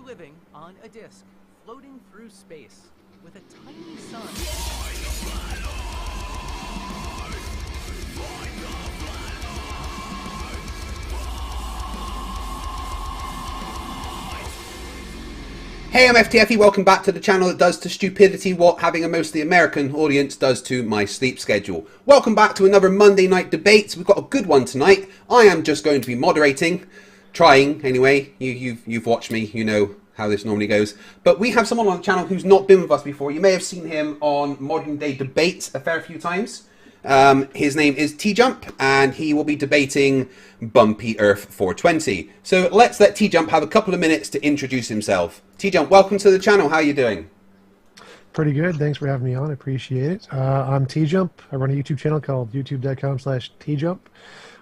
living on a disk, floating through space, with a tiny sun. Hey, I'm FTFE, welcome back to the channel that does to stupidity what having a mostly American audience does to my sleep schedule. Welcome back to another Monday night debate. We've got a good one tonight. I am just going to be moderating, trying anyway. You've watched me, you know how this normally goes. But we have someone on the channel who's not been with us before. You may have seen him on Modern Day Debate a fair few times. His name is TJump, and he will be debating BumpyEarth420. So let's let TJump have a couple of minutes to introduce himself. TJump, welcome to the channel. How are you doing? Pretty good. Thanks for having me on. I appreciate it. I'm TJump. I run a YouTube channel called youtube.com/TJump,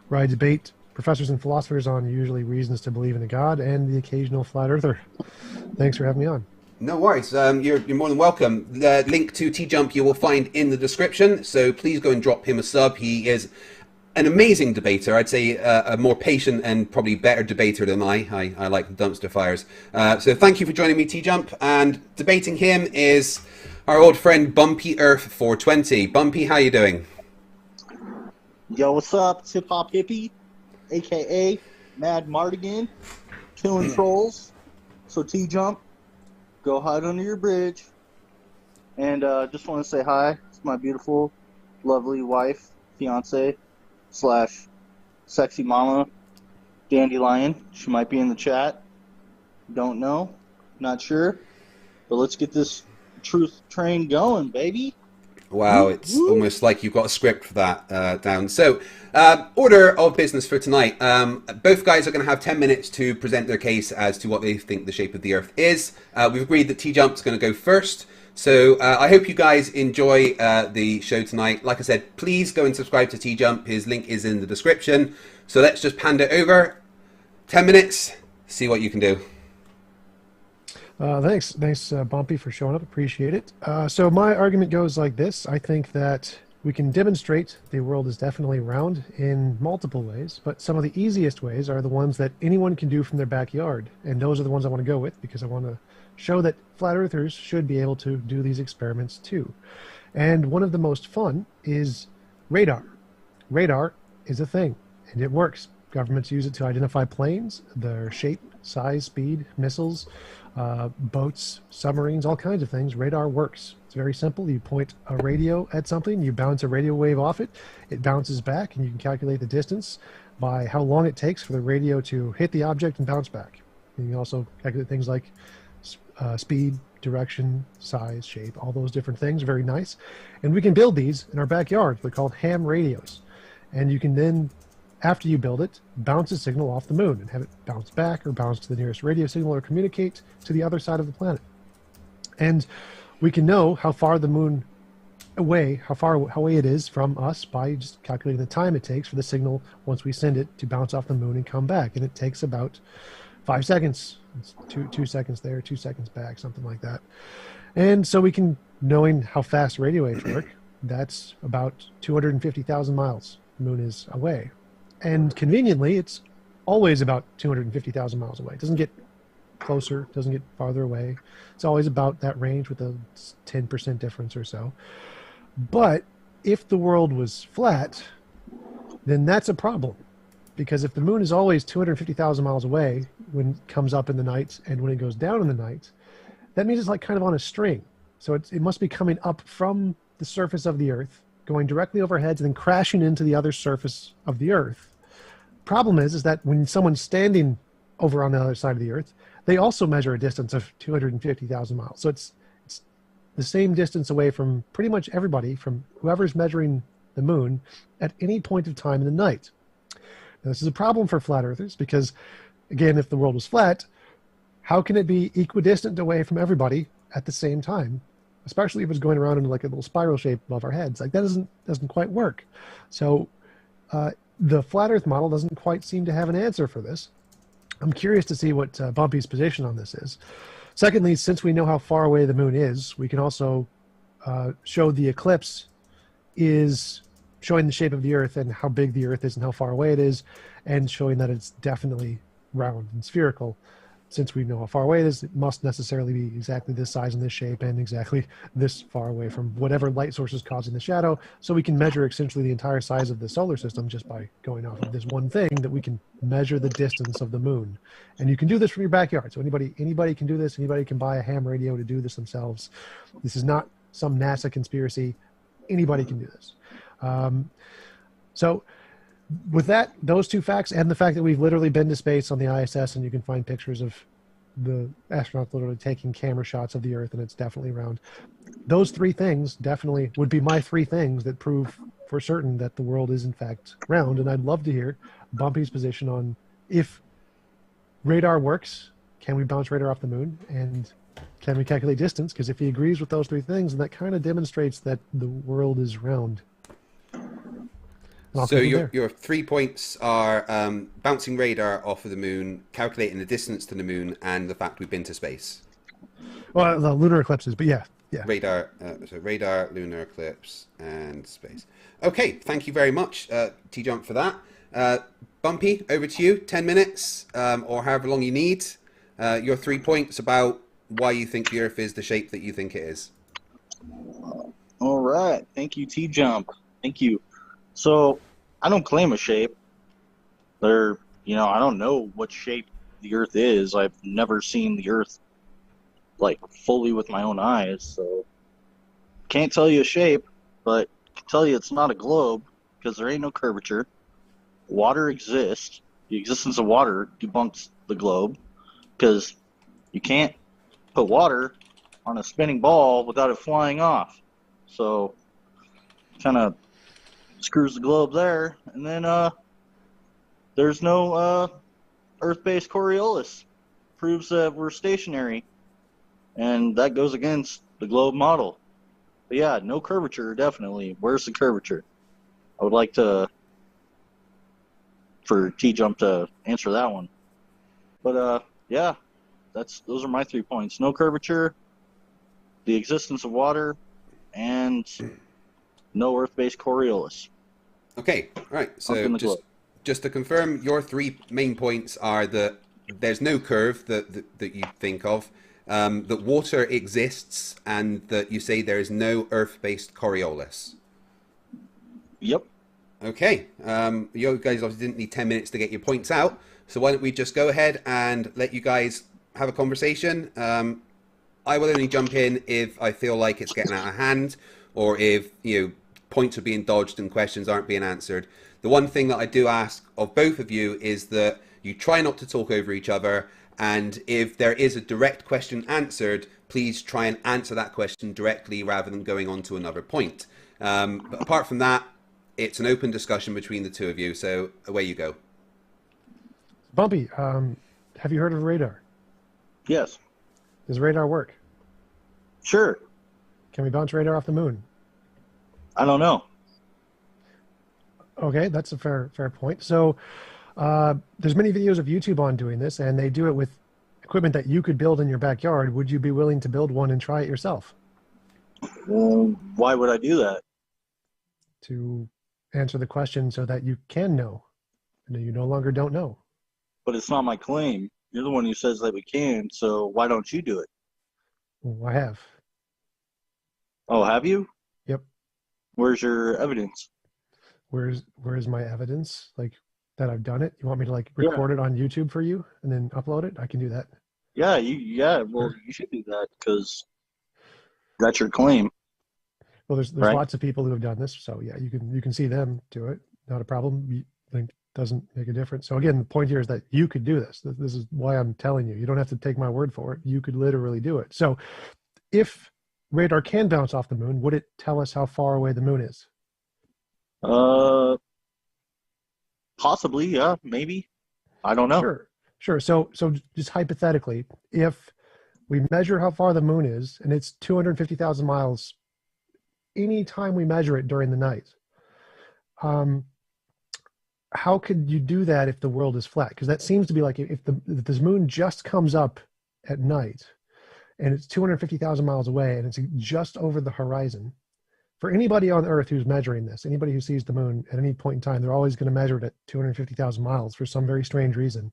where I debate professors and philosophers on usually reasons to believe in a god and the occasional flat earther. Thanks for having me on. No worries. You're more than welcome. The link to TJump you will find in the description, so please go and drop him a sub. He is an amazing debater. I'd say a more patient and probably better debater than I like the dumpster fires. So thank you for joining me, TJump. And debating him is our old friend BumpyEarth420. Bumpy, how you doing? Yo, what's up? It's Hip Hop Hippie, a.k.a. Mad Mardigan, killing trolls. So TJump, go hide under your bridge. And just want to say hi to my beautiful, lovely wife, fiance, / sexy mama, Dandelion. She might be in the chat. Don't know. Not sure. But let's get this truth train going, baby. Wow, it's almost like you've got a script for that down. So, order of business for tonight. Both guys are going to have 10 minutes to present their case as to what they think the shape of the Earth is. We've agreed that TJump's going to go first. So, I hope you guys enjoy the show tonight. Like I said, please go and subscribe to TJump. His link is in the description. So, let's just hand it over. 10 minutes. See what you can do. Thanks, Bumpy, for showing up. Appreciate it. So my argument goes like this. I think that we can demonstrate the world is definitely round in multiple ways, but some of the easiest ways are the ones that anyone can do from their backyard. And those are the ones I want to go with because I want to show that flat earthers should be able to do these experiments too. And one of the most fun is radar. Radar is a thing, and it works. Governments use it to identify planes, their shape, size, speed, missiles, boats, submarines, all kinds of things. Radar works. It's very simple. You point a radio at something, you bounce a radio wave off it, it bounces back, and you can calculate the distance by how long it takes for the radio to hit the object and bounce back. And you can also calculate things like speed, direction, size, shape, all those different things. Very nice. And we can build these in our backyard. They're called ham radios. And you can then, after you build it, bounce a signal off the moon and have it bounce back or bounce to the nearest radio signal or communicate to the other side of the planet. And we can know how far the moon away, how far away it is from us by just calculating the time it takes for the signal once we send it to bounce off the moon and come back. And it takes about 5 seconds. It's two seconds there, 2 seconds back, something like that. And so we can, knowing how fast radio waves work, that's about 250,000 miles the moon is away. And conveniently, it's always about 250,000 miles away. It doesn't get closer, it doesn't get farther away. It's always about that range with a 10% difference or so. But if the world was flat, then that's a problem. Because if the moon is always 250,000 miles away when it comes up in the night and when it goes down in the night, that means it's like kind of on a string. So it must be coming up from the surface of the Earth, going directly overhead and then crashing into the other surface of the Earth. Problem is that when someone's standing over on the other side of the Earth, they also measure a distance of 250,000 miles. So it's the same distance away from pretty much everybody, from whoever's measuring the moon at any point of time in the night. Now, this is a problem for flat earthers because, again, if the world was flat, how can it be equidistant away from everybody at the same time? Especially if it's going around in like a little spiral shape above our heads. Like that doesn't quite work. So the flat earth model doesn't quite seem to have an answer for this. I'm curious to see what Bumpy's position on this is. Secondly, since we know how far away the moon is, we can also show the eclipse is showing the shape of the Earth and how big the Earth is and how far away it is, and showing that it's definitely round and spherical. since we know how far away it is, it must necessarily be exactly this size and this shape and exactly this far away from whatever light source is causing the shadow. So we can measure essentially the entire size of the solar system just by going off of this one thing, that we can measure the distance of the moon. And you can do this from your backyard. So anybody can do this. Anybody can buy a ham radio to do this themselves. This is not some NASA conspiracy. Anybody can do this. So with that, those two facts, and the fact that we've literally been to space on the ISS, and you can find pictures of the astronauts literally taking camera shots of the Earth, and it's definitely round. Those three things definitely would be my three things that prove for certain that the world is in fact round. And I'd love to hear Bumpy's position on, if radar works, can we bounce radar off the moon, and can we calculate distance? Because if he agrees with those three things, then that kind of demonstrates that the world is round. So your 3 points are bouncing radar off of the moon, calculating the distance to the moon, and the fact we've been to space. Well, the lunar eclipses, but yeah. Radar, so radar, lunar eclipse, and space. Okay, thank you very much, TJump, for that. Bumpy, over to you. 10 minutes, or however long you need. Your 3 points about why you think the Earth is the shape that you think it is. All right. Thank you, TJump. Thank you. So, I don't claim a shape. I don't know what shape the Earth is. I've never seen the Earth, like, fully with my own eyes, so can't tell you a shape, but I can tell you it's not a globe, because there ain't no curvature. Water exists. The existence of water debunks the globe, because you can't put water on a spinning ball without it flying off. So, kind of screws the globe there. And then there's no Earth-based Coriolis. Proves that we're stationary. And that goes against the globe model. But yeah, no curvature, definitely. Where's the curvature? I would like for TJump to answer that one. But yeah, those are my 3 points. No curvature, the existence of water, and no Earth-based Coriolis. Okay, all right. So just to confirm, your 3 main points are that there's no curve that you think of, that water exists, and that you say there is no Earth-based Coriolis. Yep. Okay. You guys obviously didn't need 10 minutes to get your points out, so why don't we just go ahead and let you guys have a conversation. I will only jump in if I feel like it's getting out of hand, or if points are being dodged and questions aren't being answered. The one thing that I do ask of both of you is that you try not to talk over each other, and if there is a direct question answered, please try and answer that question directly rather than going on to another point. But apart from that, it's an open discussion between the two of you, so away you go. Bumpy, have you heard of radar? Yes. Does radar work? Sure. Can we bounce radar off the moon? I don't know. Okay, that's a fair point. So there's many videos of YouTube on doing this, and they do it with equipment that you could build in your backyard. Would you be willing to build one and try it yourself? Why would I do that? To answer the question so that you can know. And you no longer don't know. But it's not my claim. You're the one who says that we can, so why don't you do it? Well, I have. Oh, have you? Yep. Where's your evidence? Where's my evidence? Like, that I've done it? You want me to record it on YouTube for you and then upload it? I can do that. Yeah, well, you should do that because that's your claim. Well, there's right? Lots of people who have done this, so yeah, you can see them do it. Not a problem. Doesn't make a difference. So again, the point here is that you could do this. This is why I'm telling you. You don't have to take my word for it. You could literally do it. So if radar can bounce off the moon, would it tell us how far away the moon is? Possibly, yeah, maybe. I don't know. Sure. So just hypothetically, if we measure how far the moon is, and it's 250,000 miles, anytime we measure it during the night, how could you do that if the world is flat? Because that seems to be like if this moon just comes up at night and it's 250,000 miles away and it's just over the horizon, for anybody on Earth who's measuring this, anybody who sees the moon at any point in time, they're always going to measure it at 250,000 miles for some very strange reason.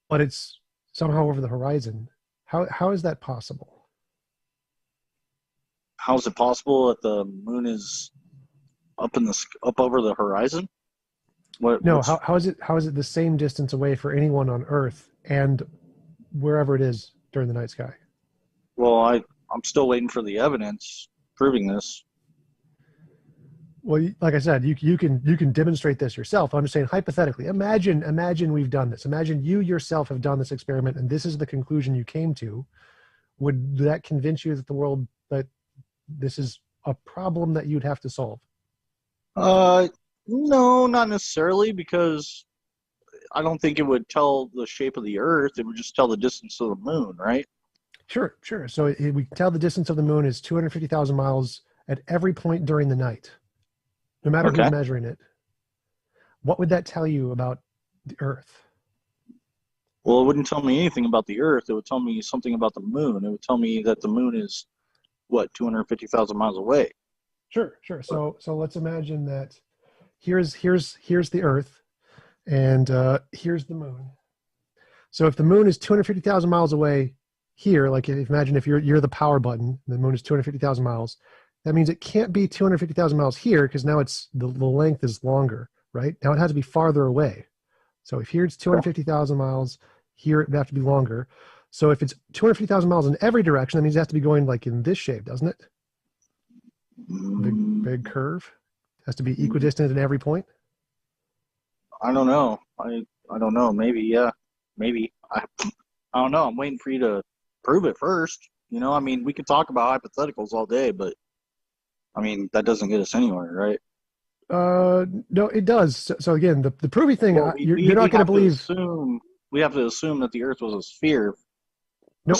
But it's somehow over the horizon. How is that possible? How is it possible that the moon is up over the horizon? No, how is it the same distance away for anyone on Earth and wherever it is during the night sky? Well, I'm still waiting for the evidence proving this. Well, like I said, you can demonstrate this yourself. I'm just saying hypothetically. Imagine we've done this. Imagine you yourself have done this experiment, and this is the conclusion you came to. Would that convince you that this is a problem that you'd have to solve? No, not necessarily, because I don't think it would tell the shape of the Earth. It would just tell the distance of the moon, right? Sure. So we can tell the distance of the moon is 250,000 miles at every point during the night, no matter who's measuring it. What would that tell you about the Earth? Well, it wouldn't tell me anything about the Earth. It would tell me something about the moon. It would tell me that the moon is, 250,000 miles away. Sure. So let's imagine that here's the Earth, and here's the moon. So if the moon is 250,000 miles away here, like imagine if you're the power button, the moon is 250,000 miles. That means it can't be 250,000 miles here, because now it's the length is longer, right? Now it has to be farther away. So if here it's 250,000 miles, here it would have to be longer. So if it's 250,000 miles in every direction, that means it has to be going like in this shape, doesn't it? Big curve. Has to be equidistant at every point. I don't know. I don't know. Maybe, yeah. Maybe. I don't know. I'm waiting for you to prove it first. I mean, we could talk about hypotheticals all day, but I mean, that doesn't get us anywhere, right? No, it does. So again, the proving thing, you're not going to believe. We have to assume that the Earth was a sphere. Nope,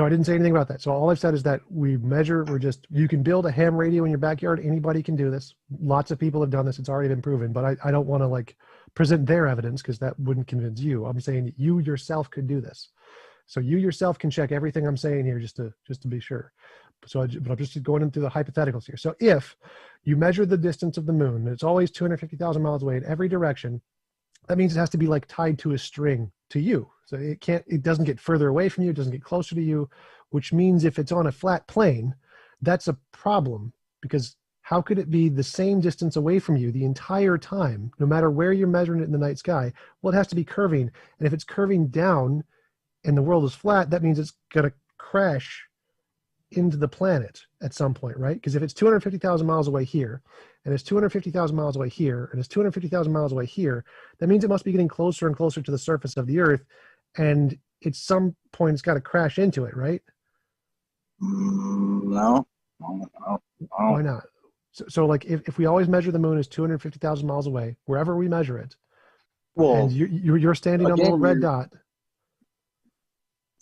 I didn't say anything about that. So all I've said is that we measure. You can build a ham radio in your backyard. Anybody can do this. Lots of people have done this. It's already been proven. But I don't want to present their evidence, because that wouldn't convince you. I'm saying you yourself could do this. So you yourself can check everything I'm saying here just to be sure. But I'm just going into the hypotheticals here. So if you measure the distance of the moon, and it's always 250,000 miles away in every direction, that means it has to be tied to a string to you. So it doesn't get further away from you, it doesn't get closer to you, which means if it's on a flat plane, that's a problem, because how could it be the same distance away from you the entire time, no matter where you're measuring it in the night sky? Well, it has to be curving. And if it's curving down and the world is flat, that means it's going to crash into the planet at some point, right? Because if it's 250,000 miles away here, and it's 250,000 miles away here, and it's 250,000 miles away here, that means it must be getting closer and closer to the surface of the Earth, and at some point it's got to crash into it, right? No. Why not? So if we always measure the moon as 250,000 miles away, wherever we measure it, and you're standing on the little red dot.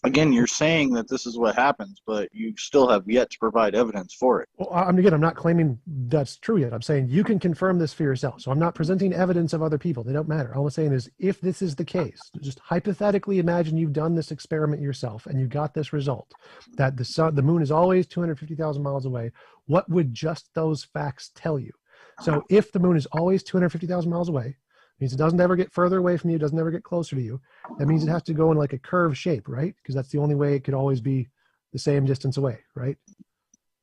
Again, you're saying that this is what happens, but you still have yet to provide evidence for it. Well, I'm not claiming that's true yet. I'm saying you can confirm this for yourself. So I'm not presenting evidence of other people. They don't matter. All I'm saying is, if this is the case, just hypothetically imagine you've done this experiment yourself and you got this result, that the moon is always 250,000 miles away. What would just those facts tell you? So if the moon is always 250,000 miles away, means it doesn't ever get further away from you, doesn't ever get closer to you. That means it has to go in a curved shape, right? Because that's the only way it could always be the same distance away, right?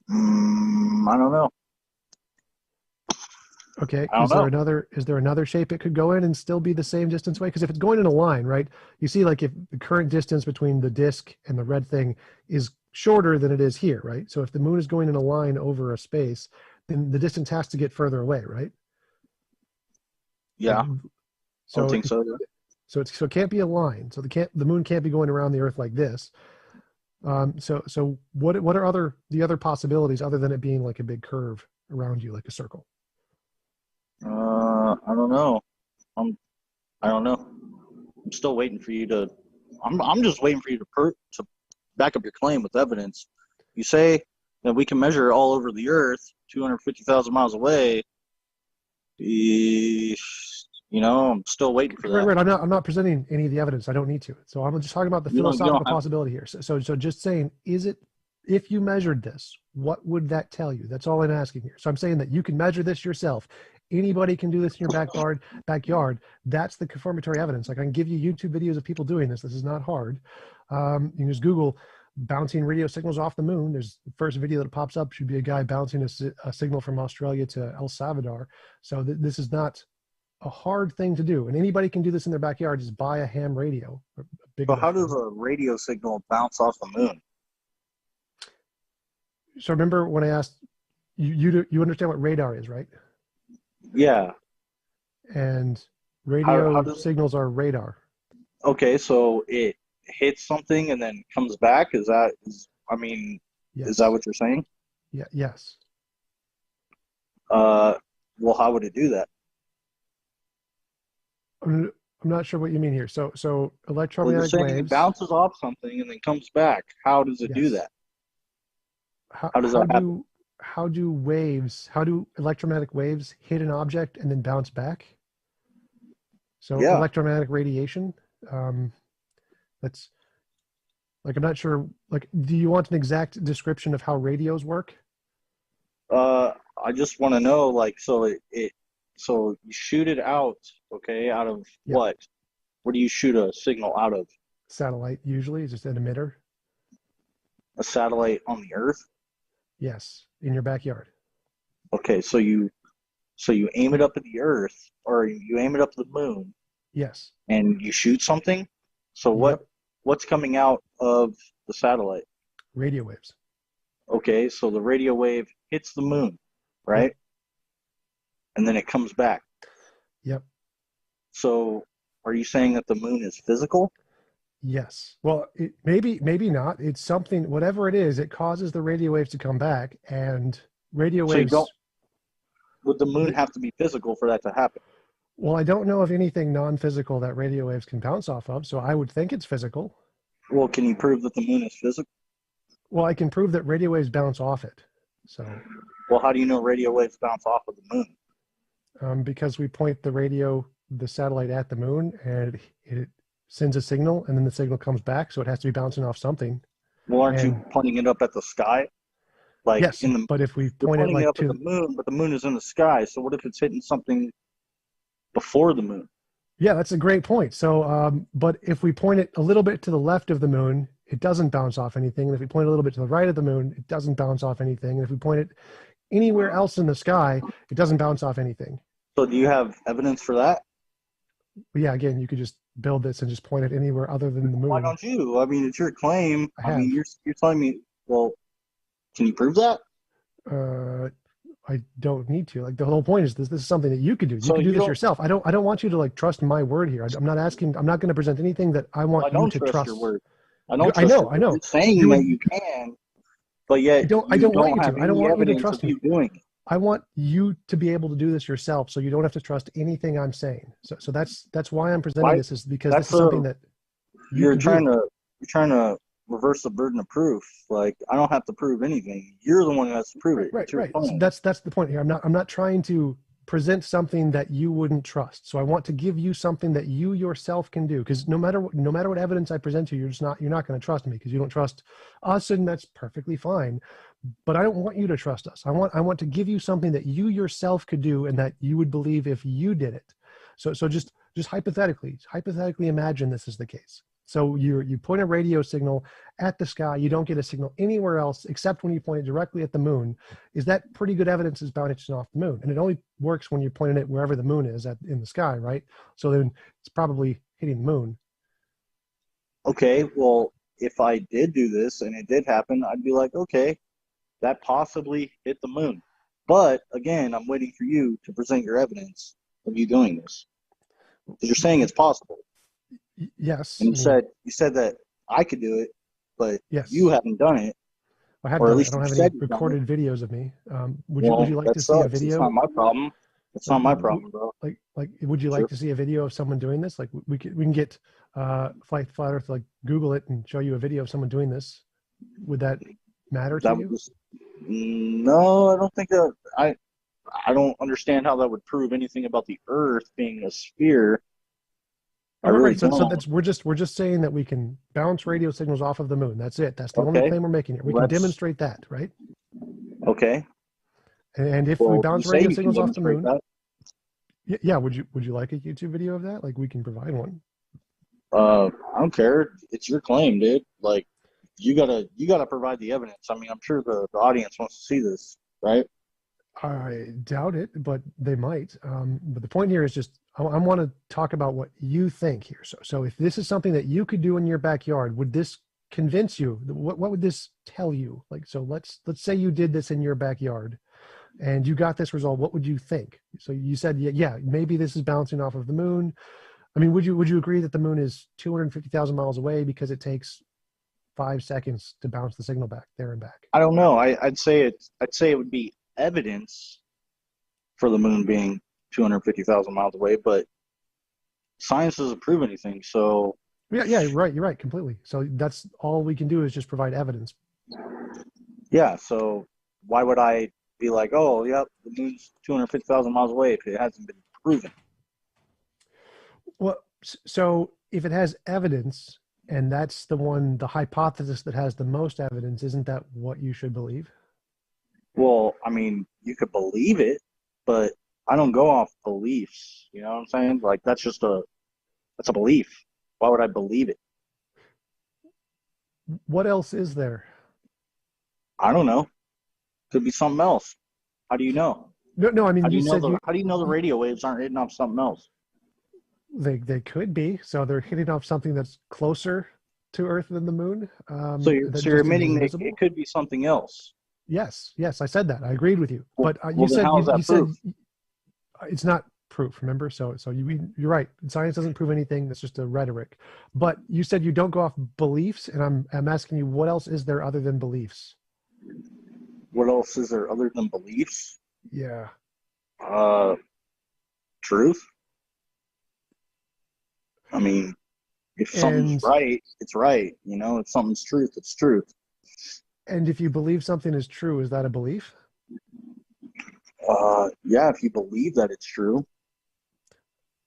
I don't know. Okay. Is there another shape it could go in and still be the same distance away? Because if it's going in a line, right? You see, if the current distance between the disk and the red thing is shorter than it is here, right? So if the moon is going in a line over a space, then the distance has to get further away, right? Yeah, so I think so. Yeah. So it can't be a line. So the moon can't be going around the Earth like this. So what are the other possibilities other than it being like a big curve around you, like a circle? I don't know. I don't know. I'm still waiting for you to. I'm just waiting for you to back up your claim with evidence. You say that we can measure all over the Earth, 250,000 miles away. I'm still waiting for that. Right. I'm not presenting any of the evidence. I don't need to. So I'm just talking about the philosophical possibility here. So just saying, if you measured this, what would that tell you? That's all I'm asking here. So I'm saying that you can measure this yourself. anybody can do this in your backyard. That's the confirmatory evidence. Like I can give you YouTube videos of people doing this. This is not hard. You can just Google bouncing radio signals off the moon. There's the first video that pops up should be a guy bouncing a signal from Australia to El Salvador. So this is not a hard thing to do, and anybody can do this in their backyard. Just buy a ham radio. But how does a radio signal bounce off the moon? So remember when I asked you understand what radar is, right? Yeah. And radio how does, signals are radar. Okay, so it hits something and then comes back. Is that Yes. what you're saying? Yeah. Yes. Well, how would it do that? I'm not sure what you mean here. So Well, you're electromagnetic saying waves. it bounces off something and then comes back. How does it do Yes. that? How does that happen? How do electromagnetic waves hit an object and then bounce back? So Yeah. electromagnetic radiation. That's like I'm not sure. Like, do you want an exact description of how radios work? I just want to know, like, so so you shoot it out, okay, out of Yep. what? Where do you shoot a signal out of? Satellite usually is just an emitter. A satellite on the Earth? Yes, in your backyard. Okay, so you aim it up at the Earth, or you aim it up at the moon, Yes. and you shoot something. So what's coming out of the satellite? Radio waves. Okay, so the radio wave hits the moon, right? Yep. And then it comes back. Yep. So are you saying that the moon is physical? Yes. Well, maybe not. It's something, whatever it is, it causes the radio waves to come back, and radio So you waves. would the moon have to be physical for that to happen? Well, I don't know of anything non-physical that radio waves can bounce off of, so I would think it's physical. Well, can you prove that the moon is physical? Well, I can prove that radio waves bounce off it. So, Well, how do you know radio waves bounce off of the moon? because we point the satellite at the moon, and it sends a signal, and then the signal comes back, so it has to be bouncing off something. Well, aren't you And- pointing it up at the sky? Like Yes, in the but if we you're point it pointing it like up at to, the moon, but the moon is in the sky. So what if it's hitting something before the moon? yeah, that's a great point. So, but if we point it a little bit to the left of the moon, it doesn't bounce off anything. And if we point it a little bit to the right of the moon, it doesn't bounce off anything. And if we point it anywhere else in the sky, it doesn't bounce off anything. So do you have evidence for that? But yeah, again, you could just build this and just point it anywhere other than the moon. Why don't you? I mean, it's your claim. I I mean, have. you're telling me. Well, can you prove that? I don't need to. Like the whole point is this is something that you could do. You So can do you this don't- yourself. I don't want you to like trust my word here. I'm not going to present anything that I want I don't you to trust. your word. I don't. I trust know, your I know. word. You're saying You that would- you can, but yet I don't you want you to. have I don't any want you to evidence trust of me. you doing it. I want you to be able to do this yourself, so you don't have to trust anything I'm saying. So that's why I'm presenting Why- this, is because that's this is something that You're can do. trying to reverse the burden of proof. Like, I don't have to prove anything. You're the one that has to prove it. Right, It's your right. claim. So that's the point here. I'm not trying to present something that you wouldn't trust. So I want to give you something that you yourself can do. Because no matter what evidence I present to you, you're not going to trust me because you don't trust us, and that's perfectly fine. But I don't want you to trust us. I want to give you something that you yourself could do and that you would believe if you did it. So just hypothetically imagine this is the case. So you point a radio signal at the sky. You don't get a signal anywhere else except when you point it directly at the moon. Is that pretty good evidence it's bouncing off the moon? And it only works when you're pointing it wherever the moon is in the sky, right? So then it's probably hitting the moon. Okay, well, if I did do this and it did happen, I'd be like, okay, that possibly hit the moon. But again, I'm waiting for you to present your evidence of you doing this. Because you're saying it's possible. Yes. And you said that I could do it, but Yes. you haven't done it. I have or at done it. least I don't you have said any you've done recorded videos of me. Would Well, you like that to see a sucks. video? It's not my problem. It's not my problem, bro. Like, would you like Sure. to see a video of someone doing this? Like, we can get Flight Earth to like Google it and show you a video of someone doing this. Would that matter to That you? would just, no, I don't think that. I don't understand how that would prove anything about the Earth being a sphere. I really So don't. that's we're just saying that we can bounce radio signals off of the moon. That's it. That's the only Okay. claim we're making here. We Well, can that's- demonstrate that, right? Okay. And if Well, we you bounce say radio you can signals off the demonstrate moon, that. Yeah. Would you like a YouTube video of that? Like, we can provide one. I don't care. It's your claim, dude. Like, you gotta provide the evidence. I mean, I'm sure the audience wants to see this, right? I doubt it, but they might. But the point here is just I want to talk about what you think here. So if this is something that you could do in your backyard, would this convince you? What would this tell you? Like, so let's say you did this in your backyard, and you got this result. What would you think? So you said, yeah, maybe this is bouncing off of the moon. I mean, would you agree that the moon is 250,000 miles away because it takes 5 seconds to bounce the signal back there and back? I don't know. I'd say it would be evidence for the moon being 250,000 miles away, but science doesn't prove anything. So Yeah, you're right, completely. So that's all we can do is just provide evidence. yeah. So why would I be like, oh, yep, the moon's 250,000 miles away if it hasn't been proven? Well, so if it has evidence, and that's the hypothesis that has the most evidence, isn't that what you should believe? Well, I mean, you could believe it, but I don't go off beliefs. You know what I'm saying? Like, that's a belief. Why would I believe it? What else is there? I don't know. Could be something else. How do you know? No. I mean, How do you you said know how do you know the radio waves aren't hitting off something else? they could be. So they're hitting off something that's closer to Earth than the moon. So you're admitting that it could be something else. Yes, I said that. I agreed with you. Well, But well, then how is that you said proof? it's not proof. Remember, so you're right. Science doesn't prove anything. That's just a rhetoric. But you said you don't go off beliefs, and I'm asking you, what else is there other than beliefs? What else is there other than beliefs? Yeah. Truth. I mean, if something's right, it's right. You know, if something's truth, it's truth. And if you believe something is true, is that a belief? Yeah, if you believe that it's true.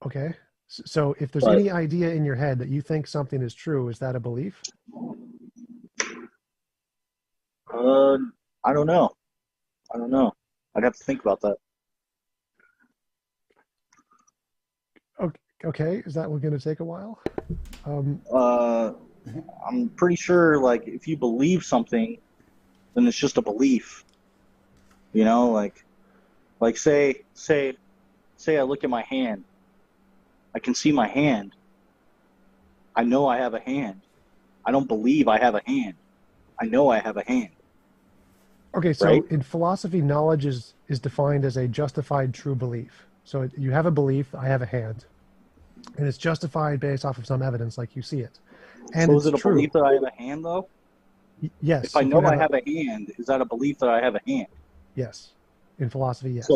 Okay. So if there's any idea in your head that you think something is true, is that a belief? I don't know. I'd have to think about that. Okay. Is that going to take a while? I'm pretty sure, like, if you believe something, then it's just a belief. You know, like say I look at my hand. I can see my hand. I know I have a hand. I don't believe I have a hand. I know I have a hand. Okay, so right? In philosophy, knowledge is defined as a justified true belief. So you have a belief, I have a hand, and it's justified based off of some evidence, like you see it. And so is it a true. belief that I have a hand, though? Yes. If I know I have a hand, is that a belief that I have a hand? Yes. In philosophy, yes.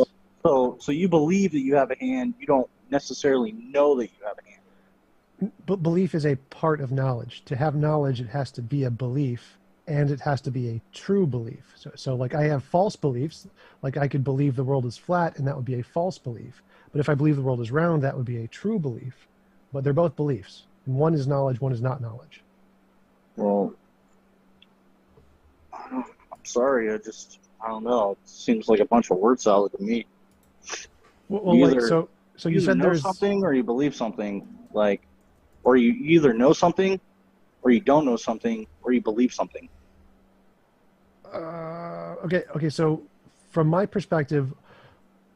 So you believe that you have a hand. You don't necessarily know that you have a hand. But belief is a part of knowledge. To have knowledge, it has to be a belief, and it has to be a true belief. So like I have false beliefs, like I could believe the world is flat, and that would be a false belief. But if I believe the world is round, that would be a true belief. But they're both beliefs. And one is knowledge, one is not knowledge. Well, I'm sorry. I don't know. It seems like a bunch of word salad to me. Well, so you said know there's something or you believe something, like, or you either know something, or you don't know something, or you believe something. Okay. So from my perspective,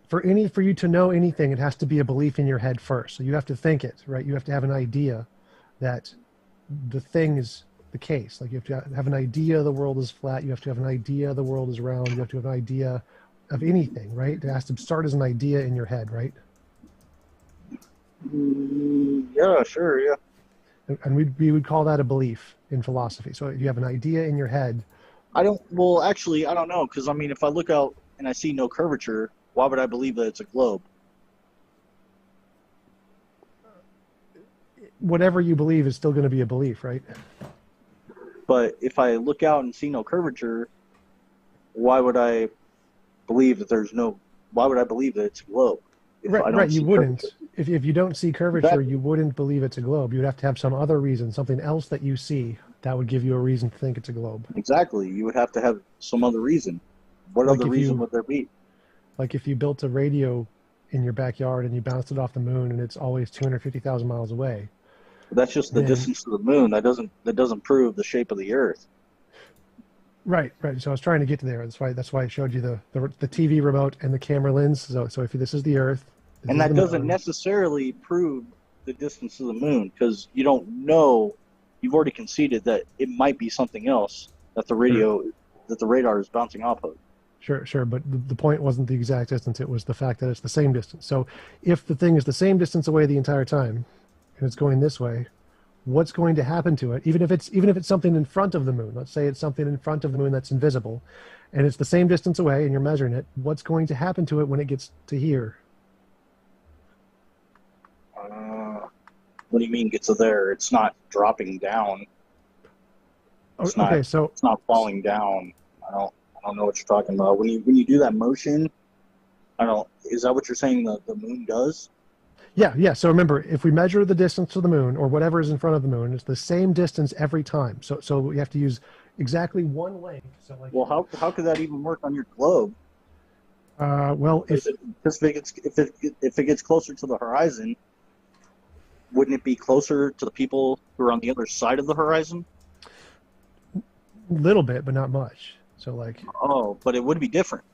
for you to know anything, it has to be a belief in your head first. So you have to think it, right? You have to have an idea that the thing is the case. Like you have to have an idea the world is flat. You have to have an idea the world is round. You have to have an idea of anything, right? It has to start as an idea in your head, right? Yeah, sure, yeah. And we would call that a belief in philosophy. So you have an idea in your head. Well, actually, I don't know. Because, I mean, if I look out and I see no curvature, why would I believe that it's a globe? Whatever you believe is still going to be a belief, right? But if I look out and see no curvature, why would I believe that why would I believe that it's a globe? Right, you wouldn't. If you don't see curvature, you wouldn't believe it's a globe. You'd have to have some other reason, something else that you see that would give you a reason to think it's a globe. Exactly. You would have to have some other reason. What other reason would there be? Like if you built a radio in your backyard and you bounced it off the moon and it's always 250,000 miles away. That's just the distance to the moon. That doesn't prove the shape of the Earth. Right. So I was trying to get to there. That's why I showed you the TV remote and the camera lens. So if this is the Earth, and that doesn't necessarily prove the distance to the moon, because you don't know. You've already conceded that it might be something else that the radar is bouncing off of. Sure. But the point wasn't the exact distance. It was the fact that it's the same distance. So if the thing is the same distance away the entire time, and it's going this way, what's going to happen to it? Even if it's something in front of the moon, let's say it's something in front of the moon that's invisible, and it's the same distance away, and you're measuring it, what's going to happen to it when it gets to here? What do you mean gets to there? It's not dropping down. It's not falling down. I don't know what you're talking about. When you do that motion, is that what you're saying the moon does? Yeah. So remember, if we measure the distance to the moon or whatever is in front of the moon, it's the same distance every time. So we have to use exactly one length. So how could that even work on your globe? If it gets closer to the horizon, wouldn't it be closer to the people who are on the other side of the horizon? A little bit, but not much. So but it would be different.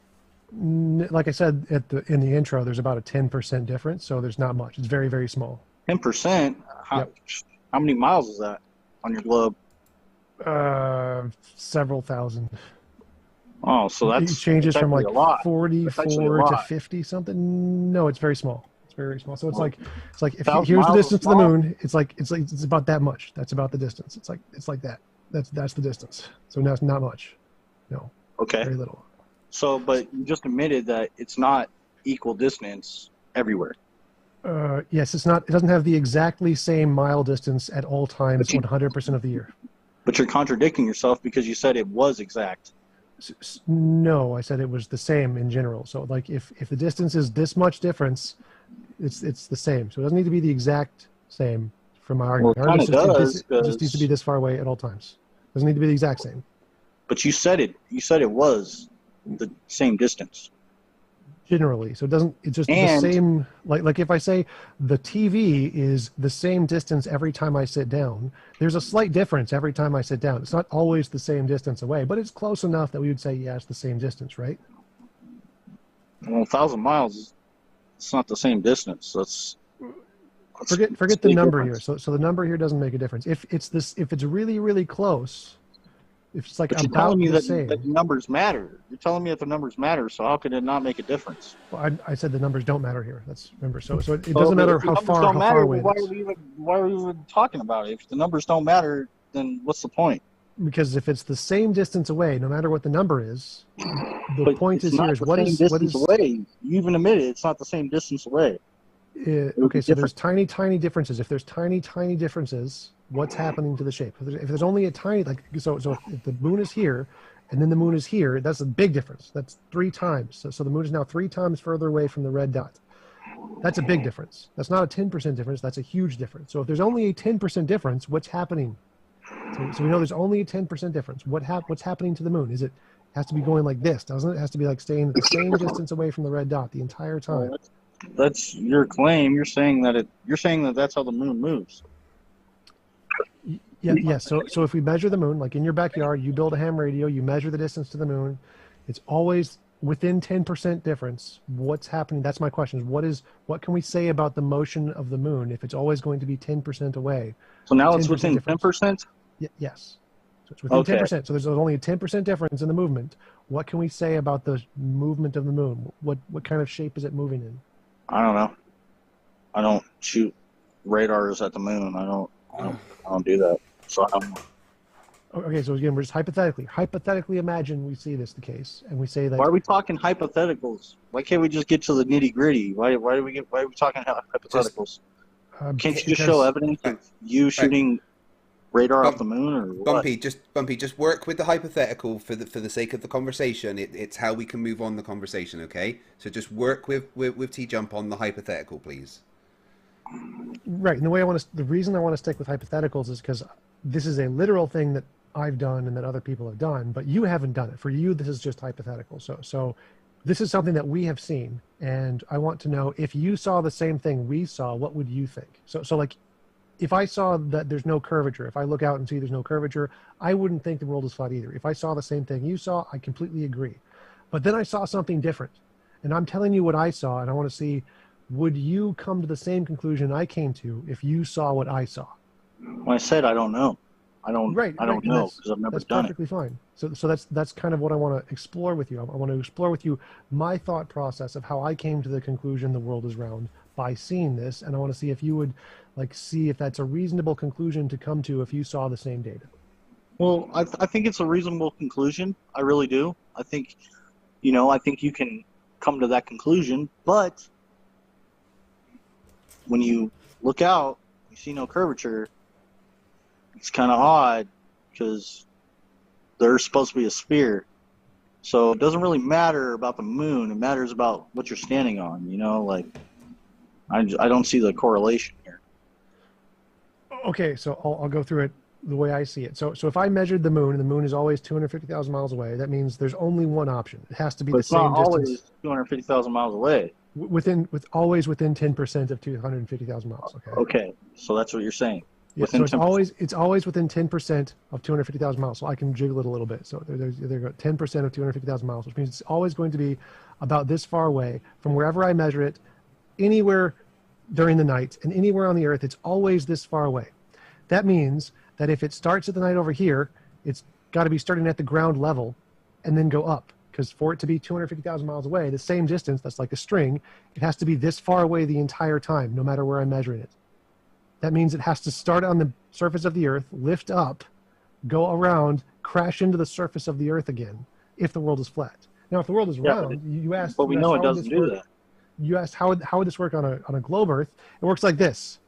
Like I said in the intro, there's about a 10% difference, so there's not much. It's very, very small. 10%? How many miles is that on your globe? Several thousand. Oh, so it changes from like a lot. 44 to 50 something. No, it's very small. It's very, very small. So it's like if here's the distance to the moon, it's about that much. That's about the distance. It's like that. That's the distance. So now it's not much. No. Okay. Very little. So, but you just admitted that it's not equal distance everywhere. Yes, it's not. It doesn't have the exactly same mile distance at all times, 100% of the year. But you're contradicting yourself because you said it was exact. No, I said it was the same in general. So, like, if the distance is this much difference, it's the same. So it doesn't need to be the exact same from my argument. Well, it just needs to be this far away at all times. It doesn't need to be the exact same. But you said it. You said it was the same distance. Generally, so it's just the same. Like if I say the TV is the same distance every time I sit down, there's a slight difference every time I sit down. It's not always the same distance away, but it's close enough that we would say, yeah, it's the same distance, right? Well, 1,000 miles, it's not the same distance. Forget the number here. So the number here doesn't make a difference. If it's really, really close. If it's like but you're telling me that numbers matter. You're telling me that the numbers matter, so how could it not make a difference? Well, I said the numbers don't matter here. Remember. So it doesn't matter how far away. Why are we even talking about it? If the numbers don't matter, then what's the point? Because if it's the same distance away, no matter what the number is, the point is here is what is away. You even admitted it's not the same distance away. Okay, so there's tiny differences. If there's tiny differences, what's happening to the shape? If there's only a tiny, so if the moon is here and then the moon is here, that's a big difference. That's 3 times. So the moon is now 3 times further away from the red dot. That's a big difference. That's not a 10% difference. That's a huge difference. So if there's only a 10% difference, what's happening? So we know there's only a 10% difference. What's happening to the moon? It has to be going like this, doesn't it? It has to be like staying the same distance away from the red dot the entire time. That's your claim. You're saying that that's how the moon moves. Yeah. So if we measure the moon, like in your backyard, you build a ham radio, you measure the distance to the moon, it's always within 10% difference. What's happening? That's my question. What can we say about the motion of the moon if it's always going to be 10% away? So now it's within 10%? Yes. So it's within 10%. So there's only a 10% difference in the movement. What can we say about the movement of the moon? What kind of shape is it moving in? I don't know. I don't shoot radars at the moon. I don't do that. So I don't know. Okay, so again, we're just hypothetically imagine we see this the case, and we say that. Why are we talking hypotheticals? Why can't we just get to the nitty gritty? Why are we talking hypotheticals? Can't you just show evidence of you shooting radar off the moon, or what? Bumpy, just work with the hypothetical for the sake of the conversation. It's how we can move on the conversation, okay? So just work with TJump on the hypothetical, please. Right, and the reason I want to stick with hypotheticals is because this is a literal thing that I've done and that other people have done, but you haven't done it. For you, this is just hypothetical. So this is something that we have seen, and I want to know if you saw the same thing we saw, what would you think? So like, if I saw that there's no curvature, if I look out and see there's no curvature, I wouldn't think the world is flat either. If I saw the same thing you saw, I completely agree. But then I saw something different, and I'm telling you what I saw, and I want to see, would you come to the same conclusion I came to if you saw what I saw? When I said I don't know, I don't know because I've never done it. That's perfectly fine. So that's kind of what I want to explore with you. I want to explore with you my thought process of how I came to the conclusion the world is round by seeing this, and I want to see if you would like see if that's a reasonable conclusion to come to if you saw the same data. Well, I think it's a reasonable conclusion. I really do. I think, I think you can come to that conclusion, but when you look out, you see no curvature. It's kind of odd because there's supposed to be a sphere. So it doesn't really matter about the moon. It matters about what you're standing on, like I don't see the correlation here. Okay, so I'll go through it the way I see it. So if I measured the moon, and the moon is always 250,000 miles away, that means there's only one option. It has to be the same distance. It's not always 250,000 miles away. Always within 10% of 250,000 miles. Okay. Okay, so that's what you're saying. Yeah, so it's always within 10% of 250,000 miles. So I can jiggle it a little bit. So there you go, 10% of 250,000 miles, which means it's always going to be about this far away from wherever I measure it, anywhere during the night and anywhere on the Earth. It's always this far away. That means that if it starts at the night over here, it's got to be starting at the ground level and then go up. Because for it to be 250,000 miles away, the same distance, that's like a string, it has to be this far away the entire time, no matter where I'm measuring it. That means it has to start on the surface of the Earth, lift up, go around, crash into the surface of the Earth again, if the world is flat. Now, if the world is round, you asked... But we know it doesn't do that. You asked how would this work on a globe Earth? It works like this.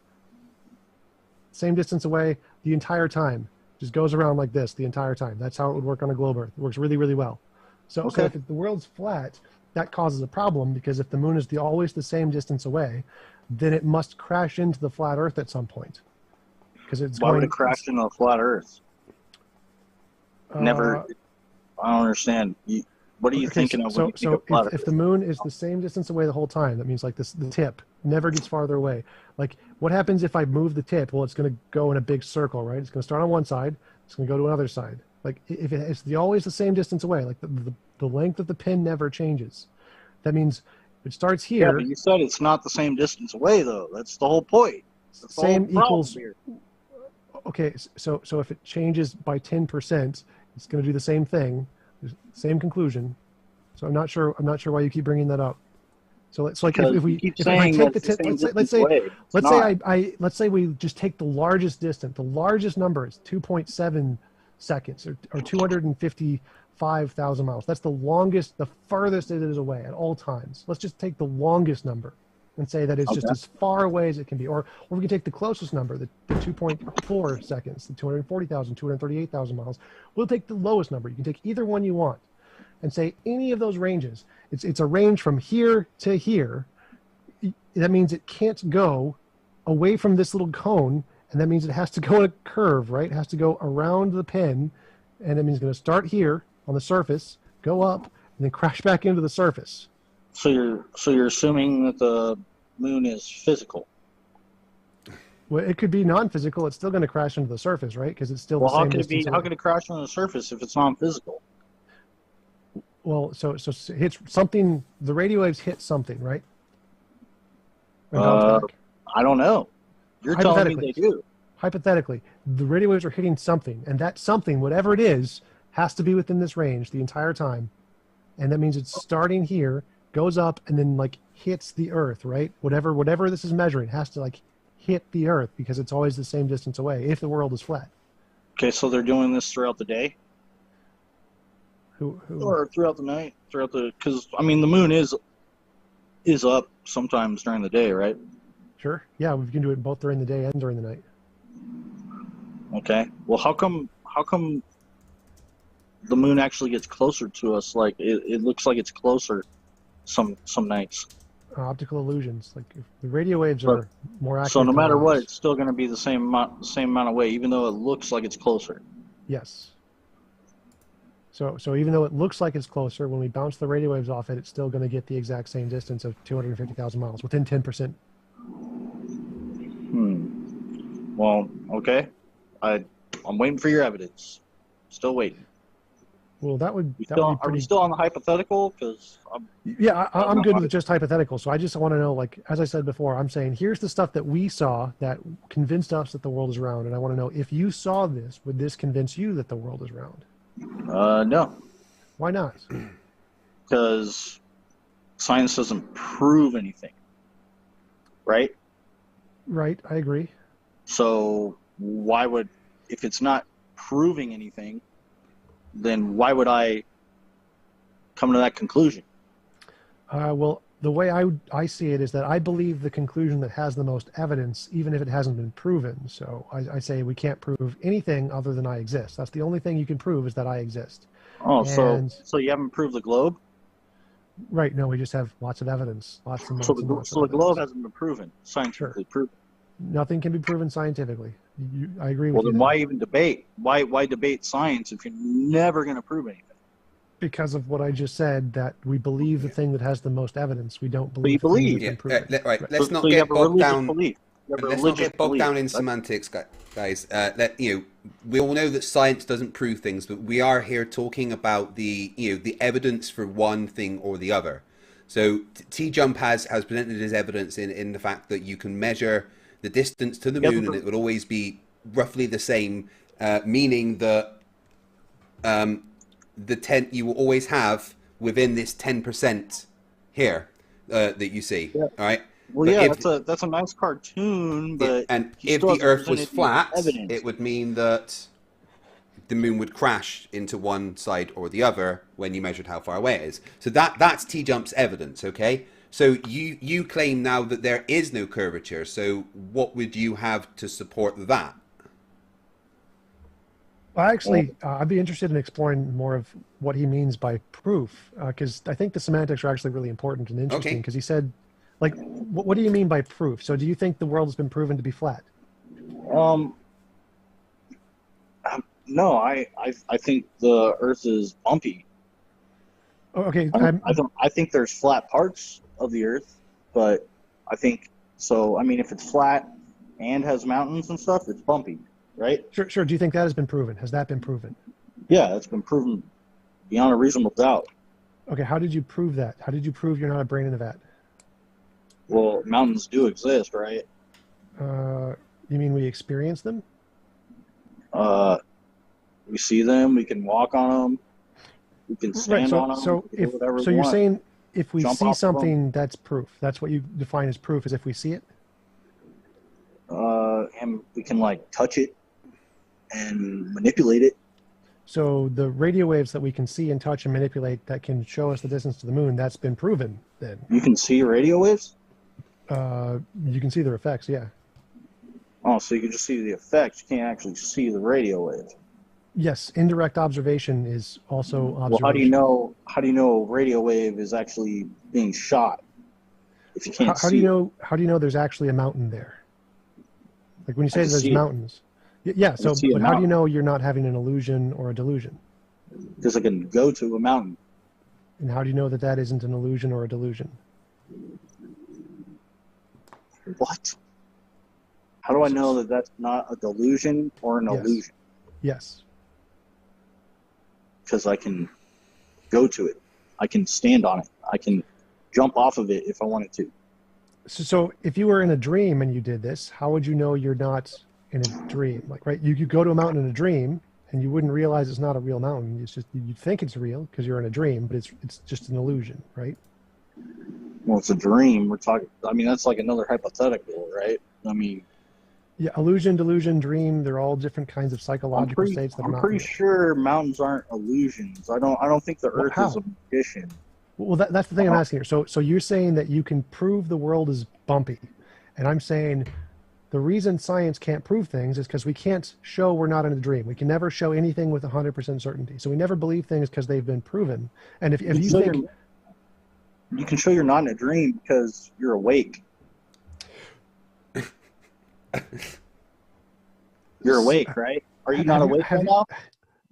Same distance away the entire time. Just goes around like this the entire time. That's how it would work on a globe Earth. It works really, really well. So if the world's flat, that causes a problem, because if the moon is always the same distance away, then it must crash into the flat Earth at some point. Because it's Why would it crash into a flat Earth? Never. I don't understand. What are you thinking of when you think of flat Earth? If the moon is the same distance away the whole time, that means like this, the tip never gets farther away. Like, what happens if I move the tip? Well, it's going to go in a big circle, right? It's going to start on one side. It's going to go to another side. Like, if it's always the same distance away, like the length of the pin never changes. That means it starts here. Yeah, but you said it's not the same distance away, though. That's the whole point. That's the same whole equals. here. Okay, so if it changes by 10%, it's going to do the same thing, same conclusion. So I'm not sure why you keep bringing that up. So it's like if I take the tip, let's say we just take the largest distance. The largest number is 2.7 seconds or 255,000 miles. That's the longest, the farthest it is away at all times. Let's just take the longest number and say that it's just as far away as it can be. Or we can take the closest number, the 2.4 seconds, the 240,000, 238,000 miles. We'll take the lowest number. You can take either one you want and say any of those ranges. It's a range from here to here. That means it can't go away from this little cone, and that means it has to go in a curve, right? It has to go around the pin, and that means it's going to start here on the surface, go up, and then crash back into the surface. So you're assuming that the moon is physical. Well, it could be non-physical. It's still going to crash into the surface, right? Because it's still the same distance. How could it crash on the surface if it's non-physical? Well, so it hits something. The radio waves hit something, right? I don't know. You're telling me they do. Hypothetically, the radio waves are hitting something, and that something, whatever it is, has to be within this range the entire time. And that means it's starting here, goes up, and then like hits the Earth, right? Whatever this is measuring has to like hit the Earth, because it's always the same distance away if the world is flat. Okay, so they're doing this throughout the day? Who? Or throughout the night? Because I mean, the moon is up sometimes during the day, right? Sure. Yeah, we can do it both during the day and during the night. Okay. Well, how come the moon actually gets closer to us? Like it looks like it's closer some nights. Optical illusions. Like if the radio waves are more accurate. So no matter what, it's still going to be the same amount of way, even though it looks like it's closer. Yes. So even though it looks like it's closer, when we bounce the radio waves off it, it's still going to get the exact same distance of 250,000 miles within 10%. Well, okay. I'm waiting for your evidence. Still waiting. Well, that would be Are pretty. we still on the hypothetical? Because Yeah, I'm good with just hypothetical. So I just want to know, like, as I said before, I'm saying here's the stuff that we saw that convinced us that the world is round, and I want to know if you saw this, would this convince you that the world is round? no, Why not? because science doesn't prove anything, right? Right, I agree. So why would, if it's not proving anything, then why would I come to that conclusion? Well, the way I see it is that I believe the conclusion that has the most evidence, even if it hasn't been proven. So I say we can't prove anything other than I exist. That's the only thing you can prove is that I exist. Oh, And- so you haven't proved the globe? Right, no, we just have lots of evidence. Lots and lots So and lots the of globe evidence. hasn't been proven, scientifically proven. Nothing can be proven scientifically. I agree with Well, you. then there. why even debate? Why debate science if you're never going to prove anything? Because of what I just said, that we believe the thing that has the most evidence. We don't you believe the thing believe. that's Yeah, been proven. right. Let's So not you get have a bogged religious down. belief. You have a Let's not religious get bogged belief. down in semantics, guys. We all know that science doesn't prove things, but we are here talking about the evidence for one thing or the other. So TJump has presented his evidence in the fact that you can measure the distance to the Yeah, moon, but- and it will always be roughly the same, meaning that you will always have within this 10% here that you see. Yeah. All right. Well, But yeah, that's a nice cartoon, but and he if still the hasn't Earth was presented any flat, evidence. it would mean that the moon would crash into one side or the other when you measured how far away it is. So that's T-Jump's evidence, okay? So you claim now that there is no curvature. So what would you have to support that? Well, actually, I'd be interested in exploring more of what he means by proof, because I think the semantics are actually really important and interesting. Okay. Because he said, like, what do you mean by proof? So do you think the world has been proven to be flat? No, I think the Earth is bumpy. Oh, okay, I think there's flat parts of the Earth, but I think so. I mean, if it's flat and has mountains and stuff, it's bumpy, right? sure. Do you think that has been proven? Has that been proven? Yeah, it's been proven beyond a reasonable doubt. Okay, how did you prove that? How did you prove you're not a brain in a vat? Well, mountains do exist, right? You mean we experience them? We see them. We can walk on them. We can stand on them. So we can do whatever we you're want. saying if we Jump see off of something, that's proof. That's what you define as proof, is if we see it. And we can like touch it and manipulate it. So the radio waves that we can see and touch and manipulate that can show us the distance to the moon, that's been proven then. You can see radio waves. You can see their effects, yeah. Oh, so you can just see the effects. You can't actually see the radio waves. Yes, indirect observation is also observation. Well, how do you know? How do you know a radio wave is actually being shot if you can't How see? how do you know there's actually a mountain there? Like when you say can there's see it. mountains. Yeah, so see a but how do you mountain. know you're not having an illusion or a delusion? Because I can go to a mountain. And how do you know that that isn't an illusion or a delusion? What? How do I know that that's not a delusion or an Yes. illusion? Yes. Because I can go to it. I can stand on it. I can jump off of it if I wanted to. So if you were in a dream and you did this, how would you know you're not in a dream? Like, right, you go to a mountain in a dream and you wouldn't realize it's not a real mountain. It's just, you think it's real because you're in a dream, but it's just an illusion, right? Well, it's a dream. We're talking. I mean, that's like another hypothetical, right? I mean, Yeah, illusion, delusion, dream, they're all different kinds of psychological states that are I'm not pretty real. sure mountains aren't illusions. I don't think the Well, Earth how? is a magician. Well, that's the thing I'm asking here. So you're saying that you can prove the world is bumpy, and I'm saying the reason science can't prove things is because we can't show we're not in a dream. We can never show anything with 100% certainty. So we never believe things because they've been proven. And if you So think, you can show you're not in a dream because you're awake. You're awake, right? Are you not Have you- awake have right you- now?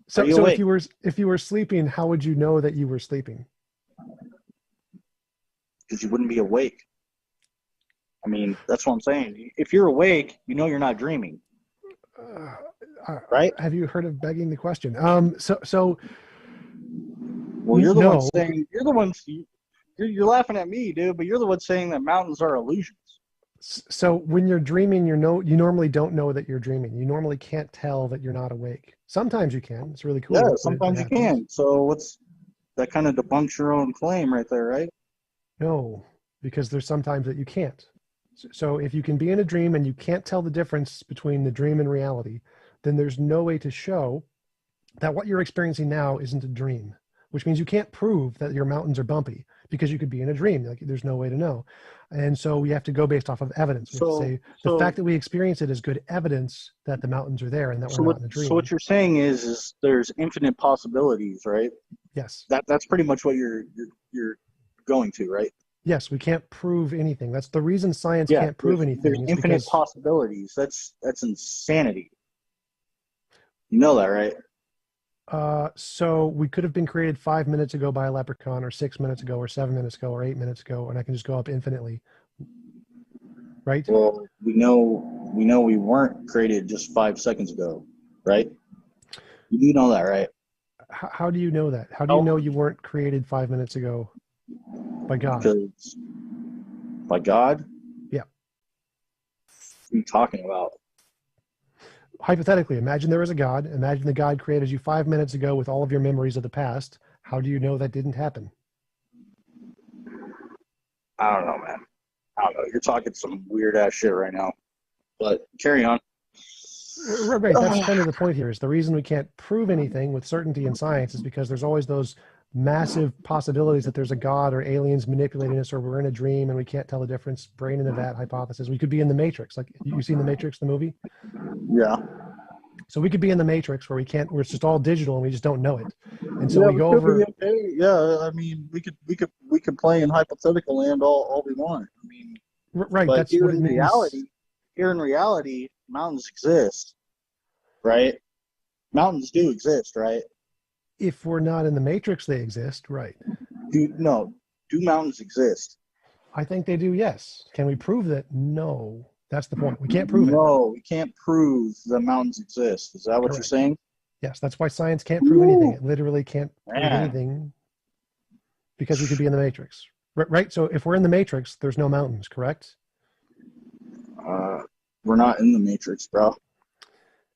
So, Are you so awake? if you were sleeping, how would you know that you were sleeping? Because you wouldn't be awake. I mean, that's what I'm saying. If you're awake, you know you're not dreaming, right? Have you heard of begging the question? So Well, you're the one no. saying you're laughing at me, dude. But you're the one saying that mountains are illusions. So when you're dreaming, you normally don't know that you're dreaming. You normally can't tell that you're not awake. Sometimes you can. It's really cool. Yeah, when it sometimes you happens. can. So what's that kind of debunks your own claim right there, right? No, because there's sometimes that you can't. So if you can be in a dream and you can't tell the difference between the dream and reality, then there's no way to show that what you're experiencing now isn't a dream, which means you can't prove that your mountains are bumpy because you could be in a dream. Like there's no way to know. And so we have to go based off of evidence. We have to say the fact that we experience it is good evidence that the mountains are there and that we're not in a dream. So what you're saying is there's infinite possibilities, right? Yes. That's pretty much what you're going to, right? Yes, we can't prove anything. That's the reason science Yeah, can't prove anything. There's infinite possibilities. That's insanity. You know that, right? So we could have been created 5 minutes ago by a leprechaun, or 6 minutes ago, or 7 minutes ago, or 8 minutes ago, and I can just go up infinitely, right? Well, we know we weren't created just 5 seconds ago, right? You do know that, right? How do you know that? How do you know you weren't created 5 minutes ago by God? Because by God? Yeah. What are you talking about? Hypothetically, imagine there was a God. Imagine the God created you 5 minutes ago with all of your memories of the past. How do you know that didn't happen? I don't know, man. I don't know. You're talking some weird ass shit right now. But carry on. Right. That's kind of the point here. Is the reason we can't prove anything with certainty in science is because there's always those massive possibilities that there's a God or aliens manipulating us, or we're in a dream and we can't tell the difference. Brain in a vat hypothesis. We could be in the Matrix. Like you seen the Matrix, the movie? Yeah. So we could be in the Matrix where where it's just all digital and we just don't know it. And so we go could over. be okay. Yeah, I mean, we could play in hypothetical land all we want. I mean, Right. but That's what it means. Here in reality, mountains exist, right? Mountains do exist, right? If we're not in the Matrix, they exist. Right. Do mountains exist? I think they do. Yes. Can we prove that? No. That's the point. We can't prove it. No, we can't prove that mountains exist. Is that what you're saying? Yes, that's why science can't prove anything. It literally can't prove Man. anything because we could be in the Matrix. Right? So if we're in the Matrix, there's no mountains, correct? We're not in the Matrix, bro.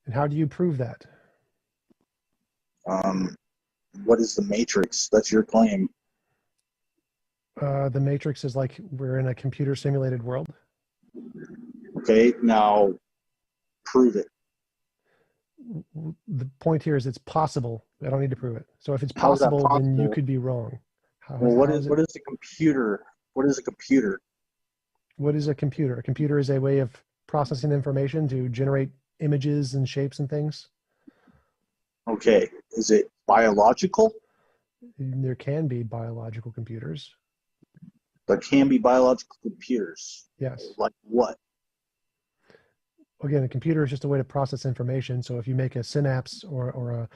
And how do you prove that? What is the Matrix? That's your claim. The Matrix is like we're in a computer simulated world. Okay, now prove it. The point here is it's possible. I don't need to prove it. So if it's How is that possible, then you possible? could be wrong. Well, what is a computer? What is a computer? What is a computer? A computer is a way of processing information to generate images and shapes and things. Okay, is it biological? There can be biological computers. There can be biological computers. Yes. Like what? Again, a computer is just a way to process information. So if you make a synapse or a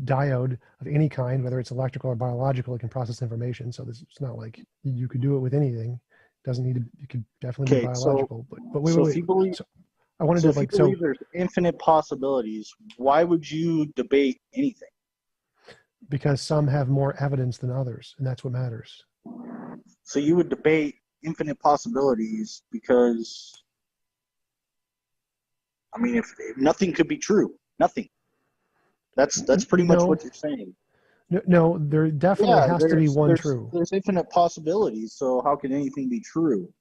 diode of any kind, whether it's electrical or biological, it can process information. So it's not like you could do it with anything. It doesn't need to. It could definitely be biological. But wait. If you believe, so I wanted to if you believe there's infinite possibilities, why would you debate anything? Because some have more evidence than others, and that's what matters. So you would debate infinite possibilities because, I mean, if nothing could be true, nothing. That's pretty much what you're saying. No, there definitely has to be one true. There's infinite possibilities, so how can anything be true?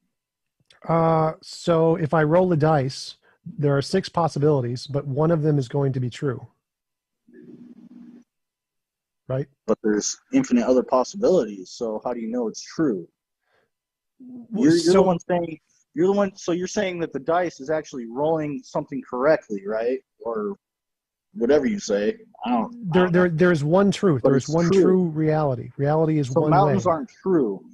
So if I roll the dice, there are 6 possibilities, but one of them is going to be true. Right? But there's infinite other possibilities, so how do you know it's true? You're the one saying, so you're saying that the dice is actually rolling something correctly, right? Or whatever you say. There's one truth. But there's one true reality. Reality is one way. So mountains aren't true.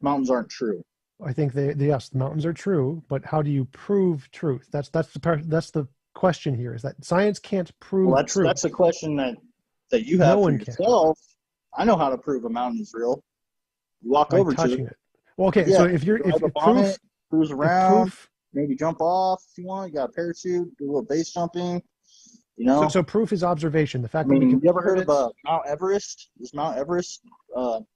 Mountains aren't true. I think yes, the mountains are true, but how do you prove truth? That's the question here, is that science can't prove truth. That's a question that that you No have for one can. yourself, I know how to prove a mountain is real. You walk By over to touching it. it. Well, okay, Yeah, so if you're drive if up on proof it, cruise if around, proof maybe jump off if you want. You got a parachute, do a little base jumping. You so, know, so proof is observation. The I fact that we mean, can you ever observe heard it. of Mount Everest? Is Mount Everest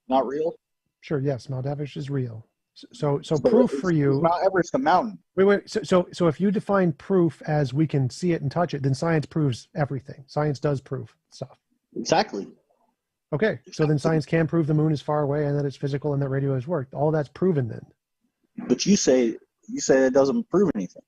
not real? Sure, yes, Mount Everest is real. So So proof for is you. Mount Everest a mountain? Wait. So if you define proof as we can see it and touch it, then science proves everything. Science does prove stuff. Exactly. Okay, so then science can prove the moon is far away and that it's physical and that radio waves work. All that's proven then. But you say it doesn't prove anything.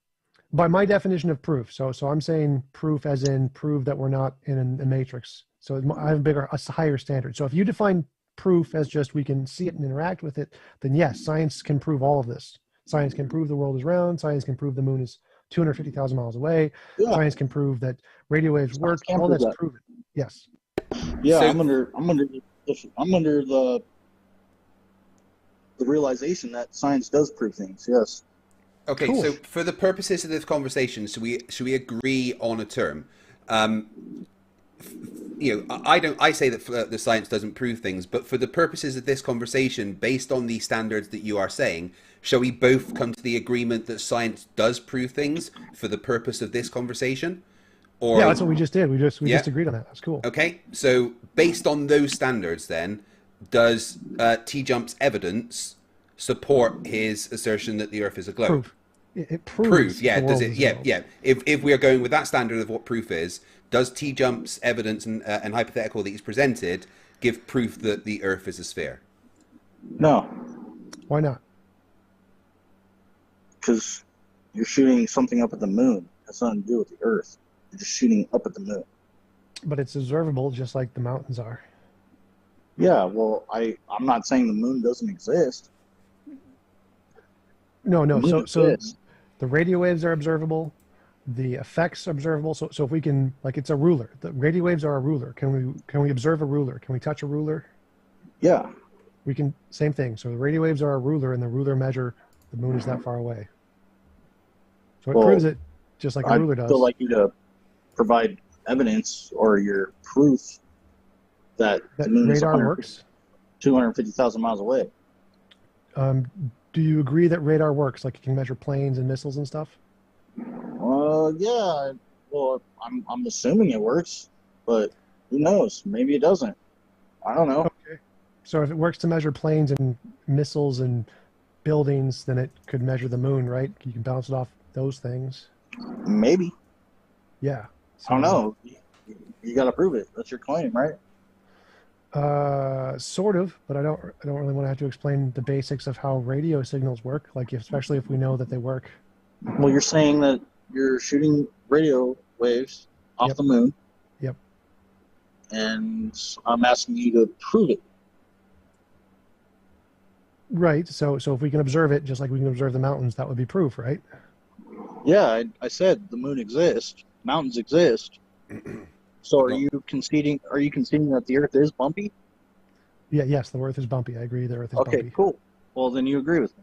By my definition of proof. So I'm saying proof as in prove that we're not in a matrix. So I have a higher standard. So if you define proof as just we can see it and interact with it, then yes, science can prove all of this. Science can prove the world is round. Science can prove the moon is 250,000 miles away. Yeah. Science can prove that radio waves work. can All prove that's that. proven. Yes. Yeah, So- I'm under the realization that science does prove things. Yes. Okay, Cool. so for the purposes of this conversation, should we agree on a term? I say that the science doesn't prove things, but for the purposes of this conversation, based on the standards that you are saying, shall we both come to the agreement that science does prove things for the purpose of this conversation? Or, Yeah, that's what we just did. We just Yeah. agreed on that. That's cool. Okay, so based on those standards, then, does TJump's evidence support his assertion that the Earth is a globe? Proof. It proves. Proof, yeah. the Does world it? is a Yeah, globe. yeah. If we are going with that standard of what proof is, does TJump's evidence and hypothetical that he's presented give proof that the Earth is a sphere? No, Why not? because you're shooting something up at the moon. That's nothing to do with the Earth. You're just shooting up at the moon. But it's observable just like the mountains are. Yeah. Well, I'm not saying the moon doesn't exist. No. The moon So exists. the radio waves are observable. The effects are observable. So if we can, like, it's a ruler. The radio waves are a ruler. Can we observe a ruler? Can we touch a ruler? Yeah. We can. Same thing. So the radio waves are a ruler, and the ruler measure the moon is that far away. So it Well, proves it, just like a I'd ruler does. still like you to provide evidence or your proof that that the moon is radar works. 250,000 miles away. Do you agree that radar works? Like it can measure planes and missiles and stuff? Yeah. Well, I'm assuming it works, but who knows? Maybe it doesn't. I don't know. Okay. So if it works to measure planes and missiles and buildings, then it could measure the moon, right? You can bounce it off those things. Maybe. Yeah. I don't know. You got to prove it. That's your claim, right? Sort of, but I don't really want to have to explain the basics of how radio signals work, like especially if we know that they work. Well, you're saying that you're shooting radio waves off Yep. the moon. Yep. And I'm asking you to prove it. Right. So if we can observe it, just like we can observe the mountains, that would be proof, right? Yeah, I said the moon exists. Mountains exist. So are you conceding that the Earth is bumpy? Yeah. Yes, the Earth is bumpy. I agree. The Earth is Okay, bumpy. cool. Well, then you agree with me.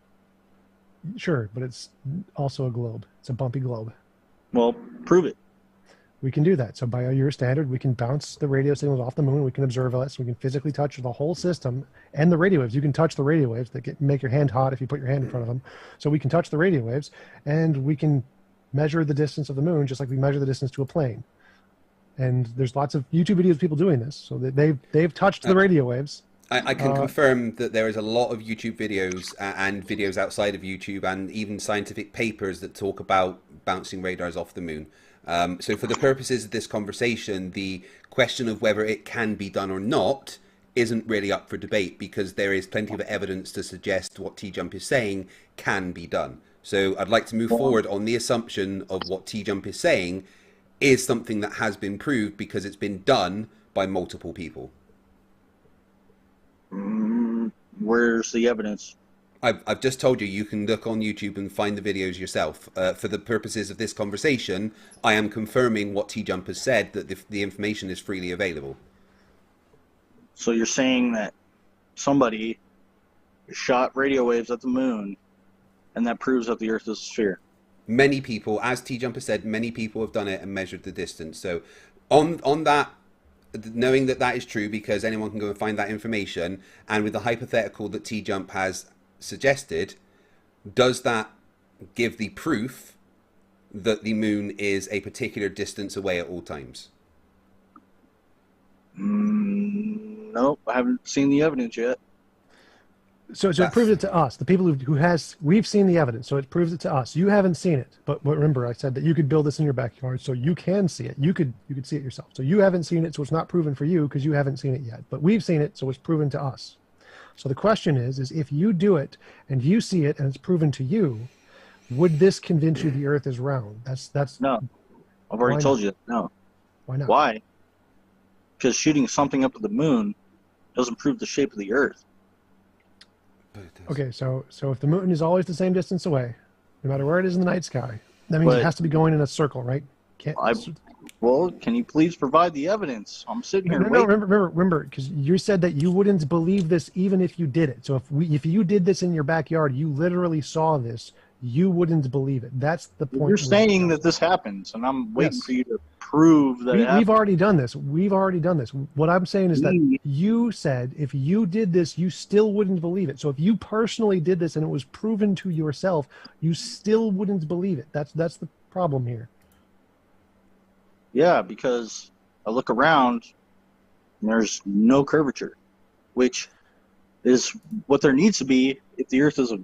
Sure, but it's also a globe. It's a bumpy globe. Well, prove it. We can do that. So by your standard, we can bounce the radio signals off the moon. We can observe us. We can physically touch the whole system and the radio waves. You can touch the radio waves that make your hand hot if you put your hand in front of them. So we can touch the radio waves, and we can measure the distance of the moon just like we measure the distance to a plane. And there's lots of YouTube videos of people doing this. So they've touched the radio waves. I can confirm that there is a lot of YouTube videos and videos outside of YouTube and even scientific papers that talk about bouncing radars off the moon. So for the purposes of this conversation, the question of whether it can be done or not isn't really up for debate because there is plenty of evidence to suggest what TJump is saying can be done. So I'd like to move forward on the assumption of what TJump is saying is something that has been proved because it's been done by multiple people. Where's the evidence? I've just told you, you can look on YouTube and find the videos yourself. For the purposes of this conversation, I am confirming what TJump has said, that the information is freely available. So you're saying that somebody shot radio waves at the moon, and that proves that the Earth is a sphere? Many people, as TJump has said, many people have done it and measured the distance. So on that knowing that that is true because anyone can go and find that information, and with the hypothetical that TJump has suggested, does that give the proof that the moon is a particular distance away at all times? Nope, I haven't seen the evidence yet. So it proves it to us, the people we've seen the evidence, so it proves it to us. You haven't seen it, but remember I said that you could build this in your backyard, so you can see it. You could see it yourself. So you haven't seen it, so it's not proven for you because you haven't seen it yet. But we've seen it, so it's proven to us. So the question is if you do it and you see it and it's proven to you, would this convince you the Earth is round? That's No. I've already told you that. No. Why not? Why? Because shooting something up to the moon doesn't prove the shape of the Earth. Okay, so if the moon is always the same distance away, no matter where it is in the night sky, that means it has to be going in a circle, right? Well, can you please provide the evidence? I'm sitting here. No, remember, because you said that you wouldn't believe this even if you did it. So if you did this in your backyard, you literally saw this, you wouldn't believe it. That's the point. You're saying that this happens, and I'm waiting for you to prove that it happens. We've already done this. What I'm saying is that you said if you did this, you still wouldn't believe it. So if you personally did this and it was proven to yourself, you still wouldn't believe it. That's the problem here. Yeah, because I look around and there's no curvature, which is what there needs to be if the Earth is a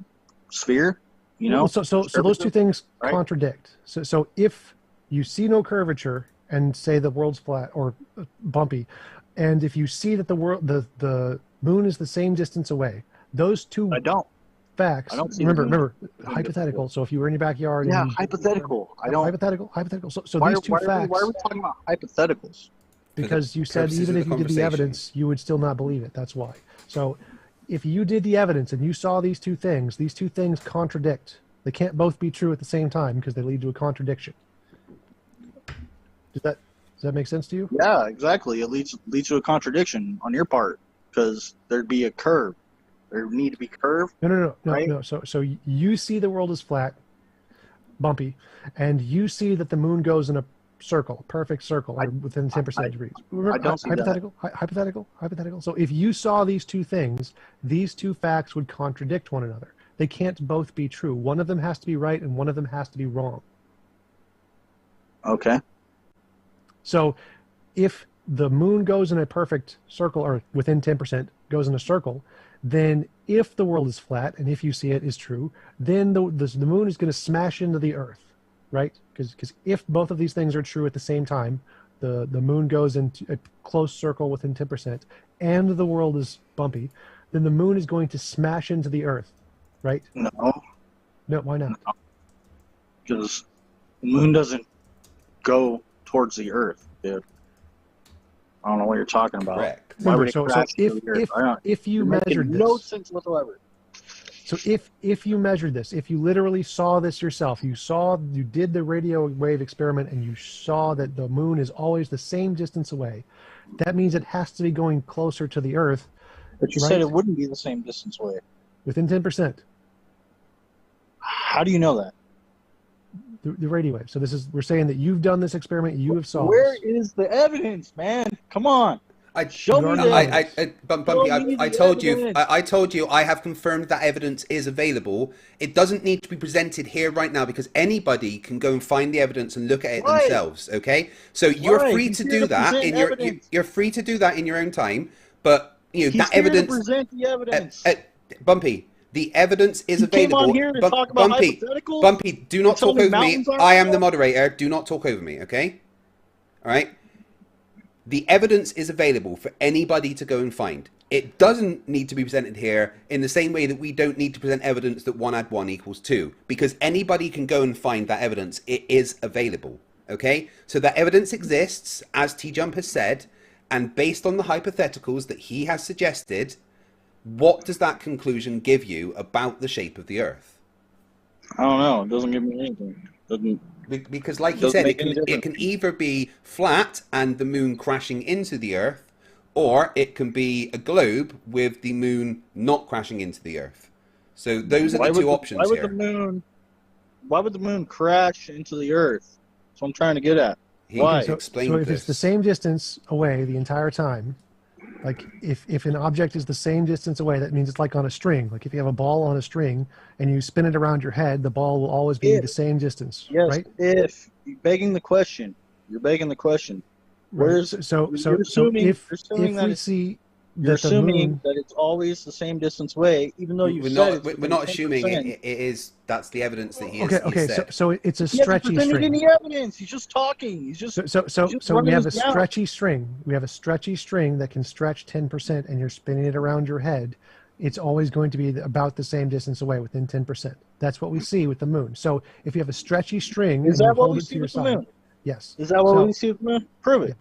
sphere. You know, so those two things contradict. So if you see no curvature and say the world's flat or bumpy, and if you see that the moon is the same distance away, those two facts. I don't see remember hypothetical. So if you were in your backyard, hypothetical. Hypothetical. So these two facts. Why are we talking about hypotheticals? Because you said even if you did the evidence, you would still not believe it. That's why. So if you did the evidence and you saw these two things contradict. They can't both be true at the same time because they lead to a contradiction. Does that make sense to you? Yeah, exactly. It leads to a contradiction on your part because there'd be a curve. There need to be curve. No. So you see the world is flat, bumpy, and you see that the moon goes in a circle, perfect circle, within 10% degrees. Remember, I don't see hypothetical. So if you saw these two things, these two facts would contradict one another. They can't both be true. One of them has to be right and one of them has to be wrong. Okay. So if the moon goes in a perfect circle, or within 10% goes in a circle, then if the world is flat and if you see it is true, then the moon is going to smash into the Earth, right? Because if both of these things are true at the same time, the moon goes into a close circle within 10% and the world is bumpy, then the moon is going to smash into the Earth, right? No, why not? Because the moon doesn't go towards the Earth, dude. I don't know what you're talking about. Correct. Why would it So crash into the Earth? if you measured this, no sense whatsoever. So if you measured this, if you literally saw this yourself, you did the radio wave experiment and you saw that the moon is always the same distance away, that means it has to be going closer to the Earth. But you said it wouldn't be the same distance away. Within 10%. How do you know that? Mm-hmm. The radio wave. So we're saying that you've done this experiment, you have saw Where this. is the evidence, man? Come on. I told you I have confirmed that evidence is available. It doesn't need to be presented here right now because anybody can go and find the evidence and look at it themselves. Okay, so you're free to do that in you're free to do that in your own time. But you know that evidence. Present the evidence. Bumpy, the evidence is available. Came on here to talk about hypotheticals? Bumpy, do not talk over me. I am the moderator. Do not talk over me. Okay, all right. The evidence is available for anybody to go and find. It doesn't need to be presented here in the same way that we don't need to present evidence that 1 + 1 = 2, because anybody can go and find that evidence. It is available. Okay? So that evidence exists, as TJump has said, and based on the hypotheticals that he has suggested, what does that conclusion give you about the shape of the Earth? I don't know. It doesn't give me anything. Because like he said, it can either be flat and the moon crashing into the Earth, or it can be a globe with the moon not crashing into the Earth. So those are the two options here. Why would the moon crash into the Earth? That's what I'm trying to get at. He Why? explained So if this. it's the same distance away the entire time, like if an object is the same distance away, that means it's like on a string. Like if you have a ball on a string and you spin it around your head, the ball will always be If. the same distance, Yes, right? if. You're begging the question. You're begging the question. Right. Where's you're assuming, If you're assuming that we it's, see you're that the assuming moon, that it's always the same distance away, even though you We're said not. it's We're within not assuming 10%. it is. That's the evidence that he okay, has so said. it's a He hasn't stretchy presented string. any evidence. He's just talking. He's just So we running have a his mouth. stretchy string. We have a stretchy string that can stretch 10%, and you're spinning it around your head. It's always going to be about the same distance away, within 10%. That's what we see with the moon. So if you have a stretchy string Is and you that what hold we it to see your with the side, moon? yes. Is that what So we see with the moon? Prove it. Yeah.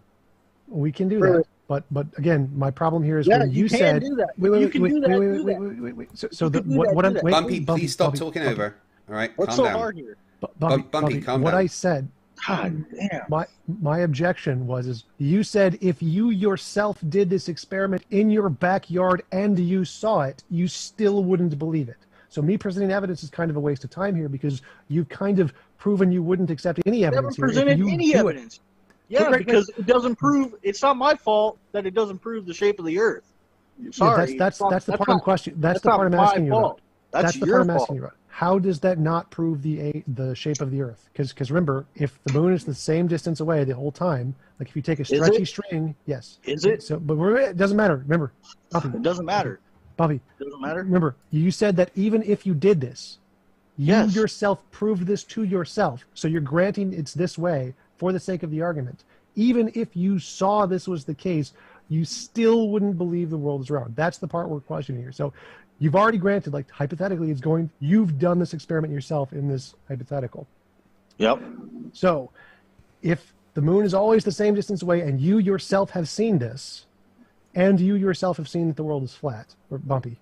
We can do Prove that. it. But again, my problem here is Yeah, when you you can said, do that. wait, wait, You wait, can wait, do that, wait, do wait, wait, that. wait, wait, wait. So You the can do that, what do I'm that. wait, Bumpy, Bumpy, please stop Bumpy, talking Bumpy, over. All right, What's calm so down. hard here? Bumpy, calm what down. I said, God damn. my objection was you said if you yourself did this experiment in your backyard and you saw it, you still wouldn't believe it. So me presenting evidence is kind of a waste of time here because you've kind of proven you wouldn't accept any Never evidence here if presented you any do evidence. Yeah, Right, right. because it doesn't prove. It's not my fault that it doesn't prove the shape of the Earth. it. Sorry, Yeah, that's the part I'm questioning. That's That's the not part I'm my asking you about. fault. That's the your part I'm fault. asking you about. How does that not prove the shape of the Earth? Because remember, if the moon is the same distance away the whole time, like if you take a stretchy it? string, yes. Is it? So, but it doesn't matter. Remember, Bumpy, It doesn't matter. Bumpy. It doesn't matter. Remember, you said that even if you did this, you Yes. yourself proved this to yourself. So you're granting it's this way for the sake of the argument. Even if you saw this was the case, you still wouldn't believe the world is round. That's the part we're questioning here. So you've already granted, like hypothetically, you've done this experiment yourself in this hypothetical. Yep. So if the moon is always the same distance away and you yourself have seen this, and you yourself have seen that the world is flat or bumpy,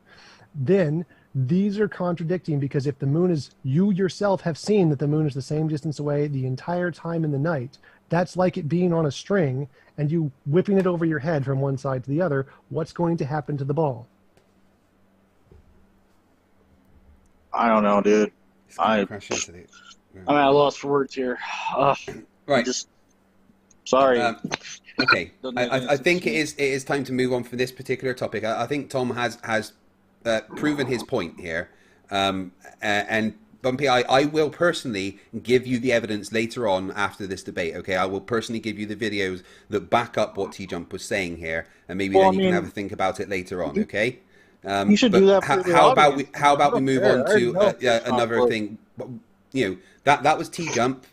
then these are contradicting because if the moon is, you yourself have seen that the moon is the same distance away the entire time in the night, that's like it being on a string and you whipping it over your head from one side to the other. What's going to happen to the ball? I don't know, dude. It's gonna I- crash into the. I'm at a loss for words here. Right. Just sorry. Okay. Doesn't make any I think sense. it is time to move on from this particular topic. I think Tom has proven his point here, and Bumpy, I will personally give you the evidence later on after this debate. Okay, I will personally give you the videos that back up what TJump was saying here, and maybe Well, then I you can mean, have a think about it later on. Okay. you should but do that for the how about audience. we I move don't on care. I to already know it's not another close. thing? You know, that was TJump.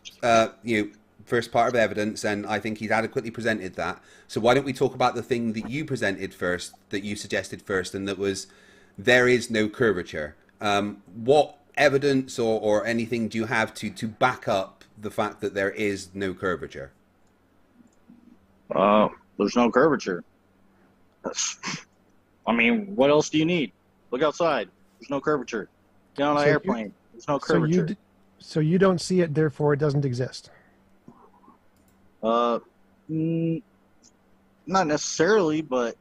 First part of evidence, and I think he's adequately presented that. So why don't we talk about the thing that you presented first, that you suggested first, and that was there is no curvature. What evidence or anything do you have to back up the fact that there is no curvature? There's no curvature. I mean, what else do you need? Look outside. There's no curvature. Get on an So you- airplane. There's no curvature. So you don't see it, therefore it doesn't exist. Not necessarily, but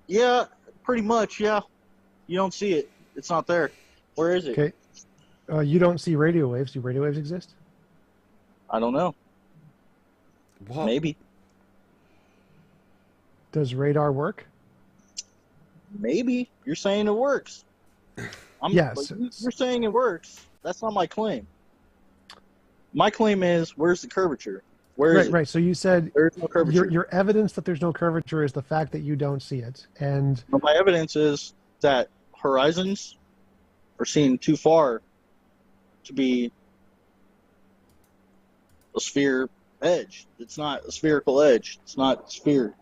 yeah, pretty much. Yeah, you don't see it. It's not there. Where is it? Okay. You don't see radio waves. Do radio waves exist? I don't know. What? Maybe. Does radar work? Maybe you're saying it works. Yes. but you're saying it works. That's not my claim. My claim is, where's the curvature? Where is Right, it? right. So you said There's no curvature. your evidence that there's no curvature is the fact that you don't see it. And But my evidence is that horizons are seen too far to be a sphere edge. It's not a spherical edge. It's not a sphere.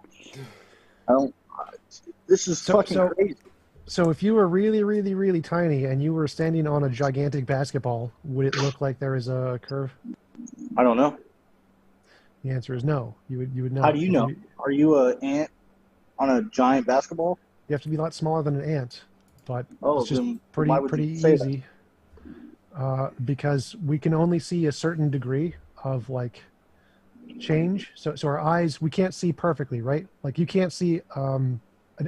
I don't. This is fucking crazy. so if you were really, really, really tiny and you were standing on a gigantic basketball, would it look like there is a curve? I don't know. The answer is no. You would not. How do you know? Are you an ant on a giant basketball? You have to be a lot smaller than an ant, but Oh, it's just then why would pretty you say that? easy. Because we can only see a certain degree of like change. So our eyes, we can't see perfectly, right? Like you can't see an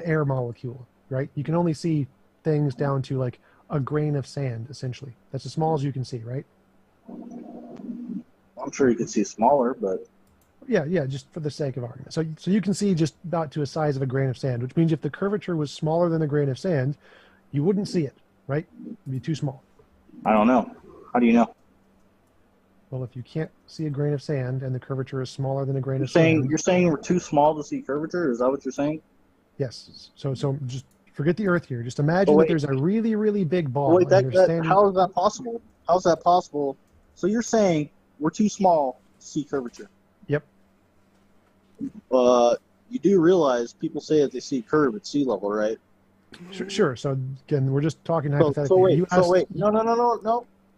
air molecule, right? You can only see things down to like a grain of sand, essentially. That's as small as you can see, right? I I'm sure you could see smaller, but Yeah, just for the sake of argument. So you can see just about to a size of a grain of sand, which means if the curvature was smaller than a grain of sand, you wouldn't see it, right? It'd be too small. I don't know. How do you know? Well, if you can't see a grain of sand and the curvature is smaller than a grain of sand, You're saying we're too small to see curvature? Is that what you're saying? yes. So just forget the Earth here. Just imagine wait. that there's a really, really big ball. Wait, and you're standing... how is that possible? How's that possible? So you're saying we're too small to see curvature? Yep. You do realize people say that they see curve at sea level, right? Sure. So again, we're just talking hypothetically. So wait.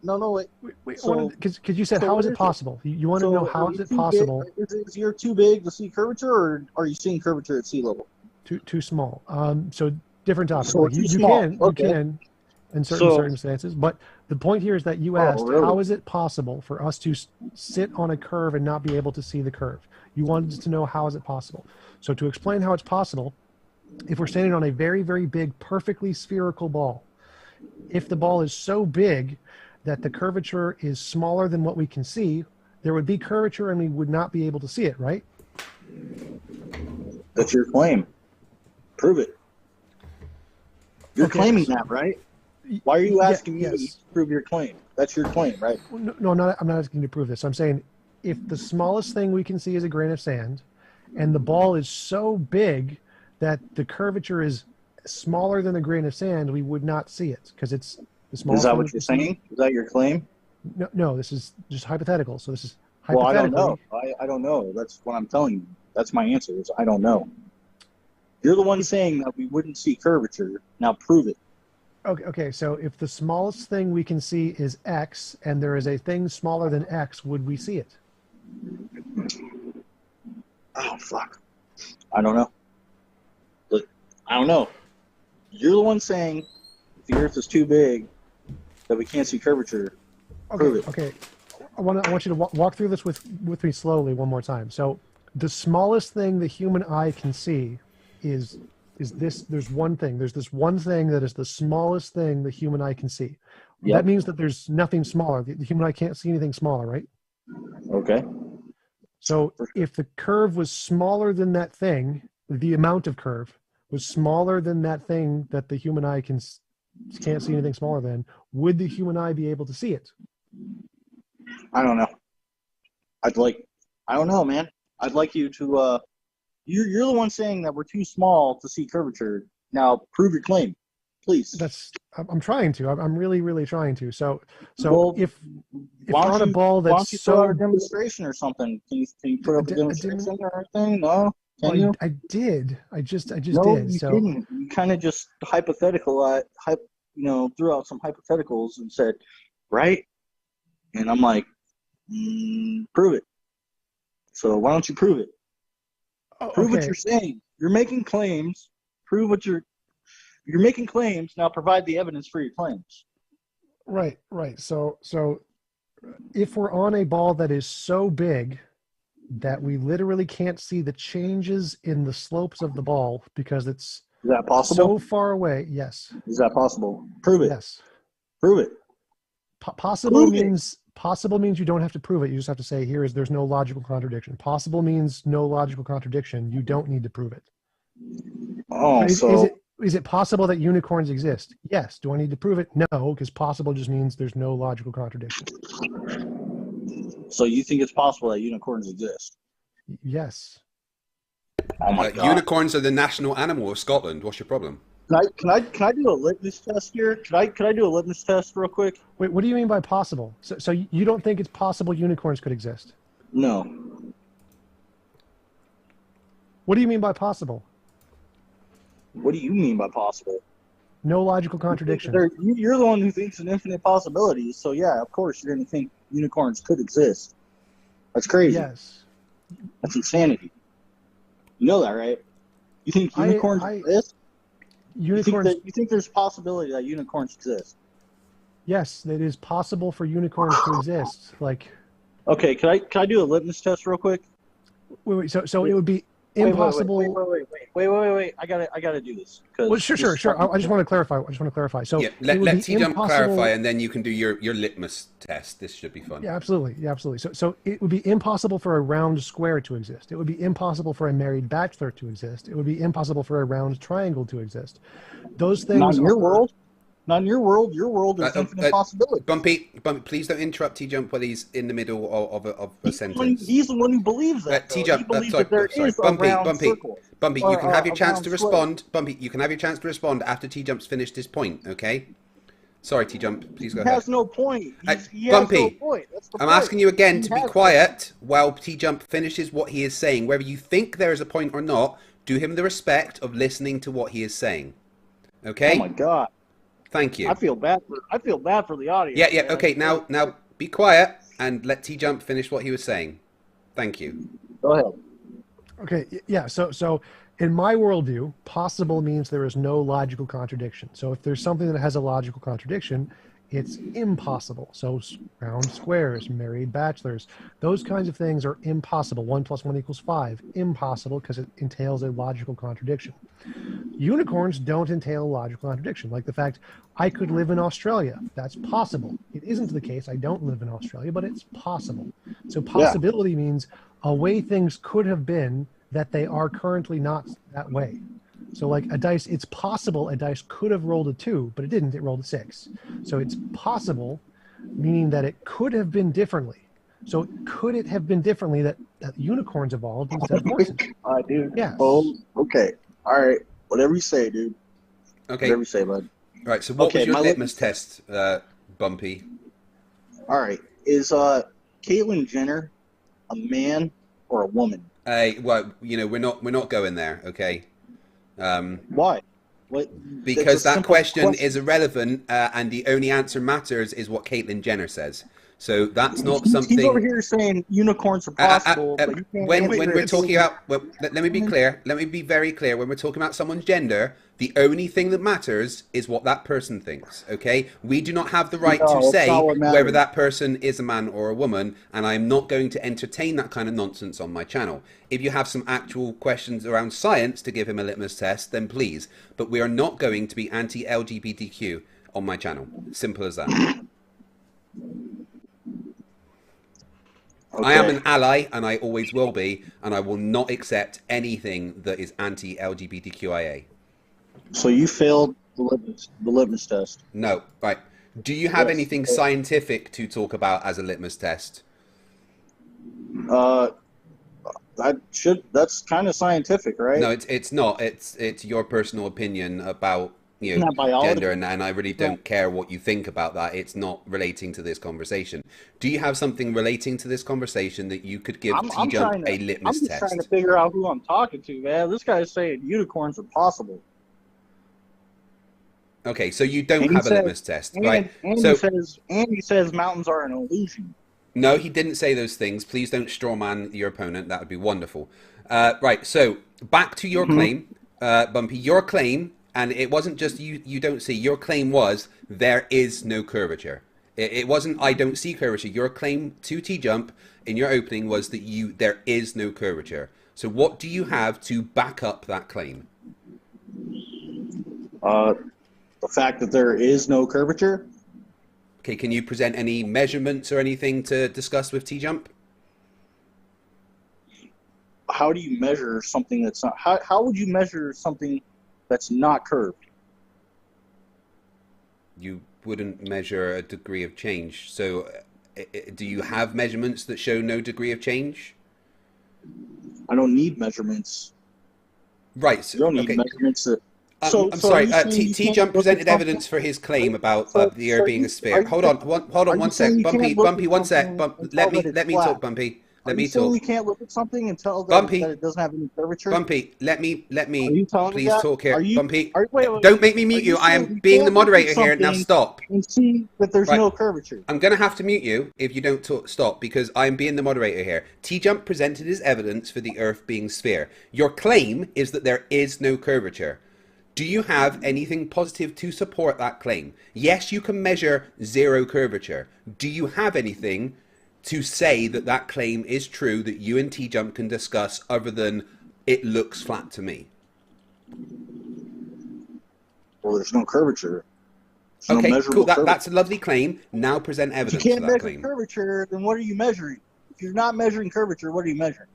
No, wait. Wait, because you said, how is it possible? You want to know how is it possible? Is your too big to see curvature, or are you seeing curvature at sea level? Too small. So different topic. So You can in certain circumstances, but the point here is that you asked, how is it possible for us to sit on a curve and not be able to see the curve? You wanted to know how is it possible. So to explain how it's possible, if we're standing on a very, very big, perfectly spherical ball, if the ball is so big that the curvature is smaller than what we can see, there would be curvature and we would not be able to see it, right? That's your claim. Prove it. You're claiming that, right? Why are you asking me to prove your claim? That's your claim, right? No, I'm not asking you to prove this. I'm saying if the smallest thing we can see is a grain of sand and the ball is so big that the curvature is smaller than a grain of sand, we would not see it because it's the smallest. Is that what you're saying? Is that your claim? No, this is just hypothetical. So this is well, hypothetically. I don't know. I don't know. That's what I'm telling you. That's my answer. Is I don't know. You're the one saying that we wouldn't see curvature. Now prove it. Okay. So if the smallest thing we can see is X, and there is a thing smaller than X, would we see it? Oh fuck! I don't know. Look, I don't know. You're the one saying if the Earth is too big that we can't see curvature. Prove it. Okay. I want you to walk through this with me slowly one more time. So the smallest thing the human eye can see is this. There's one thing. There's this one thing that is the smallest thing the human eye can see. Yep. That means that there's nothing smaller. The human eye can't see anything smaller, right? Okay. So if the curve was smaller than that thing, the amount of curve was smaller than that thing that the human eye can't see anything smaller than, would the human eye be able to see it? I don't know. I don't know, man. I'd like you to, you're the one saying that we're too small to see curvature. Now prove your claim, please. I'm trying to. I'm really, really trying to. So well, if we're on a ball that's why don't you put out a demonstration or something? Can you put up a demonstration or anything? No. I did. I just no, did. You didn't. You kind of just threw out some hypotheticals and said, right? And I'm like, prove it. So why don't you prove it? Prove what you're saying. You're making claims. Prove what you're making claims. Now provide the evidence for your claims. Right. So if we're on a ball that is so big that we literally can't see the changes in the slopes of the ball because it's is that possible? So far away, yes. Is that possible? Prove it. Yes. Prove it. Possible means you don't have to prove it. You just have to say there's no logical contradiction. Possible means no logical contradiction. You don't need to prove it. Oh, is it possible that unicorns exist? Yes. Do I need to prove it? No, because possible just means there's no logical contradiction. So you think it's possible that unicorns exist? Yes. Oh my God. Unicorns are the national animal of Scotland. What's your problem? Can I do a litmus test here? Could I do a litmus test real quick? Wait, what do you mean by possible? So you don't think it's possible unicorns could exist? No. What do you mean by possible? What do you mean by possible? No logical contradiction. You're the one who thinks an infinite possibilities. So yeah, of course you're going to think unicorns could exist. That's crazy. Yes. That's insanity. You know that, right? You think unicorns exist? Unicorns. You think there's a possibility that unicorns exist? Yes, it is possible for unicorns to exist. Like. Okay, can I do a litmus test real quick? Wait. So it would be impossible. Wait. I gotta do this. Well, sure. I just want to clarify. So Yeah, it would let be TJump impossible. clarify, and then you can do your litmus test. This should be fun. Yeah, absolutely. So it would be impossible for a round square to exist. It would be impossible for a married bachelor to exist. It would be impossible for a round triangle to exist. Those things. Not in your world. Not in your world. Your world is infinite possibility. Bumpy, please don't interrupt TJump while he's in the middle of a sentence. He's the one who believes that. TJump, he believes that there is a round circle. Bumpy, you can have your chance to respond. Square. Bumpy, you can have your chance to respond after TJump's finished his point, okay? Sorry, TJump, please go He ahead. has no point. He Bumpy, has no point. That's the I'm point. asking you again to be has quiet while TJump finishes what he is saying. Whether you think there is a point or not, do him the respect of listening to what he is saying. Okay? Oh my God. Thank you. I feel bad for the audience. Yeah. Man. Okay. Now, be quiet and let TJump finish what he was saying. Thank you. Go ahead. Okay. Yeah. So in my worldview, possible means there is no logical contradiction. So if there's something that has a logical contradiction, it's impossible. So round squares, married bachelors, those kinds of things are impossible. 1 + 1 = 5. Impossible because it entails a logical contradiction. Unicorns don't entail a logical contradiction, like the fact I could live in Australia. That's possible. It isn't the case I don't live in Australia, but it's possible. So possibility means a way things could have been that they are currently not that way. So like a dice, it's possible a dice could have rolled a 2, but it didn't, it rolled a 6. So it's possible, meaning that it could have been differently. So could it have been differently that unicorns evolved instead of horses? Dude. Yes. Oh, okay. All right. Whatever you say, dude. Okay. Whatever you say, bud. All right. So what was your my litmus test, Bumpy? All right. Is Caitlyn Jenner a man or a woman? Well, we're not going there. Okay. Why? What? Because that question is irrelevant, and the only answer matters is what Caitlyn Jenner says. So that's not something. He's over here saying unicorns are possible, but you can't when we're talking about, well, let me be clear. Let me be very clear. When we're talking about someone's gender, the only thing that matters is what that person thinks. Okay, we do not have the right to say whether that person is a man or a woman, and I'm not going to entertain that kind of nonsense on my channel. If you have some actual questions around science to give him a litmus test, then please. But we are not going to be anti-LGBTQ on my channel. Simple as that. Okay. I am an ally, and I always will be, and I will not accept anything that is anti-LGBTQIA. So you failed the litmus test? No. Right. Do you have anything scientific to talk about as a litmus test? That's kind of scientific, right? No, it's not. It's your personal opinion about gender, and I really don't care what you think about that. It's not relating to this conversation. Do you have something relating to this conversation that you could give TJump a litmus test? I'm just trying to figure out who I'm talking to, man. This guy's saying unicorns are possible. Okay, so you don't have a litmus test, right? And he says mountains are an illusion. No, he didn't say those things. Please don't strawman your opponent. That would be wonderful. Right, so back to your claim, Bumpy. Your claim, and it wasn't just you don't see. Your claim was there is no curvature. It wasn't I don't see curvature. Your claim to TJump in your opening was that there is no curvature. So what do you have to back up that claim? The fact that there is no curvature. Okay, can you present any measurements or anything to discuss with TJump? How do you measure something that's not? How would you measure something that's not curved? You wouldn't measure a degree of change. So do you have measurements that show no degree of change? I don't need measurements. Right. So, you don't need measurements to... I'm sorry. TJump presented evidence for his claim about the Earth being a sphere. Hold on one sec, Bumpy. One sec. Let me talk, Bumpy. Let me talk. You can't look at something and tell that it doesn't have any curvature. Bumpy, let me please talk here. Bumpy, don't make me mute you. I am being the moderator here. Now stop. And see that there's no curvature. I'm going to have to mute you if you don't stop, because I'm being the moderator here. TJump presented his evidence for the Earth being sphere. Your claim is that there is no curvature. Do you have anything positive to support that claim? Yes, you can measure zero curvature. Do you have anything to say that that claim is true that you and TJump can discuss other than it looks flat to me. Well, there's no curvature. There's no Okay, measurable cool. curvature. That's a lovely claim. Now present If evidence you for can't that measure claim. curvature, then what are you measuring? If you're not measuring curvature, what are you measuring?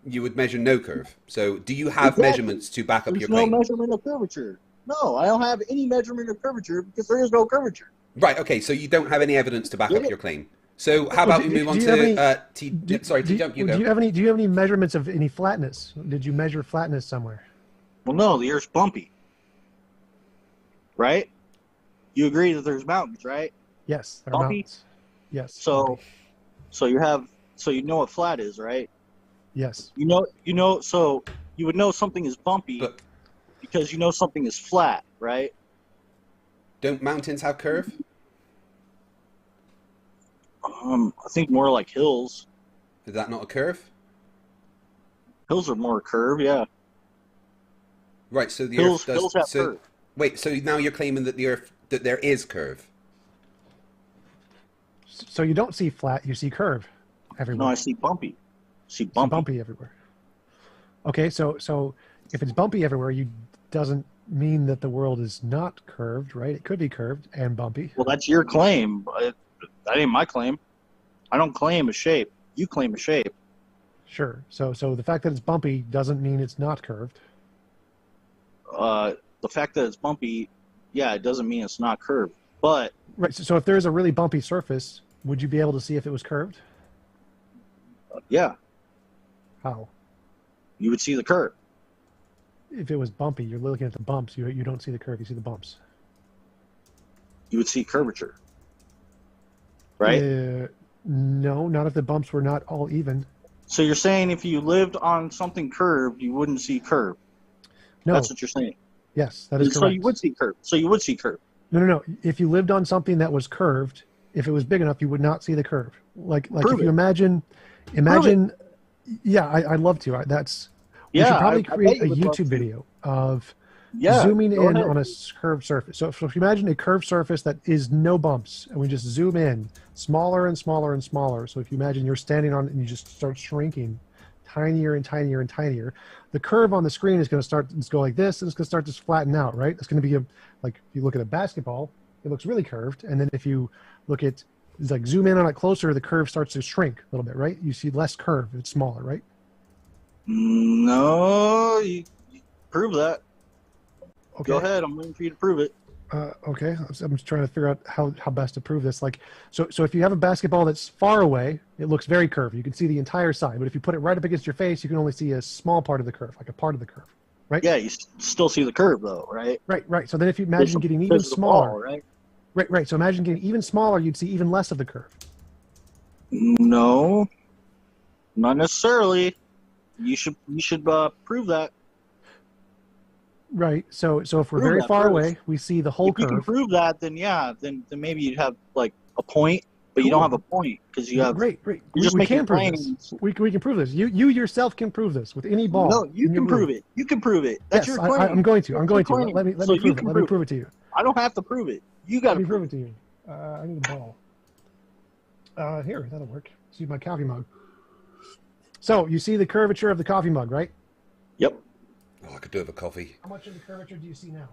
You would measure no curve. So do you have Exactly. measurements to back up There's your no claim? measurement of curvature. No, I don't have any measurement of curvature because there is no curvature. Right, okay, so you don't have any evidence to back Get up it? your claim. So how about we move on do you have any- to TJump, you go. Do you have any measurements of any flatness? Did you measure flatness somewhere? Well, no, the Earth's bumpy. Right? You agree that there's mountains, right? Yes, there are Bumpy? mountains. Yes. So, bumpy. so you know what flat is, right? Yes. So you would know something is bumpy But because you know something is flat, right? don't mountains have curve? I think more like hills. Is that not a curve? Hills are more curved, yeah. Right, so the Hills Earth does. have So curve. wait, so now you're claiming that that there is curve. So you don't see flat, you see curve everywhere. No, I see bumpy. See It's bumpy. bumpy everywhere. Okay, so if it's bumpy everywhere, you doesn't mean that the world is not curved, right? It could be curved and bumpy. Well, that's your claim. But that ain't my claim. I don't claim a shape. You claim a shape. Sure. So the fact that it's bumpy doesn't mean it's not curved. The fact that it's bumpy, yeah, it doesn't mean it's not curved. But Right. So if there's a really bumpy surface, would you be able to see if it was curved? yeah, How? you would see the curve. If it was bumpy, you're looking at the bumps. You don't see the curve. You see the bumps. You would see curvature. Right? No, not if the bumps were not all even. So you're saying if you lived on something curved, you wouldn't see curve. No. That's what you're saying. Yes, that is So correct. you would see curve. So you would see curve. No. If you lived on something that was curved, if it was big enough, you would not see the curve. Like Prove if you it. imagine, yeah, I'd love to. We Yeah, should probably I create bet a you would love YouTube to. video of Yeah, zooming go in ahead. on a curved surface. So if you imagine a curved surface that is no bumps, and we just zoom in smaller and smaller and smaller. So if you imagine you're standing on it and you just start shrinking, tinier and tinier and tinier, the curve on the screen is going to start to go like this, and it's going to start to flatten out, right? It's going to be like if you look at a basketball, it looks really curved, and then if you look at it's like zoom in on it closer, the curve starts to shrink a little bit, right? You see less curve; it's smaller, right? No, you prove that. Okay. Go ahead. I'm waiting for you to prove it. Okay, I'm just trying to figure out how best to prove this. Like, so if you have a basketball that's far away, it looks very curved. You can see the entire side, but if you put it right up against your face, you can only see a small part of the curve, like a part of the curve, right? Yeah, you still see the curve though, right? Right. So then if you imagine getting even Because of the ball, smaller, right? right. So imagine getting even smaller, you'd see even less of the curve. No, not necessarily. You should prove that. Right. So if we're Prove very that far first. away, we see the whole If you can curve. prove that, then yeah, then maybe you'd have like a point, but you don't Cool. have a point because you have. Great. You're We just making can prove claims. this. We can prove this. You yourself can prove this with any ball. No, you in your can prove room. it. You can prove it. That's Yes, your claim. I'm going to. I'm going to. That's your Let me claim. So you prove it. can Let me prove it to you. I don't have to prove it. You got Let to me prove prove it to you. I need a ball. Here, that'll work. See my coffee mug. So you see the curvature of the coffee mug, right? Yep. Oh, I could do with a coffee. How much of the curvature do you see now?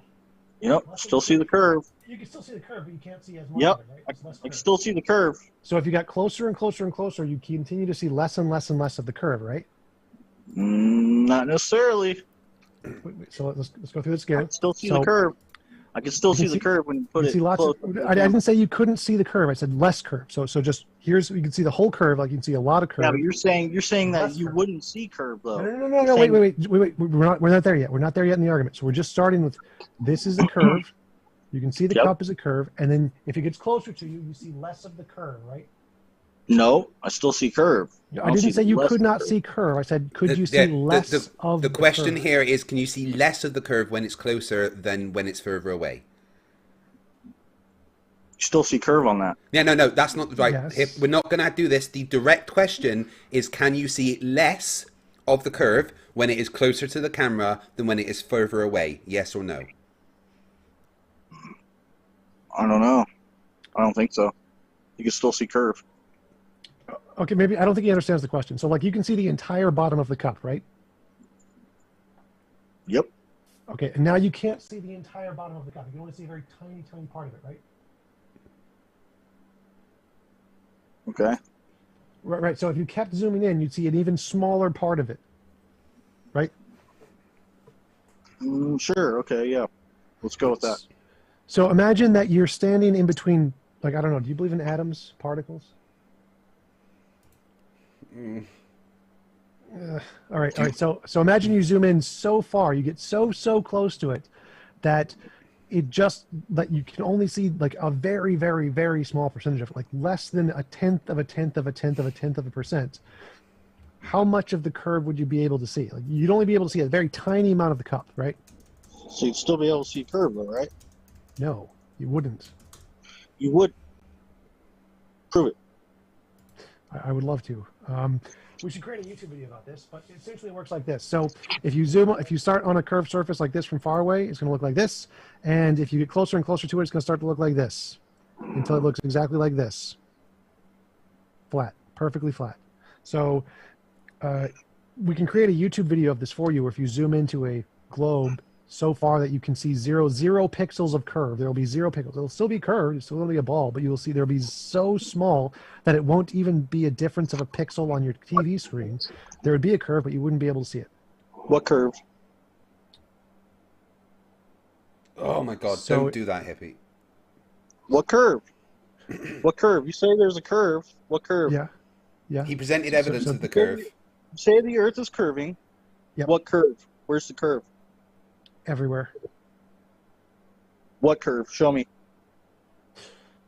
Yep. Still see the curve. You can still see the curve, but you can't see as much Yep. of it, right? It's less I can curve. still see the curve. So if you got closer and closer and closer, you continue to see less and less and less of the curve, right? Not necessarily. Wait, so let's go through this I again. can still see So the curve. I can still you can see the see- curve when you put you it see lots close. of. I didn't say you couldn't see the curve. I said less curve. So just here's you can see the whole curve. Like you can see a lot of curve. Yeah, but you're saying that Less you curve. wouldn't see curve though. No. Wait. We're not there yet. We're not there yet in the argument. So we're just starting with this is a curve. You can see the Yep. cup is a curve, and then if it gets closer to you, you see less of the curve, right? No, I still see curve. I didn't say you could not see curve. I said could you see less of the question curve? here is, can you see less of the curve when it's closer than when it's further away? You still see curve on that. Yeah, no, that's not right. Yes. If we're not going to do this. The direct question is, can you see less of the curve when it is closer to the camera than when it is further away? Yes or no? I don't know. I don't think so. You can still see curve. Okay, maybe I don't think he understands the question. So like you can see the entire bottom of the cup, right? Yep. Okay, and now you can't see the entire bottom of the cup. You can only see a very tiny, tiny part of it, right? Okay. Right. So if you kept zooming in, you'd see an even smaller part of it, right? Sure. Okay. Yeah. Let's go with that. So imagine that you're standing in between, like, I don't know, do you believe in atoms, particles? All right. So imagine you zoom in so far, you get so close to it that that you can only see like a very, very, very small percentage of it, like less than a tenth of a tenth of a tenth of a tenth of a percent. How much of the curve would you be able to see? Like, you'd only be able to see a very tiny amount of the cup, right? So you'd still be able to see curve, though, right? No, you wouldn't. You would. Prove it. I would love to. We should create a YouTube video about this, but it essentially works like this. So if you start on a curved surface like this from far away, it's going to look like this. And if you get closer and closer to it, it's going to start to look like this until it looks exactly like this. Flat, perfectly flat. So we can create a YouTube video of this for you where if you zoom into a globe so far that you can see zero pixels of curve. There will be 0 pixels. It'll still be curved. It's still going to be a ball, but you will see there'll be so small that it won't even be a difference of a pixel on your TV screen. There would be a curve, but you wouldn't be able to see it. What curve? Oh my God! So- Don't do that, hippie. What curve? What curve? You say there's a curve. What curve? Yeah. He presented evidence of the curve. You say the Earth is curving. Yep. What curve? Where's the curve? Everywhere. What curve? Show me.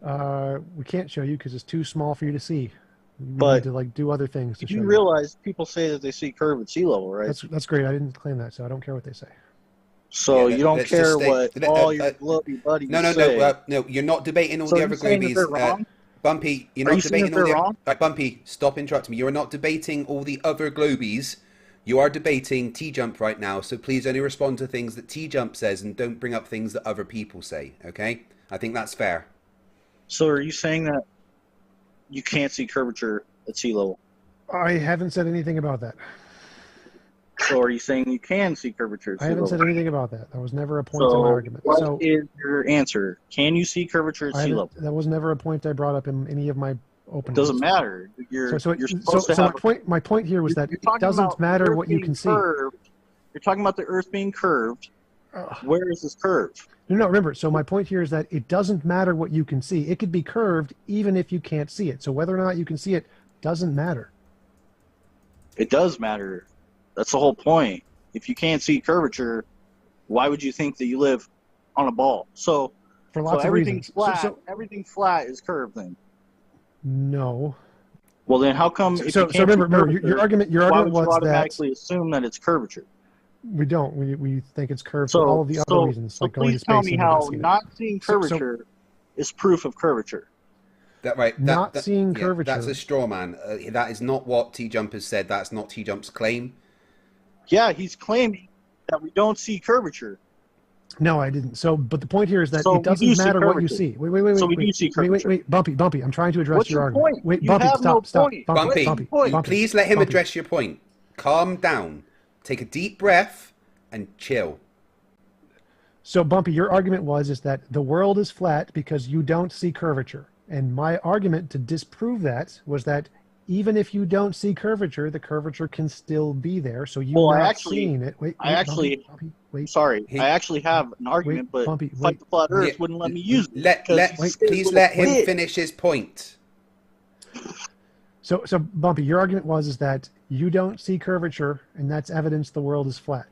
We can't show you because it's too small for you to see. We But need to like do other things to show You you. realize people say that they see curve at sea level, right? That's great. I didn't claim that, so I don't care what they say. So Yeah, you don't let's just care stay- what all your glowy buddies say. No. You're not debating all So the you're other saying that globies. they're wrong? Bumpy, you're Are not you saying debating that all they're the. wrong? Right, Bumpy, stop interrupting me. You are not debating all the other globies. You are debating TJump right now, so please only respond to things that TJump says and don't bring up things that other people say, okay? I think that's fair. So are you saying that you can't see curvature at sea level? I haven't said anything about that. So are you saying you can see curvature at I sea haven't level? said anything about that. That was never a point in my So argument. what So is your answer? Can you see curvature at sea level? that was never a point I brought up in any of my openings. Doesn't matter. You're supposed to have. my point here was that you're it talking doesn't about matter the Earth what you being can see. curved. You're talking about the Earth being curved. Where is this curve? No, remember, so my point here is that it doesn't matter what you can see. It could be curved even if you can't see it. So whether or not you can see it doesn't matter. It does matter. That's the whole point. If you can't see curvature, why would you think that you live on a ball? So, For lots of everything's reasons. flat. Everything flat is curved then. No. Well, then how come? If you can't remember, see your argument why would was you that automatically assume that it's curvature? we don't. We think it's curved So for all of the other reasons, so like going to please tell space me and how not seeing it. not seeing So- curvature is proof of curvature. Seeing curvature. That's a straw man. That is not what TJump has said. That's not TJump's claim. Yeah, he's claiming that we don't see curvature. No, I didn't. So, but the point here is that So it we doesn't do see matter what you curvature. see. Wait. So we do see curvature. Wait, Bumpy. I'm trying to address What's your your argument. point? Wait, You Bumpy, have stop. no point. Bumpy, Bumpy. please let him Bumpy. address your point. Calm down. Take a deep breath and chill. So, Bumpy, your argument is that the world is flat because you don't see curvature. And my argument to disprove that was that even if you don't see curvature, the curvature can still be there. So you're not seeing it. Wait, Bumpy, wait. Sorry, I actually have an argument, but Bumpy, Fight the Flat Earth wouldn't let me use it. Please let him finish his point. So Bumpy, your argument is that you don't see curvature, and that's evidence the world is flat.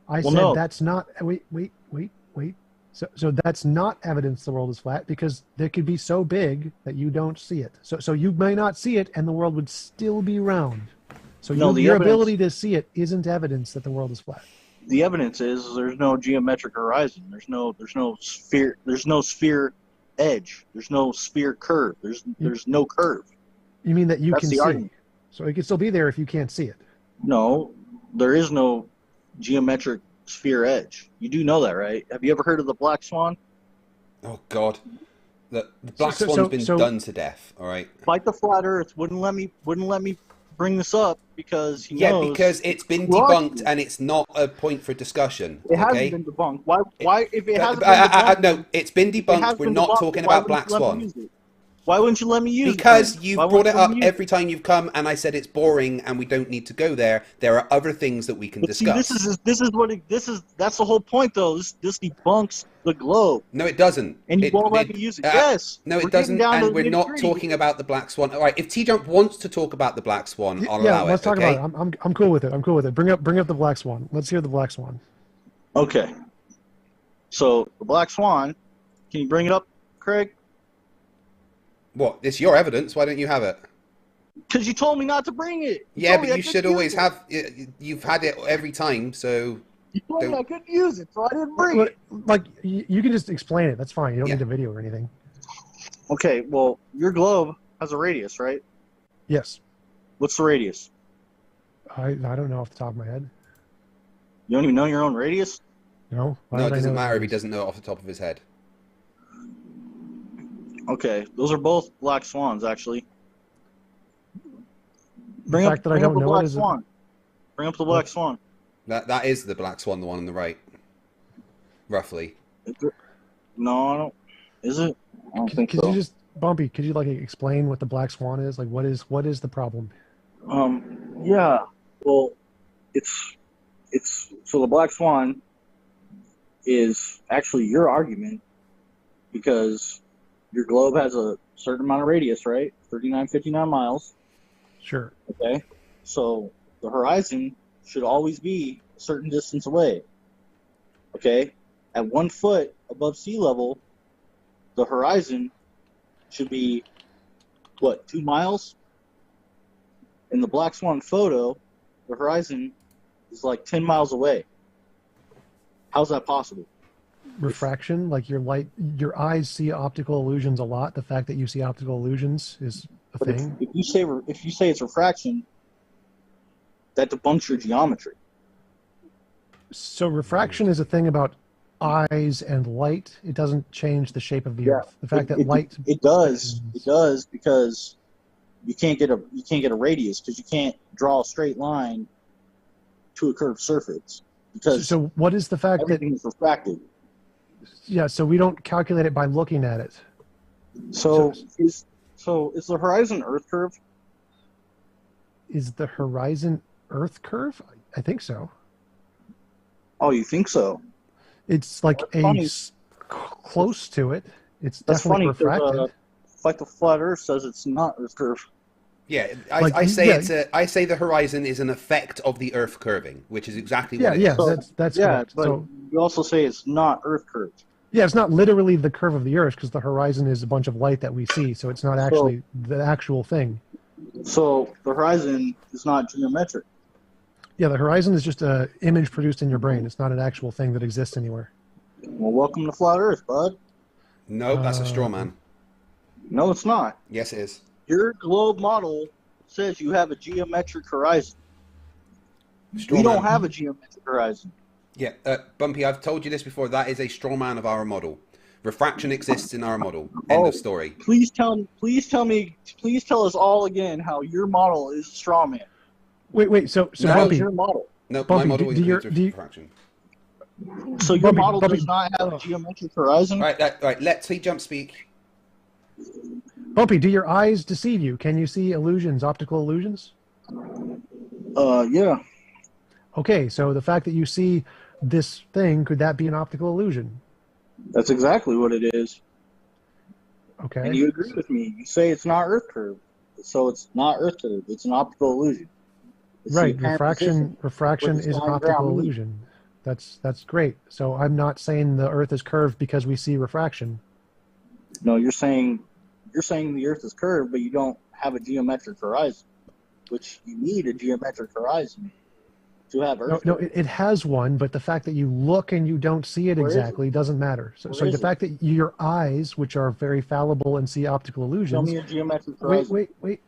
No. That's not. Wait. So that's not evidence the world is flat because they could be so big that you don't see it. So you may not see it, and the world would still be round. So your ability to see it isn't evidence that the world is flat. The evidence is there's no geometric horizon. There's no sphere. There's no sphere edge. There's no sphere curve. There's no curve. You mean that you That's can the see? argument. So it can still be there if you can't see it. No, there is no geometric sphere edge. You do know that, right? Have you ever heard of the black swan? Oh God, the black swan's been done to death. All right. Fight the Flat Earth wouldn't let me bring this up because he Yeah, knows because it's been Well, debunked and it's not a point for discussion. it hasn't Okay. been debunked. Why? If it hasn't been debunked, No, it's been if it debunked. has We're been not debunked, talking why about wouldn't Black you let me Swan. use it? Why wouldn't you let me use it? Because then? you've Why brought wouldn't it you let up me use every time you've come, and I said it's boring and we don't need to go there. There are other things that we can But see, discuss. that's the whole point, though. This debunks the globe, No, it doesn't. and you won't let me use it. Yes. No, we're it getting doesn't, down to and the we're not nitty-gritty talking here. about the Black Swan. All right, if TJump wants to talk about the Black Swan, I'll Yeah, allow let's it. talk Okay? about it. I'm cool with it. I'm cool with it. Bring up the Black Swan. Let's hear the Black Swan. Okay. So the Black Swan, can you bring it up, Craig? What? It's your evidence. Why don't you have it? Because you told me not to bring it. Yeah, told me but I you couldn't should use always it. have. You've had it every time, so You told me don't- I couldn't use it, so I didn't bring it. Like you can just explain it. That's fine. You don't Yeah. need a video or anything. Okay, well, your globe has a radius, right? Yes. What's the radius? I don't know off the top of my head. You don't even know your own radius? No. Why no, would it I doesn't know matter if he this? doesn't know it off the top of his head. Okay, those are both Black Swans, actually. The fact that I bring up don't the know Black it is. Swan. Bring up the Black Swan. That is the Black Swan, the one on the right, roughly. No, I don't. Is it? I don't think Could so. you just Bumpy? Could you like explain what the Black Swan is? Like, what is the problem? Yeah. Well, it's so the Black Swan is actually your argument because your globe has a certain amount of radius, right? 3959 miles. Sure. Okay. So the horizon should always be a certain distance away. Okay. At 1 foot above sea level, the horizon should be what, 2 miles? In the Black Swan photo, the horizon is like 10 miles away. How's that possible? Refraction, like your eyes see optical illusions a lot. The fact that you see optical illusions is a But thing. if you say it's refraction, that debunks your geometry. So refraction is a thing about eyes and light. It doesn't change the shape of the Earth. The fact that light it does because you can't get a radius because you can't draw a straight line to a curved surface because So what is the fact that everything is refracted. yeah? So we don't calculate it by looking at it. So is the horizon Earth curve? Is the horizon Earth curve? I think so. Oh, you think so? It's like That's funny. close to it. It's That's definitely funny. 'Cause, refracted. like the flat Earth says, it's not Earth curve. Yeah, Like, I say yeah. I say the horizon is an effect of the Earth curving, which is exactly Yeah, what it yeah, is. So- that's yeah, correct. but So you also say it's not Earth curve. yeah, it's not literally the curve of the Earth because the horizon is a bunch of light that we see. So it's not actually the actual thing. So the horizon is not geometric. Yeah, the horizon is just an image produced in your brain. It's not an actual thing that exists anywhere. Well, welcome to flat Earth, bud. No, that's a straw man. No, it's not. Yes, it is. Your globe model says you have a geometric horizon. Straw We don't man. have a geometric horizon. Yeah, Bumpy, I've told you this before. That is a straw man of our model. Refraction exists in our model. End of story. Please tell us all again how your model is a straw man. Wait. So No. That Bumpy, is your model. No, my Bumpy, model do includes you- refraction. So your Bumpy, model Bumpy- does not have a geometric horizon? Right, let TJump speak. Bumpy, do your eyes deceive you? Can you see illusions, optical illusions? Yeah. Okay, so the fact that you see this thing, could that be an optical illusion? That's exactly what it is. Okay. And you agree with me. You say it's not Earth curve. So it's not Earth curve. It's an optical illusion. It's the Right, apparent refraction position is where an the sky and optical ground meet. illusion. That's great. So I'm not saying the Earth is curved because we see refraction. No, you're saying the Earth is curved, but you don't have a geometric horizon, which you need a geometric horizon to have Earth. No, it has one, but the fact that you look and you don't see it Where is it? exactly doesn't matter. So Where the is it? fact that your eyes, which are very fallible and see optical Show illusions, me a geometric horizon. wait.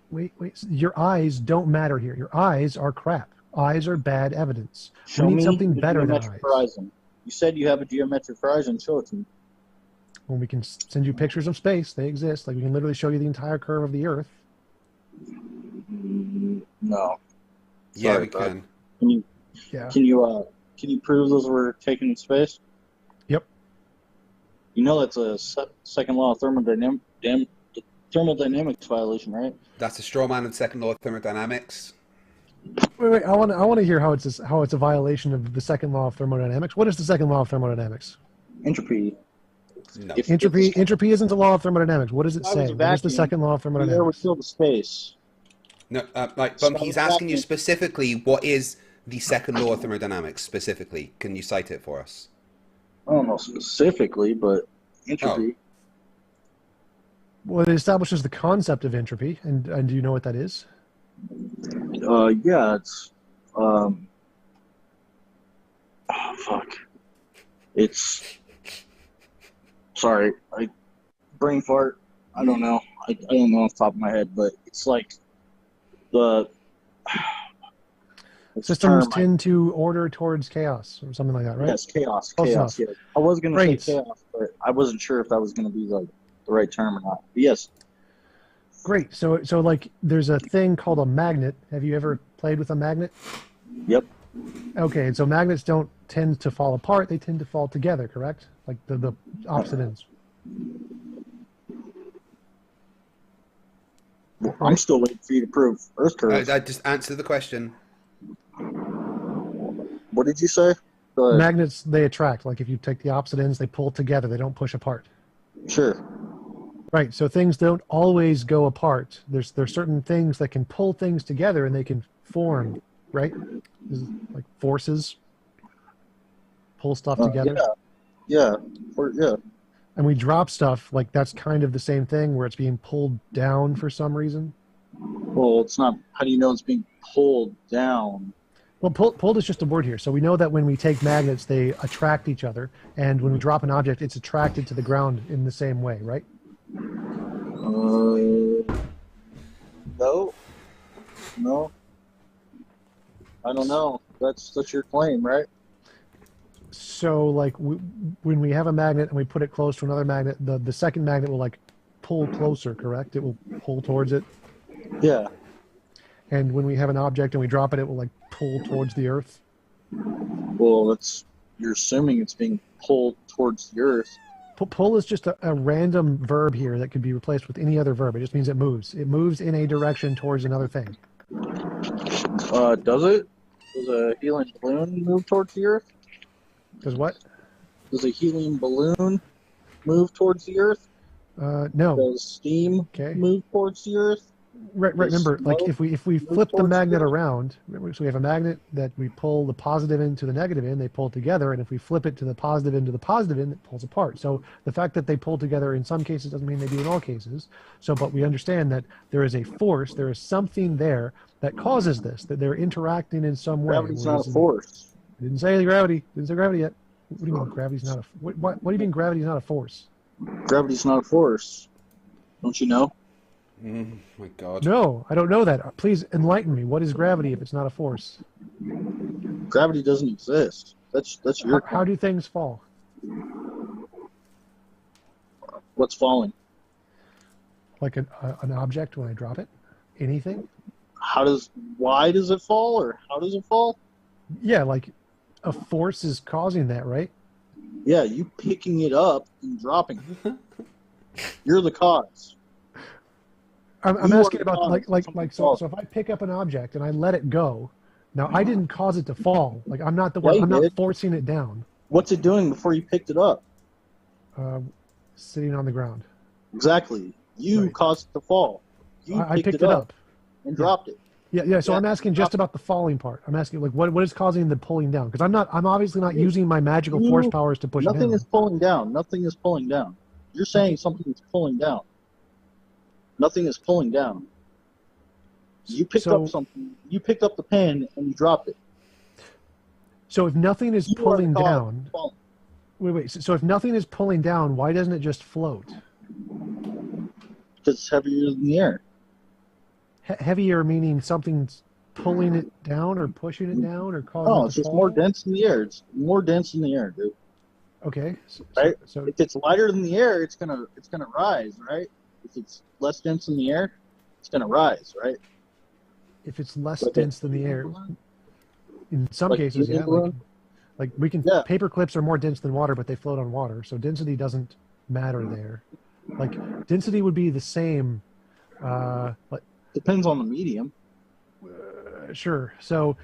Your eyes don't matter here. Your eyes are crap. Eyes are bad evidence. Show We need me something the better than geometric eyes. horizon. You said you have a geometric horizon. Show it to me. When we can send you pictures of space, they exist. Like we can literally show you the entire curve of the Earth. No. Yeah, Sorry, we bud. can. Yeah. Can you prove those were taken in space? Yep. You know that's a second law of thermodynamics violation, right? That's a straw man of the second law of thermodynamics. Wait. I want to hear how it's a violation of the second law of thermodynamics. What is the second law of thermodynamics? Entropy. No. Entropy isn't a law of thermodynamics. What does it If I was say? a What is the vacuum, second law of the air would thermodynamics? fill the space. No, like, So Bumpy, he's asking you vacuum. specifically what is the second law of thermodynamics specifically. Can you cite it for us? I don't know specifically, but entropy. Well, it establishes the concept of entropy, and do you know what that is? Yeah, it's fuck. It's sorry, brain fart. I don't know. I don't know off the top of my head, but it's like the it's a Systems term, tend to order towards chaos, or something like that, right? yes, chaos. Close Chaos. enough. Yeah. I was gonna say Great. chaos, but I wasn't sure if that was gonna be like the right term or not. But yes. Great. So like, there's a thing called a magnet. Have you ever played with a magnet? Yep. Okay, and so magnets don't tend to fall apart; they tend to fall together. Correct? Like the opposite ends. I'm still waiting for you to prove Earth curve. I just answer the question. What did you say? Go ahead. Magnets, they attract. Like if you take the opposite ends, they pull together. They don't push apart. Sure. Right. So things don't always go apart. There's certain things that can pull things together and they can form. Right? This is like forces pull stuff together. Yeah. And we drop stuff, like that's kind of the same thing where it's being pulled down for some reason. Well, it's not. How do you know it's being pulled down? Well, pulled is just a word here. So we know that when we take magnets, they attract each other. And when we drop an object, it's attracted to the ground in the same way, right? No. I don't know. That's your claim, right? So like when we have a magnet and we put it close to another magnet, the second magnet will like pull closer, correct? It will pull towards it. Yeah. And when we have an object and we drop it, it will like pull towards the earth. Well, you're assuming it's being pulled towards the earth. Pull is just a random verb here that could be replaced with any other verb. It just means it moves. It moves in a direction towards another thing. Does it? Does a helium balloon move towards the earth? Does what? Does a helium balloon move towards the earth? No. Does steam move towards the earth? Right. Remember, like if we flip the magnet around, so we have a magnet that we pull the positive end to the negative end, they pull together, and if we flip it to the positive end to the positive end, it pulls apart. So the fact that they pull together in some cases doesn't mean they do in all cases. So, but we understand that there is a force, there is something there that causes this, that they're interacting in some way. Gravity's not a force. I didn't say gravity. Didn't say gravity yet. What do you mean gravity's not a? What do you mean gravity's not a force? Gravity's not a force. Don't you know? My God. No, I don't know that. Please enlighten me. What is gravity if it's not a force? Gravity doesn't exist. That's your. How do things fall? What's falling? Like an object when I drop it? Anything? Why does it fall, or how does it fall? Yeah, like a force is causing that, right? Yeah, you picking it up and dropping it. You're the cause. I'm asking about so if I pick up an object and I let it go, now I didn't cause it to fall. Like I'm not the one. I'm not forcing it down. What's it doing before you picked it up? Sitting on the ground. Exactly. You caused it to fall. I picked it up and dropped it. Yeah. So I'm asking just about the falling part. I'm asking like what is causing the pulling down? Because I'm obviously not using my magical force powers to push it down. Nothing is pulling down. Nothing is pulling down. You're saying something is pulling down. Nothing is pulling down. You picked up something. You picked up the pen and you dropped it. So if nothing is pulling down, wait. So if nothing is pulling down, why doesn't it just float? Because it's heavier than the air. Heavier meaning something's pulling it down or pushing it down or causing it to fall? It's just more dense in the air. It's more dense in the air, dude. Okay. Right. So if it's lighter than the air, it's gonna rise, right? If it's less dense in the air, it's gonna rise, right? if it's less Like dense a than the air. balloon? In some Like cases, helium yeah. balloon? Like we can. Yeah. Paper clips are more dense than water, but they float on water, so density doesn't matter there. Like density would be the same. But Depends on the medium. sure. So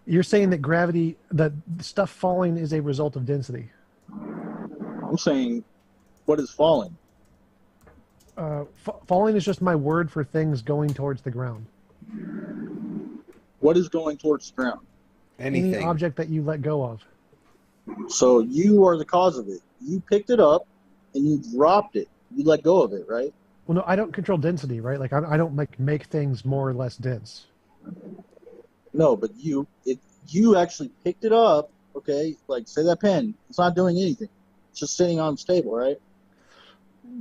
you're saying that gravity, that stuff falling, is a result of density. I'm saying, what is falling? Falling is just my word for things going towards the ground. What is going towards the ground? Any Anything. object that you let go of. So you are the cause of it. You picked it up and you dropped it. You let go of it, right? Well, no, I don't control density, right? Like I don't make things more or less dense. No, but you actually picked it up, okay? Like, say that pen, it's not doing anything. It's just sitting on the table, right?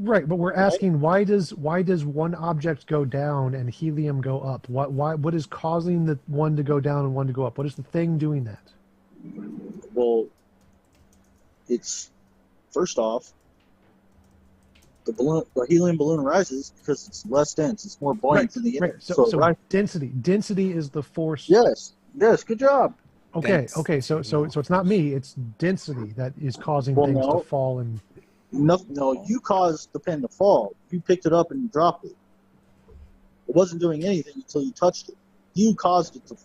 Right, but we're asking why does one object go down and helium go up? What is causing the one to go down and one to go up? What is the thing doing that? Well, it's, first off, the helium balloon rises because it's less dense. It's more buoyant in the air. Right. So right. density is the force. Yes, good job. Okay, Thanks. okay. So it's not me. It's density that is causing Well, things no. to fall and. No, you caused the pen to fall. You picked it up and dropped it. It wasn't doing anything until you touched it. You caused it to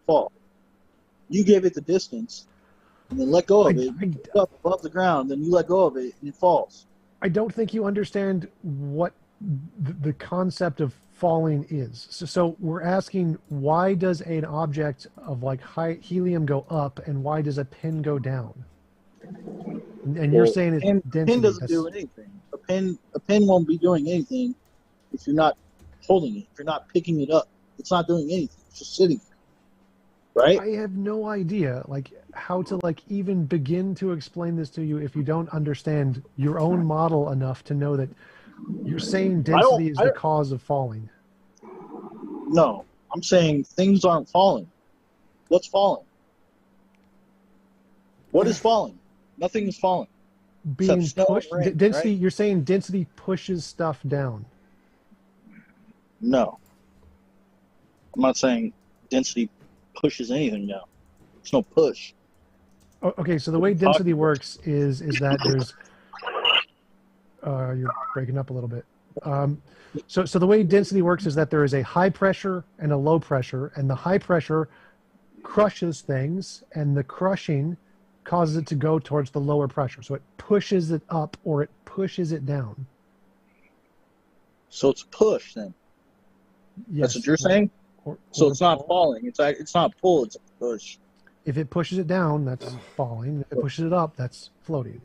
fall. You gave it the distance, and then let go of it. You picked it up above the ground, then you let go of it, and it falls. I don't think you understand what the concept of falling is. So we're asking, why does an object of like high helium go up, and why does a pin go down? And you're saying it's density. A pin doesn't do anything. A pin won't be doing anything if you're not holding it. If you're not picking it up, it's not doing anything. It's just sitting there, right? I have no idea like how to like even begin to explain this to you if you don't understand your own model enough to know that you're saying density is the cause of falling. No, I'm saying things aren't falling. What's falling? What is falling? Nothing is falling. Being Except snow and pushed. rain, Density. right? You're saying density pushes stuff down. No. I'm not saying density pushes anything down. There's no push. Okay, so the way density works is that there's. You're breaking up a little bit. So the way density works is that there is a high pressure and a low pressure, and the high pressure crushes things, and the crushing causes it to go towards the lower pressure. So it pushes it up or it pushes it down. So it's push then. Yes. That's what you're saying? So it's not falling. It's not pull, it's a push. If it pushes it down, that's falling. If it pushes it up, that's floating.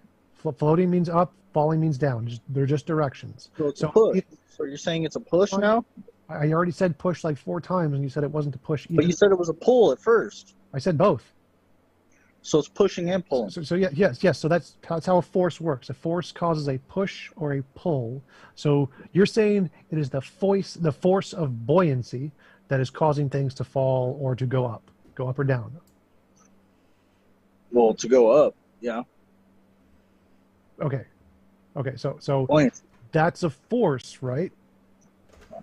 Floating means up, falling means down. They're just directions. So it's a push. So you're saying it's a push now? I already said push like 4 times, and you said it wasn't a push either. But you said it was a pull at first. I said both. So it's pushing and pulling. So yes. So that's how a force works. A force causes a push or a pull. So you're saying it is the force of buoyancy that is causing things to fall or to go up or down. Well, to go up, yeah. Okay. So Buoyancy. that's a force, right?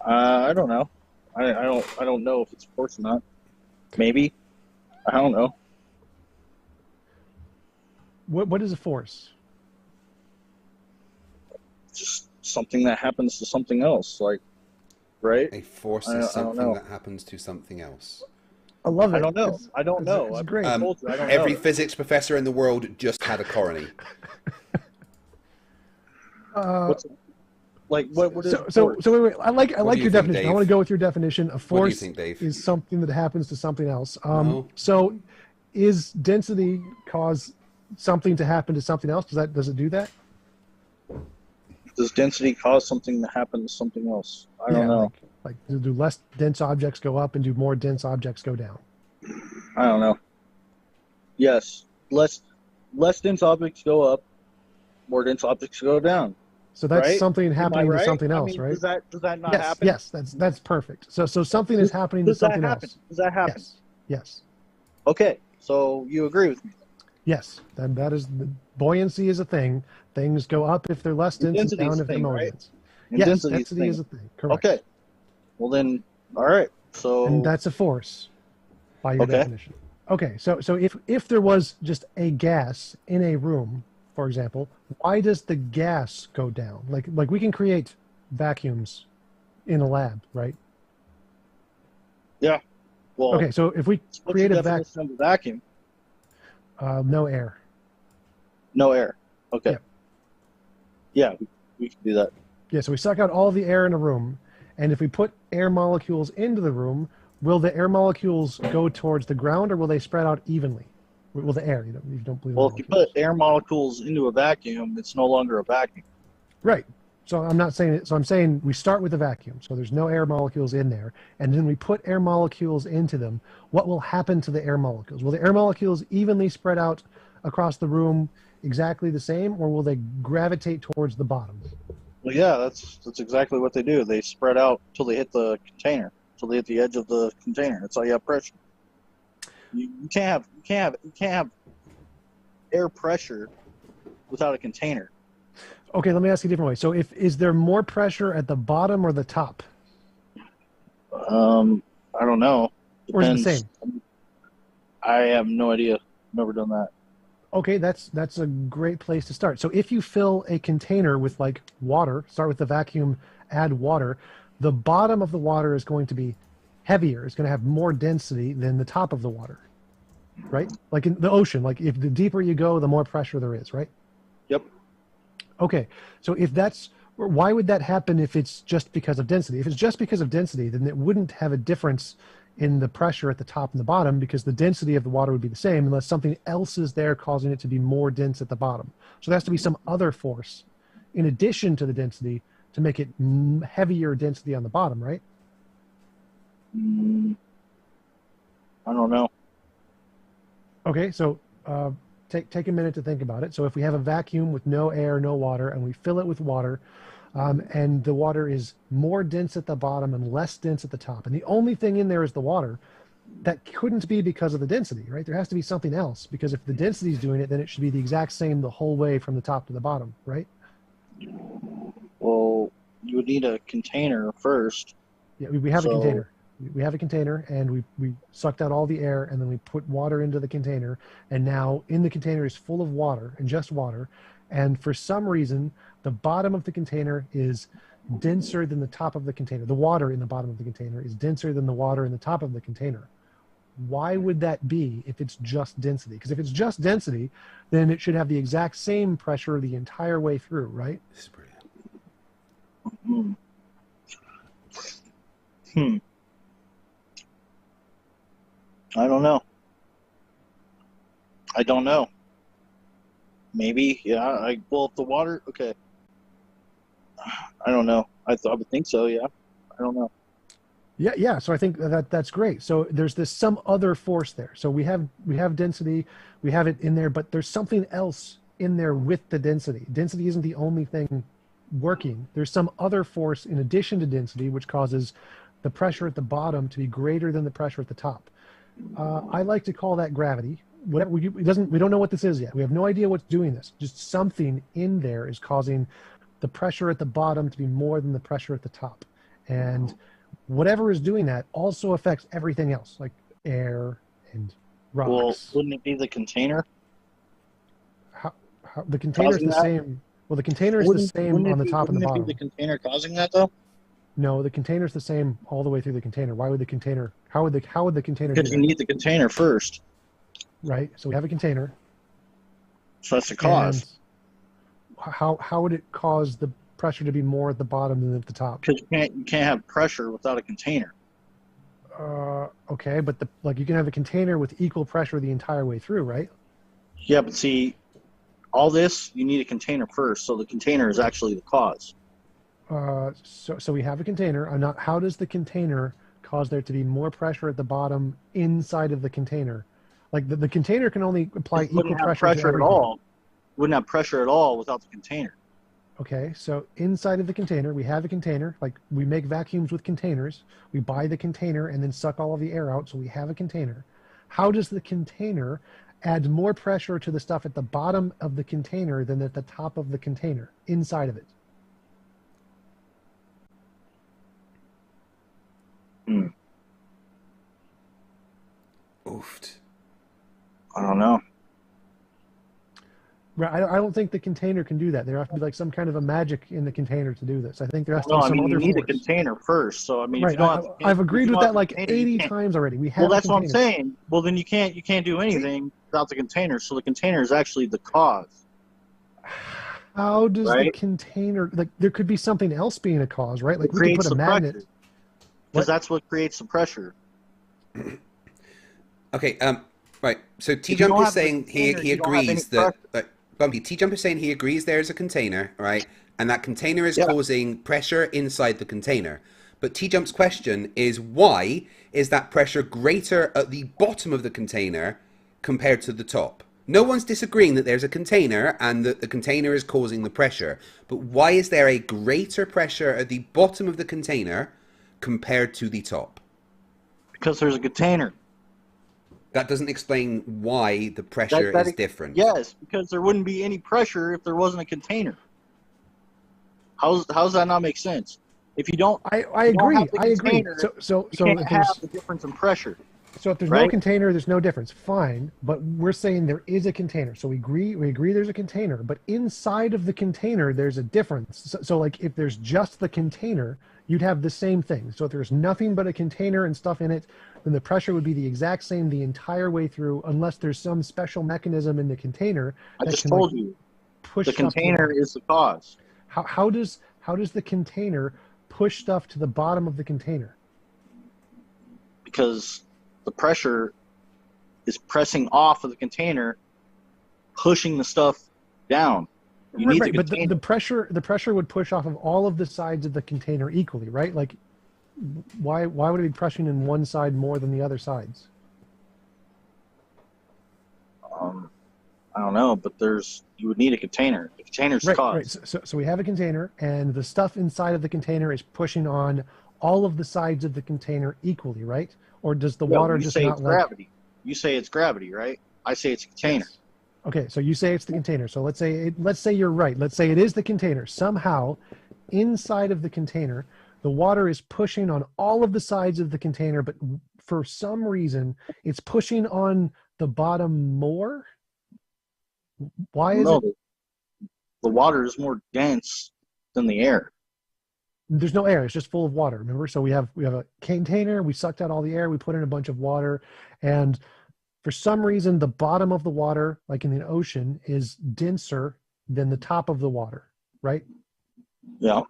I don't know. I don't know if it's a force or not. Maybe. I don't know. What is a force? Just something that happens to something else, like, right? A force I is don't something know. that happens to something else. I love it. I don't know. I don't know. It's great. I told you, I don't Every know. physics professor in the world just had a coronary. What's, like, what is So force? wait. I like do your you think, definition. I Dave? want to go with your definition. A What do you force think, Dave? is something that happens to something else. No. So, is density cause something to happen to something else? Does it do that? Does density cause something to happen to something else? I don't know. Like do less dense objects go up and do more dense objects go down? I don't know. Yes, less dense objects go up, more dense objects go down. So that's Right? something Am I happening right? to something else, I mean, right? Does that not Yes, happen? yes, that's perfect. So something is happening to Does that something happen? else. Does that happen? Yes. Okay, so you agree with me? Yes. Then that is buoyancy is a thing. Things go up if they're less dense and Density is down a if they're thing, more right? dense. And Yes, density density is a thing. Correct. Okay. Well then, all right. So And that's a force by your Okay. definition. Okay, so if there was just a gas in a room, for example, why does the gas go down? Like we can create vacuums in a lab, right? yeah. Well, Okay, so if we what's create the a definition of a vacuum? no air. No air. Okay. Yep. Yeah, we can do that. Yeah, so we suck out all the air in a room, and if we put air molecules into the room, will the air molecules go towards the ground, or will they spread out evenly? Will the air? You don't believe in Well, if you molecules. put air molecules into a vacuum, it's no longer a vacuum. Right. So I'm not saying it. So I'm saying we start with a vacuum. So there's no air molecules in there, and then we put air molecules into them. What will happen to the air molecules? Will the air molecules evenly spread out across the room exactly the same, or will they gravitate towards the bottom? Well, yeah, that's exactly what they do. They spread out till they hit the container, till they hit the edge of the container. That's how you have pressure. You can't have air pressure without a container. Okay, let me ask you a different way. So is there more pressure at the bottom or the top? I don't know. Or is it the Depends. same? I have no idea. Never done that. Okay, that's a great place to start. So if you fill a container with like water, start with the vacuum, add water, the bottom of the water is going to be heavier. It's going to have more density than the top of the water, right? Like in the ocean, like if the deeper you go, the more pressure there is, right? Yep. Okay, so if that's, why would that happen if it's just because of density? If it's just because of density, then it wouldn't have a difference in the pressure at the top and the bottom, because the density of the water would be the same unless something else is there causing it to be more dense at the bottom. So there has to be some other force in addition to the density to make it heavier density on the bottom, right? I don't know. Okay, so take a minute to think about it. So if we have a vacuum with no air, no water, and we fill it with water, and the water is more dense at the bottom and less dense at the top, and the only thing in there is the water, that couldn't be because of the density, right? There has to be something else, because if the density is doing it, then it should be the exact same the whole way from the top to the bottom, right? Well, you would need a container first. Yeah, we have a So- container. We have a container, and we sucked out all the air, and then we put water into the container, and now in the container is full of water, and just water, and for some reason, the bottom of the container is denser than the top of the container. The water in the bottom of the container is denser than the water in the top of the container. Why would that be if it's just density? Because if it's just density, then it should have the exact same pressure the entire way through, right? This is brilliant. I don't know. Maybe, yeah. Well, if the water, okay. I don't know. I would think so. Yeah. I don't know. Yeah. So I think that's great. So there's this some other force there. So we have density, we have it in there, but there's something else in there with the density. Density isn't the only thing working. There's some other force in addition to density, which causes the pressure at the bottom to be greater than the pressure at the top. I like to call that gravity. Whatever we don't know what this is yet. We have no idea what's doing this. Just something in there is causing the pressure at the bottom to be more than the pressure at the top. And whatever is doing that also affects everything else, like air and rocks. Well, wouldn't it be the container? How the container is the same. Well, the container is the same on the top and the bottom. Wouldn't it be the container causing that, though? No, the container is the same all the way through the container. Why would the container? How would the container? Because do you that? need the container first. Right. So we have a container. So that's the cause. And how would it cause the pressure to be more at the bottom than at the top? Because you can't have pressure without a container. Okay, but you can have a container with equal pressure the entire way through, right? Yeah, but see, all this, you need a container first. So the container is actually the cause. So we have a container. How does the container cause there to be more pressure at the bottom inside of the container? Like the container can only apply It wouldn't equal have pressure to pressure at everything. all. Wouldn't have pressure at all without the container. Okay, so inside of the container, we have a container. Like we make vacuums with containers. We buy the container and then suck all of the air out, so we have a container. How does the container add more pressure to the stuff at the bottom of the container than at the top of the container, inside of it? Right. I don't think the container can do that. There has to be like some kind of a magic in the container to do this. I think there has to No, be I some mean, you other need a force. container first. So I mean, if Right. you don't have, I've if agreed you with don't that have the like container, you 80 can't. times already. We have Well, a that's what I'm container. saying. Well, then you can't do anything without the container. So the container is actually the cause, How does the right? container, like, there could be something else being a cause, right? Like, It we could put creates a the magnet. pressure What? because that's what creates the pressure. Okay, right. So If you TJump don't is have the saying container, he you don't have any agrees that pressure. Bumpy, TJump is saying he agrees there is a container, right? And that container is Yeah. causing pressure inside the container. But TJump's question is, why is that pressure greater at the bottom of the container compared to the top? No one's disagreeing that there's a container and that the container is causing the pressure. But why is there a greater pressure at the bottom of the container compared to the top? Because there's a container. That doesn't explain why the pressure is different. Yes, because there wouldn't be any pressure if there wasn't a container. How's that not make sense? If you don't, I if you don't agree. have the I agree. container, So you can't if have there's the difference in pressure. so if there's no right? container, there's no difference. Fine, but we're saying there is a container. So we agree there's a container, but inside of the container there's a difference. So like if there's just the container, you'd have the same thing. So if there's nothing but a container and stuff in it, then the pressure would be the exact same the entire way through, unless there's some special mechanism in the container I that just can told like you push the stuff to container bottom. is the cause. How does the container push stuff to the bottom of the container? Because the pressure is pressing off of the container, pushing the stuff down. You need the But container. the pressure would push off of all of the sides of the container equally, right? Like, why would it be pressing in one side more than the other sides? I don't know, but you would need a container. The container's the cause. Right. So we have a container, and the stuff inside of the container is pushing on all of the sides of the container equally, right? Or does the water you just say not it's like gravity. You say it's gravity, right? I say it's a container. Yes. Okay, so you say it's the container. So let's say you're right. Let's say it is the container. Somehow, inside of the container, the water is pushing on all of the sides of the container, but for some reason, it's pushing on the bottom more. Why is it? The water is more dense than the air. There's no air. It's just full of water. Remember? So we have a container. We sucked out all the air. We put in a bunch of water, and for some reason, the bottom of the water, like in the ocean, is denser than the top of the water, right? Yeah.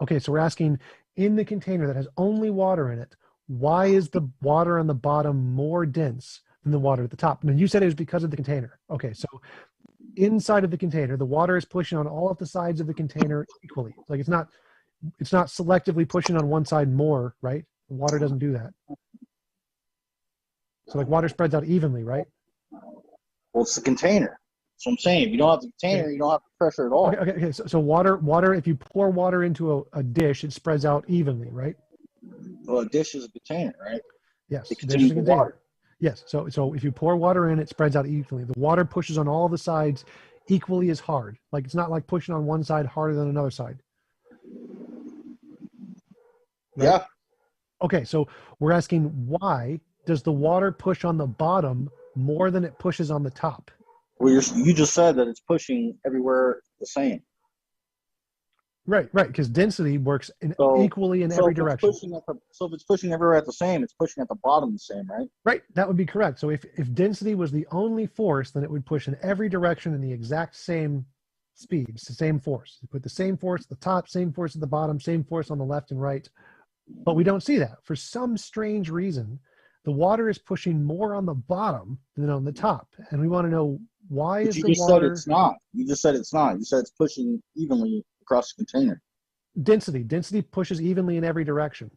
Okay, so we're asking, in the container that has only water in it, why is the water on the bottom more dense than the water at the top? I mean, you said it was because of the container. Okay, so inside of the container, the water is pushing on all of the sides of the container equally. Like it's not selectively pushing on one side more, right? The water doesn't do that. So like water spreads out evenly, right? Well, it's the container. So I'm saying, if you don't have the container, you don't have the pressure at all. Okay. So water, if you pour water into a dish, it spreads out evenly, right? Well, a dish is a container, right? Yes, It dish is contains a the container. water. Yes, so if you pour water in, it spreads out evenly. The water pushes on all the sides equally as hard. Like it's not like pushing on one side harder than another side. Right? Yeah. Okay, so we're asking, why does the water push on the bottom more than it pushes on the top? Well, you just said that it's pushing everywhere the same. Right, because density works equally in every direction. So if it's pushing everywhere at the same, it's pushing at the bottom the same, right? Right, that would be correct. So if density was the only force, then it would push in every direction in the exact same speed. It's the same force. You put the same force at the top, same force at the bottom, same force on the left and right. But we don't see that. For some strange reason, the water is pushing more on the bottom than on the top. And we want to know, why is the water... You just said it's not. You just said it's not. You said it's pushing evenly across the container. Density pushes evenly in every direction.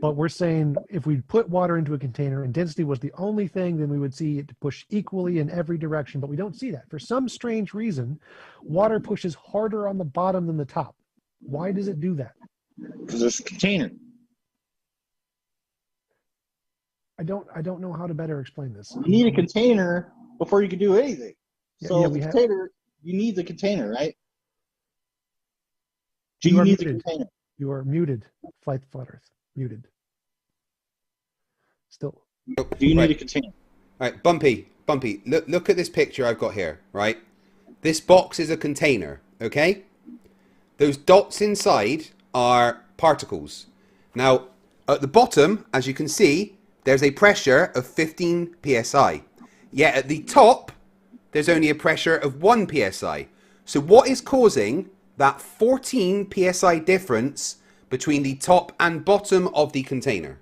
But we're saying if we put water into a container and density was the only thing, then we would see it push equally in every direction. But we don't see that. For some strange reason, water pushes harder on the bottom than the top. Why does it do that? Because there's a container. I don't know how to better explain this. You need a container before you can do anything. So container, you need the container, right? You are need the muted. container. You are muted. Flat Earth. Muted. Still. Do you need a container? All right, Bumpy, look at this picture I've got here, right? This box is a container, okay? Those dots inside are particles. Now, at the bottom, as you can see, there's a pressure of 15 psi. Yet at the top, there's only a pressure of 1 psi. So what is causing that 14 psi difference between the top and bottom of the container?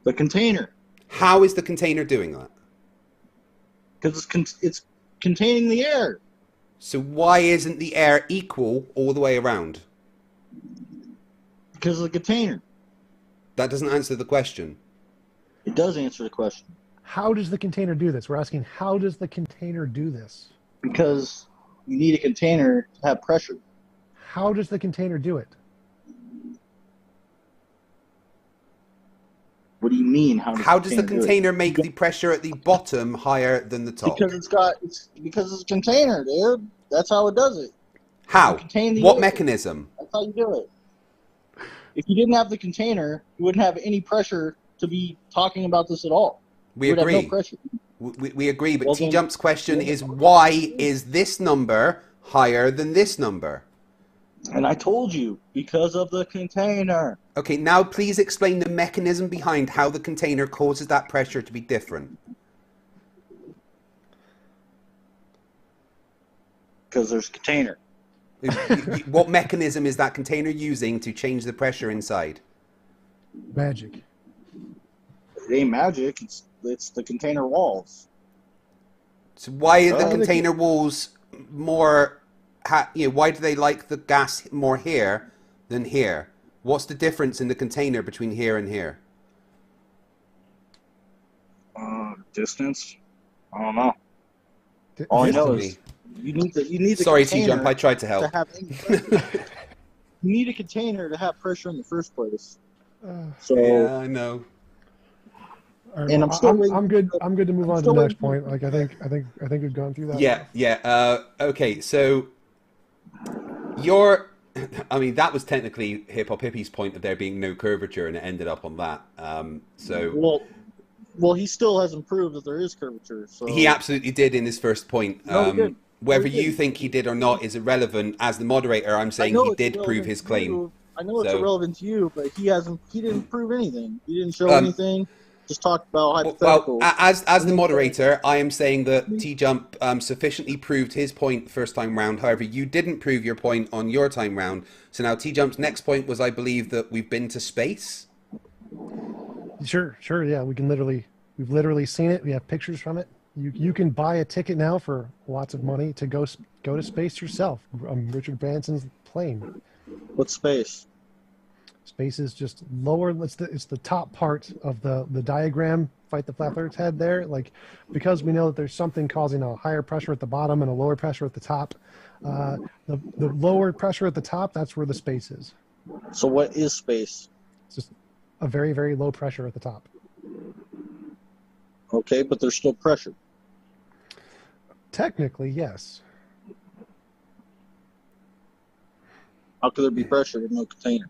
The container. How is the container doing that? Because it's containing the air. So why isn't the air equal all the way around? Because of the container. That doesn't answer the question. It does answer the question. How does the container do this? We're asking, how does the container do this? Because you need a container to have pressure. How does the container do it? What do you mean? How does the container make the pressure at the bottom higher than the top? Because because it's a container, dude. That's how it does it. How? Contain the What air. mechanism? That's how you do it. If you didn't have the container, you wouldn't have any pressure to be talking about this at all. We You would agree. have no pressure. We agree, but Well, then- T-Jump's question is why is this number higher than this number? And I told you, because of the container. Okay, now please explain the mechanism behind how the container causes that pressure to be different. Because there's a container. What mechanism is that container using to change the pressure inside? Magic. It ain't magic. It's the container walls. So why are the Oh, container walls more, why do they like the gas more here than here? What's the difference in the container between here and here? Distance. I don't know. All I know is you need the Sorry, container T-Jump, I tried to help. to have any pressure. You need a container to have pressure in the first place. So Yeah, I know. All right, And I'm still waiting- I'm good. I'm good to move on to still the next waiting- point. Like I think we've gone through that. Yeah. Okay, so that was technically Hip Hop Hippie's point of there being no curvature, and it ended up on that. well, he still hasn't proved that there is curvature. So He absolutely did in his first point. No, he didn't. Whether No, he you didn't. think he did or not is irrelevant. As the moderator, I'm I saying know he it's did prove irrelevant his to claim. you. I know it's So- irrelevant to you, but he didn't prove anything. He didn't show Um, anything. Just talked about Well, hypotheticals. as the moderator, I am saying that T-Jump sufficiently proved his point first time round. However, you didn't prove your point on your time round. So now T-Jump's next point was, I believe, that we've been to space. Sure. Yeah, we've literally seen it. We have pictures from it. You can buy a ticket now for lots of money to go to space yourself. Richard Branson's plane. What space? Space is just lower. It's the top part of the diagram. Fight the Flat Earth's head there. Like, because we know that there's something causing a higher pressure at the bottom and a lower pressure at the top. The lower pressure at the top, that's where the space is. So what is space? It's just a very, very low pressure at the top. Okay, but there's still pressure. Technically, yes. How could there be pressure with no container?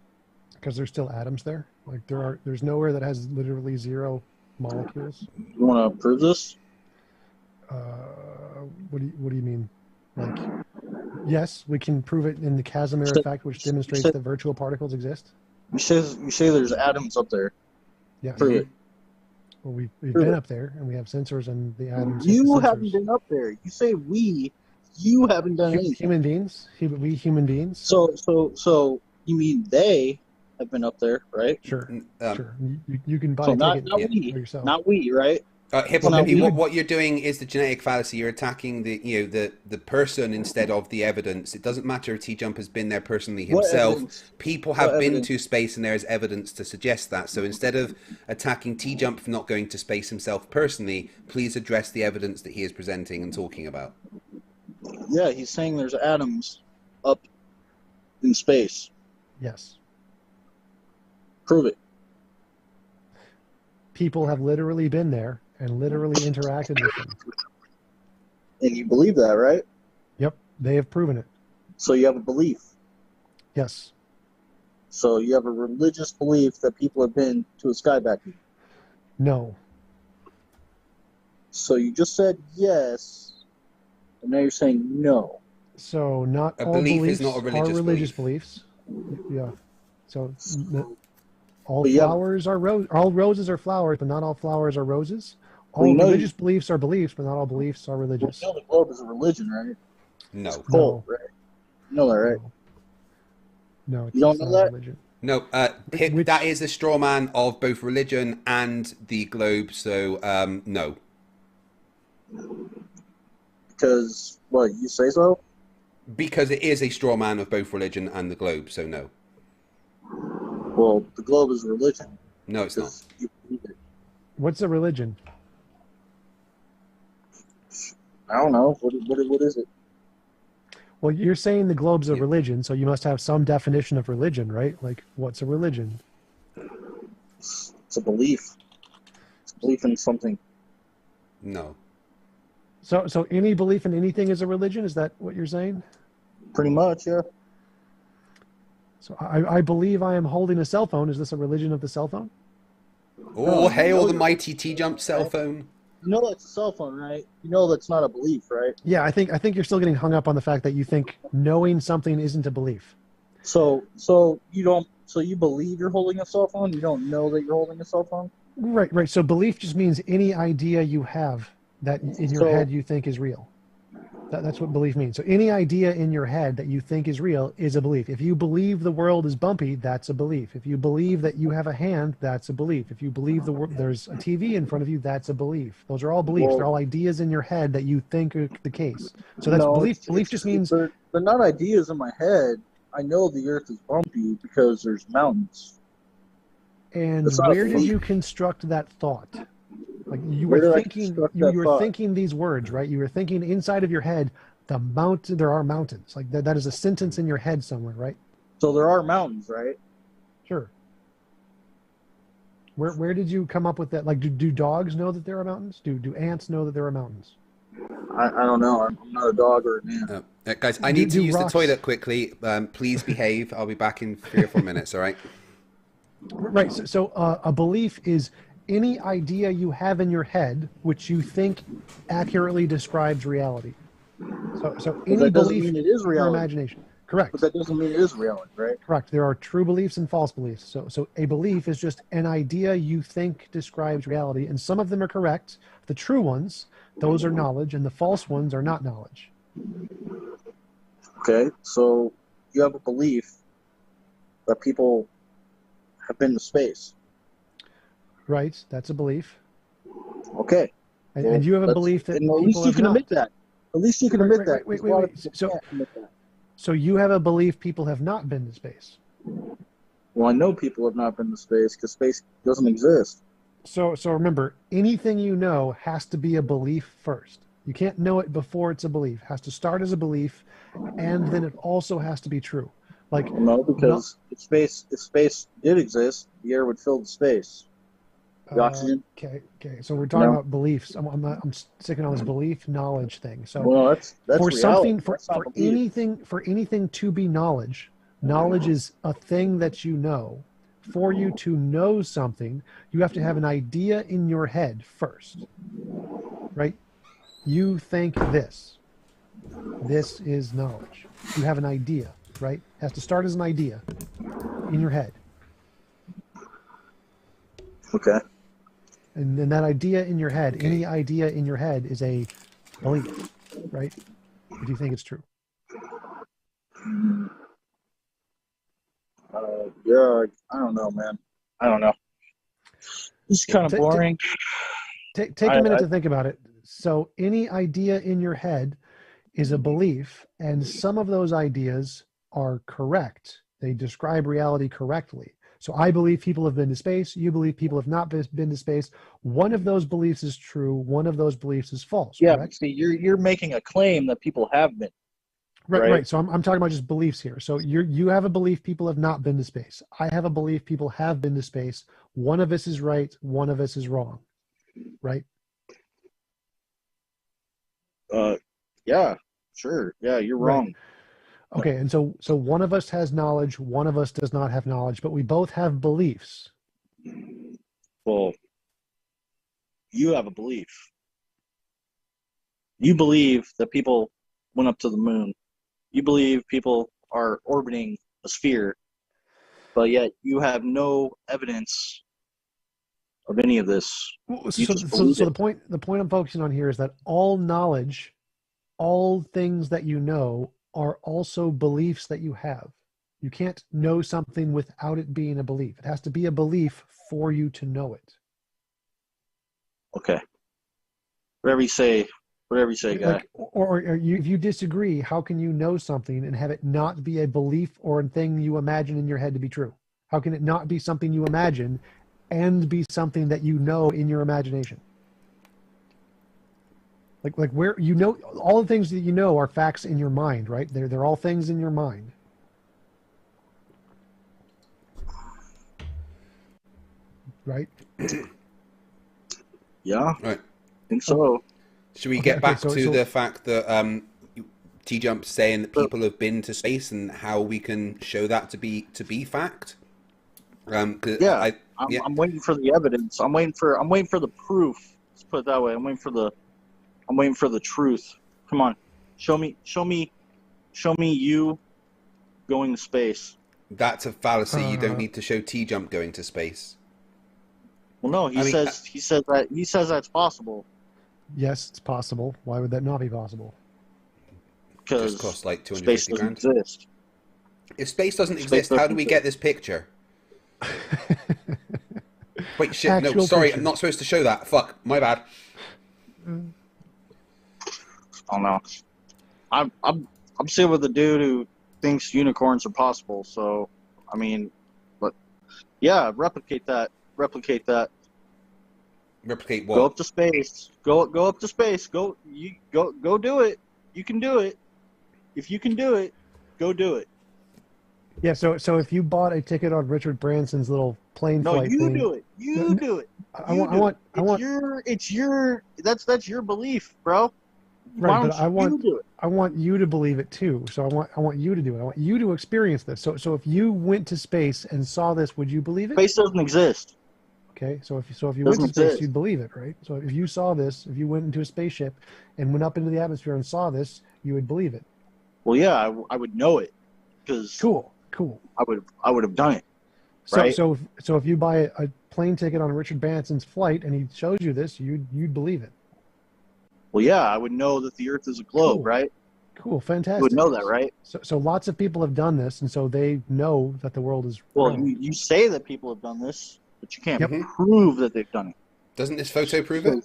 Because there's still atoms there. Like there's nowhere that has literally zero molecules. You want to prove this? What do you mean? Like, yes, we can prove it in the Casimir So- effect, which demonstrates so- that virtual particles exist. You say there's atoms up there. Yeah. Prove it. Well, we've Prove been it. up there, and we have sensors, and the atoms. hit You the haven't sensors. been up there. You say we. You haven't done anything. Human beings. We human beings. So you mean they have been up there, right? Sure. Um, Sure. You can buy So a not ticket we, for yourself. not we, right? Hip Hop Well, Hippie, now, what you're doing is the genetic fallacy. You're attacking the person instead of the evidence. It doesn't matter if T-Jump has been there personally What himself. evidence? People have What been evidence? to space, and there is evidence to suggest that. So instead of attacking T-Jump for not going to space himself personally, please address the evidence that he is presenting and talking about. Yeah, he's saying there's atoms up in space. Yes. Prove it. People have literally been there and literally interacted with them. And you believe that, right? Yep. They have proven it. So you have a belief. Yes. So you have a religious belief that people have been to a sky vacuum. No. So you just said yes, and now you're saying no. So not A all belief beliefs is not a are religious religious belief. beliefs. Yeah. So all But yeah, flowers are all roses are flowers, but not all flowers are roses. well, All religious beliefs are beliefs, but not all beliefs are you religious. know the globe is a religion, right? It's a No. cult, No, right? You know that, right? no, You don't it's know not a that? religion. No, Which that is a straw man of both religion and the globe, so no. Because, what, you say so? Because it is a straw man of both religion and the globe, so no. Well, the globe is a religion. No, it's not. Because you believe it. what's a religion? I don't know. What is it? Well, you're saying the globe's a Yeah. religion, so you must have some definition of religion, right? Like, what's a religion? It's a belief. It's a belief in something. No. So any belief in anything is a religion? Is that what you're saying? Pretty much, yeah. So I believe I am holding a cell phone. Is this a religion of the cell phone? Oh, No, hail no, the you're- mighty TJump cell phone. You know that's a cell phone, right? You know that's not a belief, right? Yeah, I think you're still getting hung up on the fact that you think knowing something isn't a belief. So you believe you're holding a cell phone? You don't know that you're holding a cell phone? Right. So belief just means any idea you have that in your So- head you think is real. That's what belief means. So any idea in your head that you think is real is a belief. If you believe the world is bumpy, that's a belief. If you believe that you have a hand, that's a belief. If you believe there's a TV in front of you, that's a belief. Those are all beliefs. Well- They're all ideas in your head that you think are the case. So that's No, belief. it's- Belief it's- just means they're not ideas in my head. I know the earth is bumpy because there's mountains. and It's not a where did belief. you construct that thought? Like you Where were did I thinking, construct you that were thought? thinking these words, right? You were thinking inside of your head, the mountain. There are mountains. Like that is a sentence in your head somewhere, right? So there are mountains, right? Sure. Where did you come up with that? Like, do dogs know that there are mountains? Do ants know that there are mountains? I don't know. I'm not a dog or an ant. Guys, I need to use the toilet quickly. Please behave. I'll be back in 3 or 4 minutes, all right? Right. So a belief is any idea you have in your head which you think accurately describes reality. So any that doesn't belief mean it is your reality. imagination. Correct. But that doesn't mean it is reality, right? Correct. There are true beliefs and false beliefs. So a belief is just an idea you think describes reality, and some of them are correct. The true ones, those are knowledge, and the false ones are not knowledge. Okay, so you have a belief that people have been to space. Right? That's a belief. Okay. And you have a belief that and at people least you have can not. admit that. At least you can admit that. Wait. because a lot of people So, can't admit that. so you have a belief people have not been to space. Well, I know people have not been to space because space doesn't exist. So remember, anything you know has to be a belief first. You can't know it before it's a belief. It has to start as a belief, and then it also has to be true. Like No, because if space did exist, the air would fill the space. The oxygen. Okay. So we're talking No. about beliefs. I'm sticking on this belief knowledge thing. So Well, that's for reality. something for That's not belief. anything to be knowledge is a thing that you know. For you to know something, you have to have an idea in your head first, right? You think this is knowledge. You have an idea, right? It has to start as an idea in your head, Okay. and then that idea in your head, any idea in your head is a belief, right? If you think it's true. Yeah, I don't know, man. I don't know. This is kind of boring. Take a minute to think about it. So any idea in your head is a belief, and some of those ideas are correct. They describe reality correctly. So I believe people have been to space. You believe people have not been to space. One of those beliefs is true. One of those beliefs is false. Yeah, correct? but see, you're making a claim that people have been. Right. So I'm talking about just beliefs here. So you have a belief people have not been to space. I have a belief people have been to space. One of us is right. One of us is wrong. Right. Yeah, sure. Yeah, you're wrong. Okay, and so one of us has knowledge, one of us does not have knowledge, but we both have beliefs. Well, you have a belief. You believe that people went up to the moon. You believe people are orbiting a sphere, but yet you have no evidence of any of this. You just believe So it. the point I'm focusing on here is that all knowledge, all things that you know, are also beliefs that you have. You can't know something without it being a belief. It has to be a belief for you to know it. Okay. Whatever you say, guy. Or if you disagree, how can you know something and have it not be a belief or a thing you imagine in your head to be true? How can it not be something you imagine and be something that you know in your imagination? Like where you know all the things that you know are facts in your mind, right? They're all things in your mind. Right? Yeah, Right. I think so. Should we Okay, get back so to the fact that T-Jump's saying that people have been to space and how we can show that to be fact? 'Cause Yeah, yeah. I'm waiting for the evidence. I'm waiting for the proof. Let's put it that way. I'm waiting for the truth. Come on, show me you going to space. That's a fallacy. You don't need to show T-Jump going to space. Well, no, he says that's possible. Yes, it's possible. Why would that not be possible? Because Just costs like space 250 grand. doesn't exist. If space doesn't Space exist, how doesn't do we exist. get this picture? Wait, shit, no, Actual sorry, picture. I'm not supposed to show that. Fuck, my bad. Oh no, I'm sitting with a dude who thinks unicorns are possible. So, I mean, but yeah, replicate that. Replicate what? Go up to space. Go up to space. Go do it. You can do it. If you can do it, go do it. Yeah, so if you bought a ticket on Richard Branson's little plane No, flight you thing, do it. You do it. I want That's your belief, bro. right, Why but don't you do it? I want you to believe it too. So I want you to do it. I want you to experience this. So if you went to space and saw this, would you believe it? Space doesn't exist. Okay, so if you went to Doesn't space, exist. you'd believe it, right? So if you saw this, if you went into a spaceship and went up into the atmosphere and saw this, you would believe it. Well, yeah, I would know it because Cool. I would have done it. So Right. so if you buy a plane ticket on Richard Branson's flight and he shows you this, you'd believe it. Well, yeah, I would know that the Earth is a globe, Cool. right? Cool, fantastic. You would know that, right? So lots of people have done this, and so they know that the world is Well, round. you say that people have done this, but you can't Yep. prove that they've done it. Doesn't this photo prove it?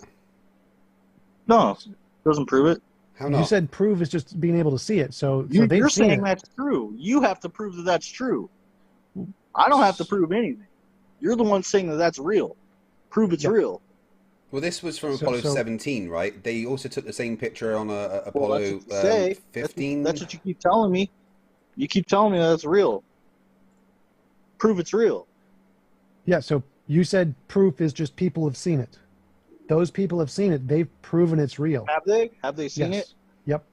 No, doesn't prove it. How You not? said prove is just being able to see it. So they've You're seen saying it. that's true. You have to prove that that's true. I don't have to prove anything. You're the one saying that that's real. Prove it's Yep. real. Well, this was from So- Apollo so- 17, right? They also took the same picture on Well, Apollo that's what you say. 15. That's what you keep telling me. You keep telling me that it's real. Prove it's real. Yeah, so you said proof is just people have seen it. Those people have seen it. They've proven it's real. Have they? Have they seen Yes. it? Yep.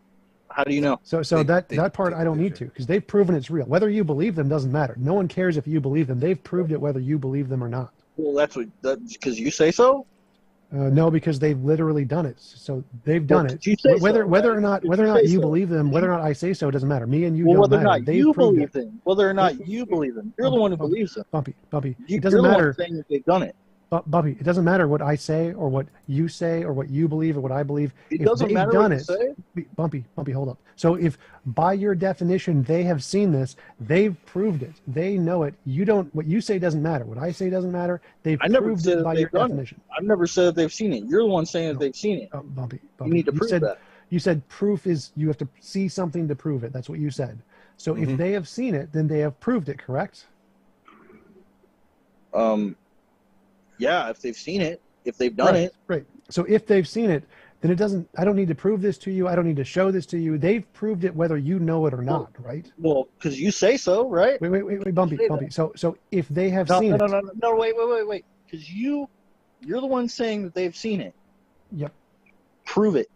How do you know? So They that part take I don't the need picture. to, because they've proven it's real. Whether you believe them doesn't matter. No one cares if you believe them. They've proved it whether you believe them or not. Well, that's because you say so. No, because they've literally done it. So they've done Well, it. did you say Whether so, whether right? or not Did whether or you not say you so? believe them, whether or not I say so, doesn't matter. Me and you Well, don't whether or matter. not They've you proved believe it. them, whether or not you believe them, you're the one who believes them. Bumpy. It You're doesn't the matter. one saying that they've done it. Bumpy, it doesn't matter what I say or what you say or what you believe or what I believe. It If doesn't they've matter done what it, you say. Bumpy, hold up. So if by your definition they have seen this, they've proved it. They know it. You don't. What you say doesn't matter. What I say doesn't matter. They've I never proved said it that by they've your done definition. it. I've never said that they've seen it. You're the one saying that they've seen it. Oh, Bumpy. You need to prove said, that. You said proof is you have to see something to prove it. That's what you said. So if they have seen it, then they have proved it, correct? Yeah, if they've seen it, if they've done it. Right. So if they've seen it, then it doesn't. I don't need to prove this to you. I don't need to show this to you. They've proved it whether you know it or not, right? Well, because you say so, right? Wait, Bumpy. say So if they have No, seen no, it, no, wait. Because you're the one saying that they've seen it. yep. Prove it.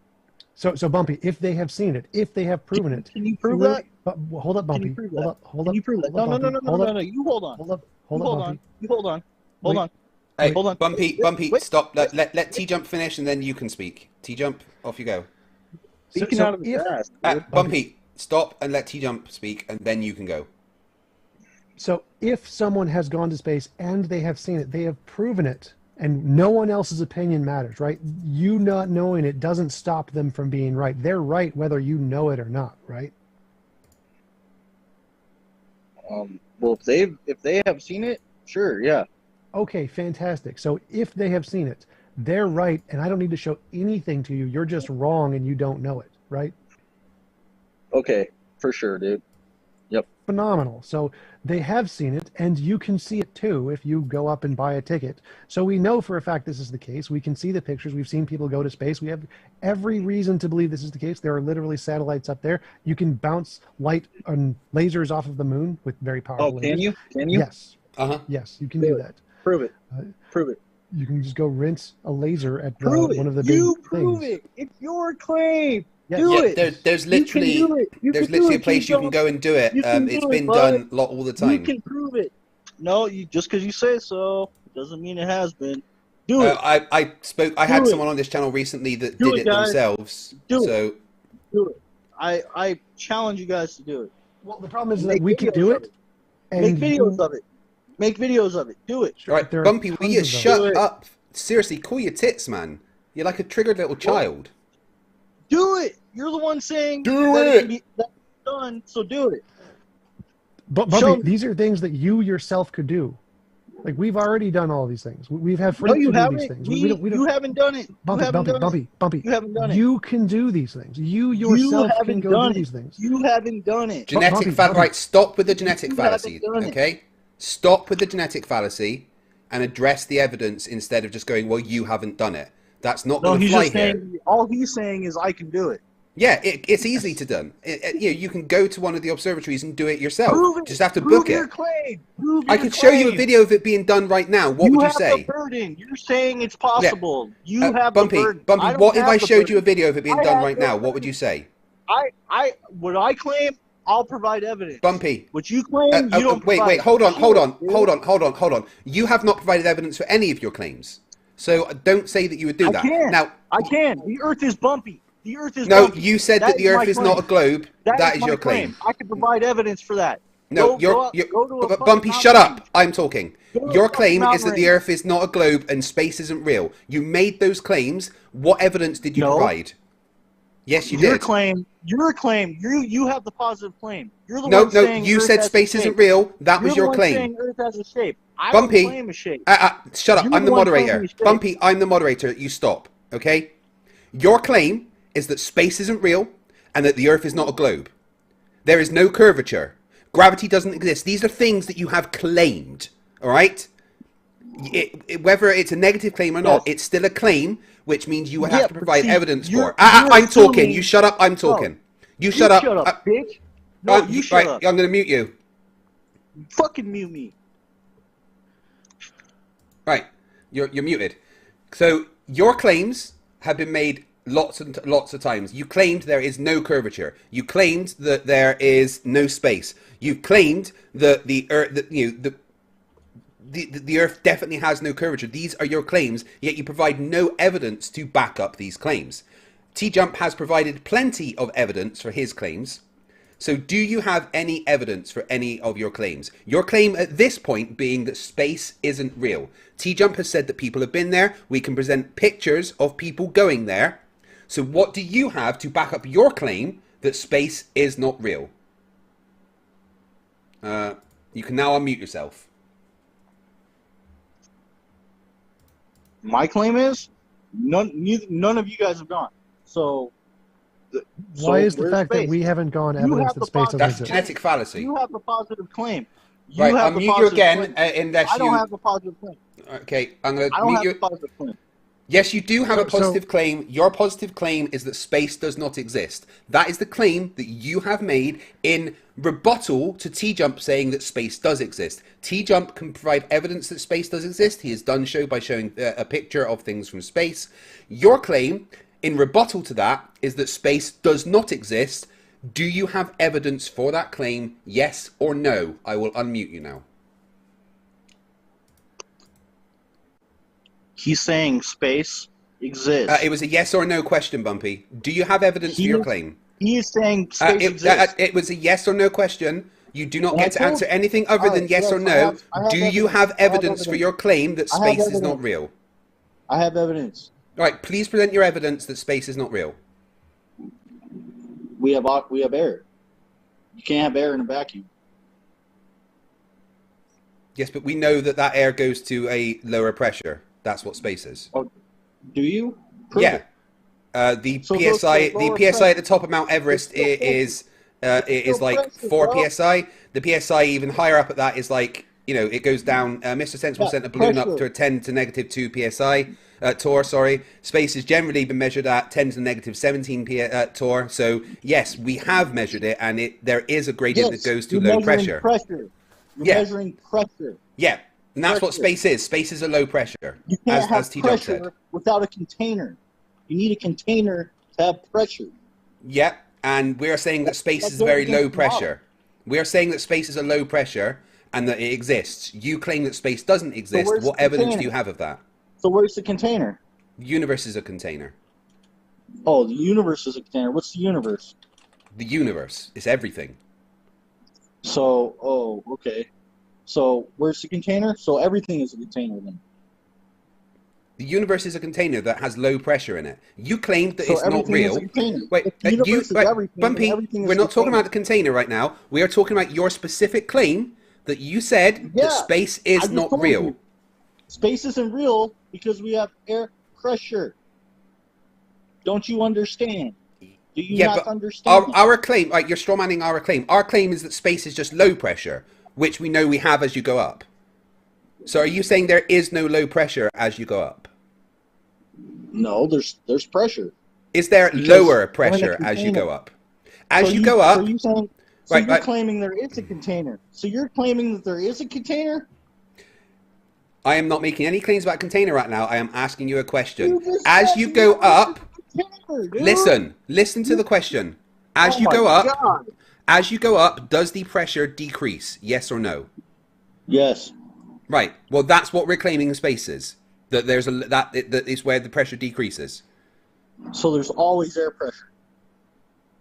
So Bumpy, if they have seen it, if they have proven it, Can you prove wait, that? Hold up, Bumpy. Can you prove Hold that? up, hold Can up. you prove that? hold No, up, no, Bumpy. no. Hold up, You hold on. hold up, You hold Bumpy. on. You hold on. Hold Wait. on. Hey, Hold on. Bumpy, Wait. stop. Let T-Jump finish and then you can speak. T-Jump, off you go. Speaking out of his ass, dude. Bumpy, stop and let TJump speak, and then you can go. So if someone has gone to space and they have seen it, they have proven it, and no one else's opinion matters, right? You not knowing it doesn't stop them from being right. They're right whether you know it or not, right? Well, if they have seen it, sure, yeah. Okay, fantastic. So if they have seen it, they're right, and I don't need to show anything to you. You're just wrong and you don't know it, right? Okay, for sure, dude. Yep. Phenomenal. So they have seen it, and you can see it too if you go up and buy a ticket. So we know for a fact this is the case. We can see the pictures. We've seen people go to space. We have every reason to believe this is the case. There are literally satellites up there. You can bounce light and lasers off of the moon with very powerful lasers. Can you? Can you? Yes. Uh-huh. Yes, you can do that. Prove it. Prove it. You can just go rinse a laser at Prove one it. of the big You things. prove it. It's your claim. Yes. Do Yeah, it. there's literally You can do it. You there's can do literally a it, place you TJump. can go and do it. You can It's do been it, done bud. all the You time. can prove it. No, just because you say so doesn't mean it has been. Do it. I had Do it. someone on this channel recently that Do did it, it guys. themselves. Do it. So Do it. I challenge you guys to do it. Well, the problem is Make that we can videos do of it. Make videos of it. Make videos of it. Do it. Sure, all but right, there are Bumpy, will tons you of them. shut Do it. up? Seriously, cool your tits, man. You're like a triggered little child. Do it. You're the one saying Do that it. can be that's done, so do it. But Show Bumpy, me. these are things that you yourself could do. Like we've already done all these things. We've had No, freaks you who do haven't. these things. You haven't done it. Bumpy, you haven't Bumpy, done Bumpy, it. Bumpy. You haven't done it. You can do these things. You yourself can haven't go done do it. these things. You haven't done it. Genetic Bumpy, fallacy. Bumpy. Right, stop with the genetic You fallacy. haven't done it. Okay, stop with the genetic fallacy and address the evidence instead of just going, "Well, you haven't done it." That's not No, going to he's fly just here. saying. All he's saying is, "I can do it." Yeah, it's easy to done. You can go to one of the observatories and do it yourself. Prove it. Just have to Prove book your it. claim. Prove I your could show you a claim. video of it being done right now. What would you have say? the burden. You're saying it's possible. You have Bumpy, the burden. Bumpy, I don't what if have I the showed you a burden. video of it being I done have right no now? What would burden. you say? What I claim, I'll provide evidence. Bumpy. What you claim, you don't Wait, provide. hold on. Dude. Hold on. You have not provided evidence for any of your claims. So don't say that you would do that. I can. Now, I can. The Earth is bumpy. The Earth is no, bumpy. you said that is the my Earth is claim. not a globe. That is my your claim. I can provide evidence for that. No, go to a fucking Bumpy, mountain shut up. range. I'm talking. Go to a Your fucking claim is mountain that the range. Earth is not a globe and space isn't real. You made those claims. What evidence did you No. provide? Yes, you Your did. claim. You have the positive claim. You're the No, one saying you Earth said has a space shape. isn't real. That was You're your the one claim. saying Earth has a shape. I Bumpy, don't claim a shape. Shut up. You're I'm the the one moderator. claiming shape. Bumpy, I'm the moderator. You stop, okay? Your claim is that space isn't real and that the Earth is not a globe. There is no curvature. Gravity doesn't exist. These are things that you have claimed, all right? Whether it's a negative claim or not, Yes. it's still a claim, which means you would have Yeah, to but provide see, evidence you're- for. I'm talking. assuming- You shut up. I'm talking. You You shut up. Shut up, bitch. No, you shut right, up. I'm going to mute you. Fucking mute me. Right, you're muted. So your claims have been made lots and lots of times. You claimed there is no curvature. You claimed that there is no space. You claimed that the Earth, the Earth definitely has no curvature. These are your claims, yet you provide no evidence to back up these claims. TJump has provided plenty of evidence for his claims. So do you have any evidence for any of your claims? Your claim at this point being that space isn't real. TJump has said that people have been there. We can present pictures of people going there. So what do you have to back up your claim that space is not real? You can now unmute yourself. My claim is none of you guys have gone. So Why is the where's fact that space? we haven't gone You evidence have that the space doesn't That's exist? genetic fallacy. You have the positive claim. You Right, have the unmute you positive again claim. unless I don't you... have the positive claim. Okay, I'm going I to don't mute have you. the positive claim. Yes, you do have a So- positive claim. Your positive claim is that space does not exist. That is the claim that you have made in rebuttal to TJump saying that space does exist. TJump can provide evidence that space does exist. He has done so by showing a picture of things from space. Your claim in rebuttal to that is that space does not exist. Do you have evidence for that claim? Yes or no? I will unmute you now. He's saying space exists. It was a yes or no question, Bumpy. Do you have evidence for your claim? He is saying space exists. It was a yes or no question. You do not get to answer anything other All than right, yes yes, or no. I have Do you evidence. have I have evidence for evidence. your claim that I have space is not evidence. real? I have evidence. All right, please present your evidence that space is not real. We have air. You can't have air in a vacuum. Yes, but we know that that air goes to a lower pressure. That's what space is. Oh, do you? Prove Yeah. it. The So it goes to PSI, a the lower PSI at the pressure. top of Mount Everest It's is still like pressure, 4 bro. PSI. The PSI even higher up at that is like, you know, it goes down. Mr. Sensible Yeah, sent a balloon up pressure. to a 10 to negative 2 PSI torr. Sorry, space has generally been measured at 10 to the negative 17 torr. So yes, we have measured it, and there is a gradient that goes to you're low measuring pressure. You're Yeah. measuring pressure. Yeah, and that's what Pressure. space is. Space is a low pressure, You can't have as TJump said. pressure without a container. You need a container to have pressure. Yeah, and we are saying that space That is very goes against low the model. pressure. We are saying that space is a low pressure and that it exists. You claim that space doesn't exist. where's What the evidence container? do you have of that? So where's the container? The universe is a container. Oh, the universe is a container. What's the universe? The universe is everything. So, okay. So where's the container? So everything is a container then. The universe is a container that has low pressure in it. You claimed that So it's not everything is real. a container. Wait, If the universe is everything, then Bumpy, everything is we're a not talking container. about the container right now. We are talking about your specific claim that you said Yeah, that space I is just not told real. you. Space isn't real because we have air pressure. Don't you understand? Do you not understand? our claim, like you're strawmanning our claim. Our claim is that space is just low pressure, which we know we have as you go up. So are you saying there is no low pressure as you go up? No, there's pressure. Is there Because lower we're in a pressure as you container. go up? As you go up, So you're saying, Right, you're right. claiming there is a container. So you're claiming that there is a container? I am not making any claims about container right now. I am asking you a question. You just As said you go there was a up, container, dude. listen to the question. As Oh you my go up, God. does the pressure decrease? Yes or no? Yes. Right. Well, that's what we're claiming space is. That that is where the pressure decreases. So there's always air pressure.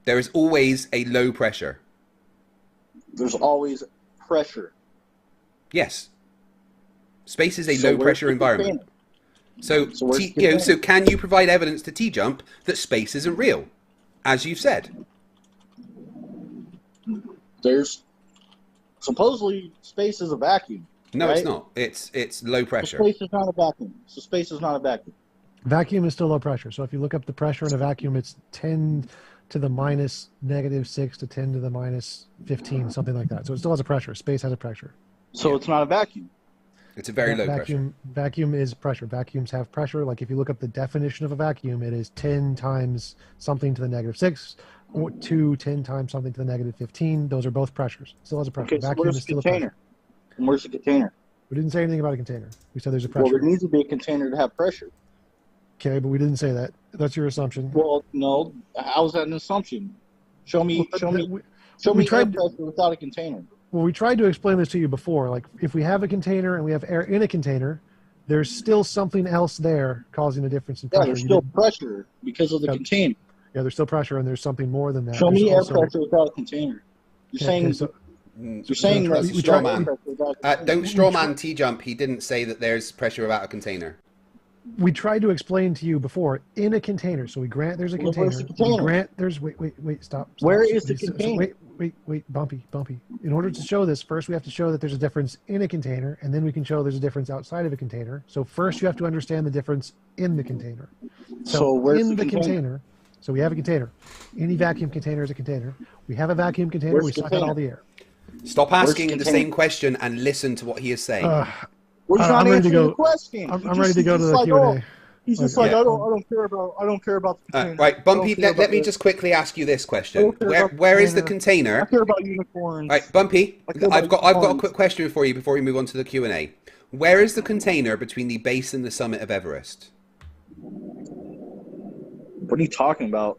There is always a low pressure. There's always pressure. Yes. Space is a So low where's pressure the environment. container? So, where's the you know, container? so can you provide evidence to TJump that space isn't real, as you've said? There's supposedly space is a vacuum. No, right? it's not. It's low So pressure. space is not a vacuum. So space is not a vacuum. Vacuum is still low pressure. So if you look up the pressure in a vacuum, it's 10 to the minus -6 to 10 to the minus 15, something like that. So it still has a pressure. Space has a pressure. So it's not a vacuum. It's a very low pressure. Vacuum is pressure. Vacuums have pressure. Like if you look up the definition of a vacuum, it is 10 times something to the -6, or 10 times something to the -15. Those are both pressures. Still has a pressure. Okay, so Vacuum where's is the still a container? pressure. And where's the container? We didn't say anything about a container. We said there's a Well, pressure. there needs to be a container to have pressure. Okay, but we didn't say that. That's your assumption. Well, no. How's that an assumption? Show me we air tried- pressure without a container. Well, we tried to explain this to you before. Like, if we have a container and we have air in a container, there's still something else there causing a a difference in Yeah, pressure. there's You still didn't- pressure because of the Yeah. container. yeah, there's still pressure, and there's something more than that. Show There's me air also- pressure without a container. You're Okay, saying so you're saying Mm, that that's a you straw have air man. pressure without a container. Don't strawman TJump. He didn't say that there's pressure without a container. we tried to explain to you before in a container. So we grant there's a Well, container. where's the container? We grant there's stop. Where stop. is the So- container? Wait, bumpy. In order to show this, first we have to show that there's a difference in a container, and then we can show there's a difference outside of a container. So first you have to understand the difference in the container. So where's in the the container? container? So we have a container. Any vacuum container is a container. We have a vacuum container. Where's We the suck out container? all the air. Stop Where's asking the the container? same question and listen to what he is saying. Well, he's I'm not ready to answering go. the question. I'm ready to go to the Q&A. He's just Okay. like, Yeah. I don't care about the container. Right, Bumpy. I don't care Let me about just quickly ask you this I question: don't care about Where is the I container? care about unicorns. Right, Bumpy. I care about I've got a unicorns. quick question for you before we move on to the Q&A. Where is the container between the base and the summit of Everest? What are you talking about?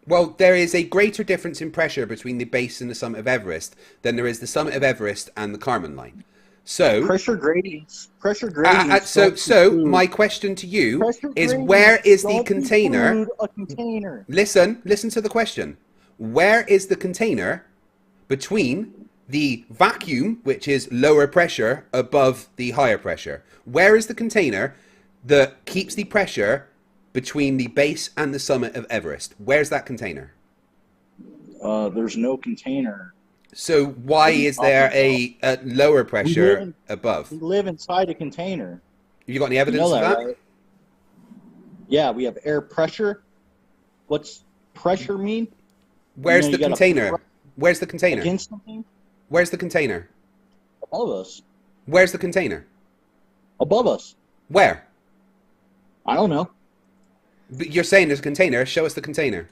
Well, there is a greater difference in pressure between the base and the summit of Everest than there is the summit of Everest and the Kármán line. So Pressure gradients. don't so include- my question to you pressure is, gradients where is the don't container? include a container. Listen to the question. Where is the container between the vacuum, which is lower pressure, above the higher pressure? Where is the container that keeps the pressure between the base and the summit of Everest? Where's that container? There's no container. So why is there a lower pressure in- above? We live inside a container. You got any You evidence know of that, that? right? Yeah, we have air pressure. What's pressure mean? Where's You the gotta container? press Where's the container? Against something? Where's the container? Above us. Where's the container? Above us. Where? I don't know. But you're saying there's a container. Show us the container.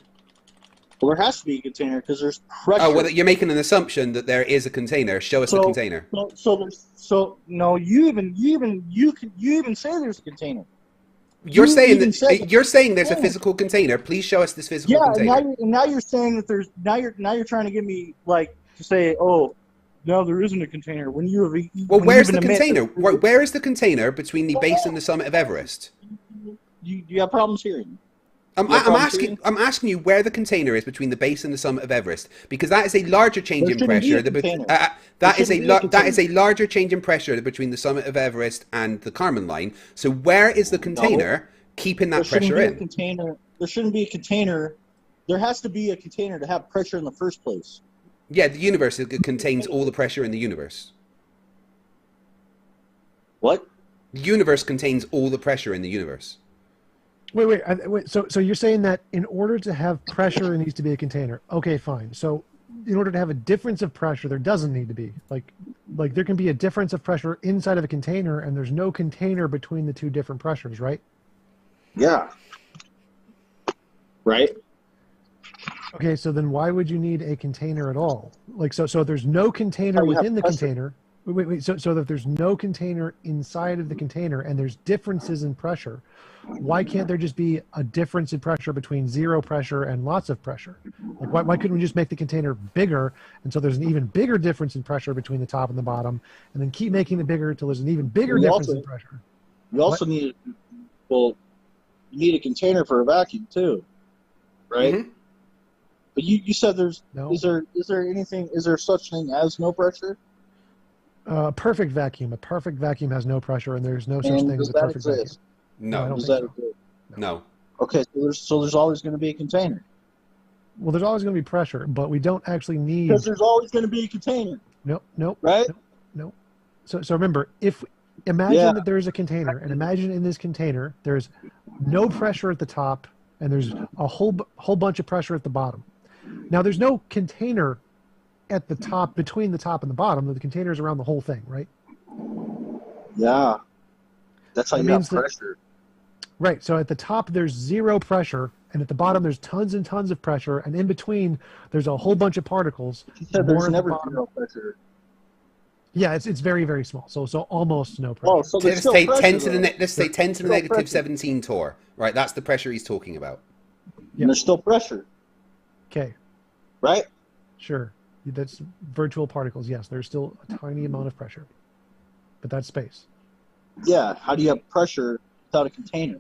Well, there has to be a container because there's pressure. Oh, well, you're making an assumption that there is a container. Show us the container. No. You even say there's a container. You're you saying even said that you're saying there's a Yeah. physical container. Please show us this physical Yeah, container. now you're saying that there's now you're trying to get me like to say, oh, no, there isn't a container. When you have Well, when where's you the even admit container? that- Where is the container between the base and the summit of Everest? You have problems hearing? I'm No problem, asking you where the container is between the base and the summit of Everest, because that is a larger change There in shouldn't be a pressure. container. That There is shouldn't be a that is a container. larger change in pressure between the summit of Everest and the Kármán line. So where is the container keeping that There shouldn't pressure be a in? container. There shouldn't be a container. There has to be a container to have pressure in the first place. Yeah, the universe contains all the pressure in the universe. What? The universe contains all the pressure in the universe. Wait. So you're saying that in order to have pressure, there needs to be a container. Okay, fine. So in order to have a difference of pressure, there doesn't need to be. Like there can be a difference of pressure inside of a container, and there's no container between the two different pressures, right? Yeah. Right. Okay, so then why would you need a container at all? Like, so if there's no container Oh, you have within the pressure. container. Wait. So that there's no container inside of the container, and there's differences in pressure. Why can't there just be a difference in pressure between zero pressure and lots of pressure? Like, why couldn't we just make the container bigger until there's an even bigger difference in pressure between the top and the bottom, and then keep making it bigger until there's an even bigger We difference also- in pressure? You also need you need a container for a vacuum too, right? Mhm. But you said there's No. is there such thing as no pressure? Perfect vacuum. A perfect vacuum has no pressure, and there's no such And thing as does a that perfect vacuum. exist? I No, don't Does think that so. exist? no. Okay, so there's always going to be a container Well, there's always going to be pressure, but we don't actually need. because there's always going to be a container, Nope. right? So remember, imagine Yeah. that there is a container, and imagine in this container there's no pressure at the top, and there's a whole bunch of pressure at the bottom. Now there's no container at the top, between the top and the bottom. The container is around the whole thing, right? Yeah, that's how That you have means that- pressure. Right. So at the top there's zero pressure, and at the bottom there's tons and tons of pressure, and in between there's a whole bunch of particles. He said more there's at the never bottom. zero pressure. Yeah, it's very, very small. So almost no pressure. Oh, so there's Let's still say pressure. 10 to the though. let's say 10 to the Still negative pressure. 17 torr. Right, that's the pressure he's talking about. Yeah. And there's still pressure, Okay. right? Sure. That's virtual particles. Yes, there's still a tiny amount of pressure, but that's space. Yeah. How do you have pressure without a container?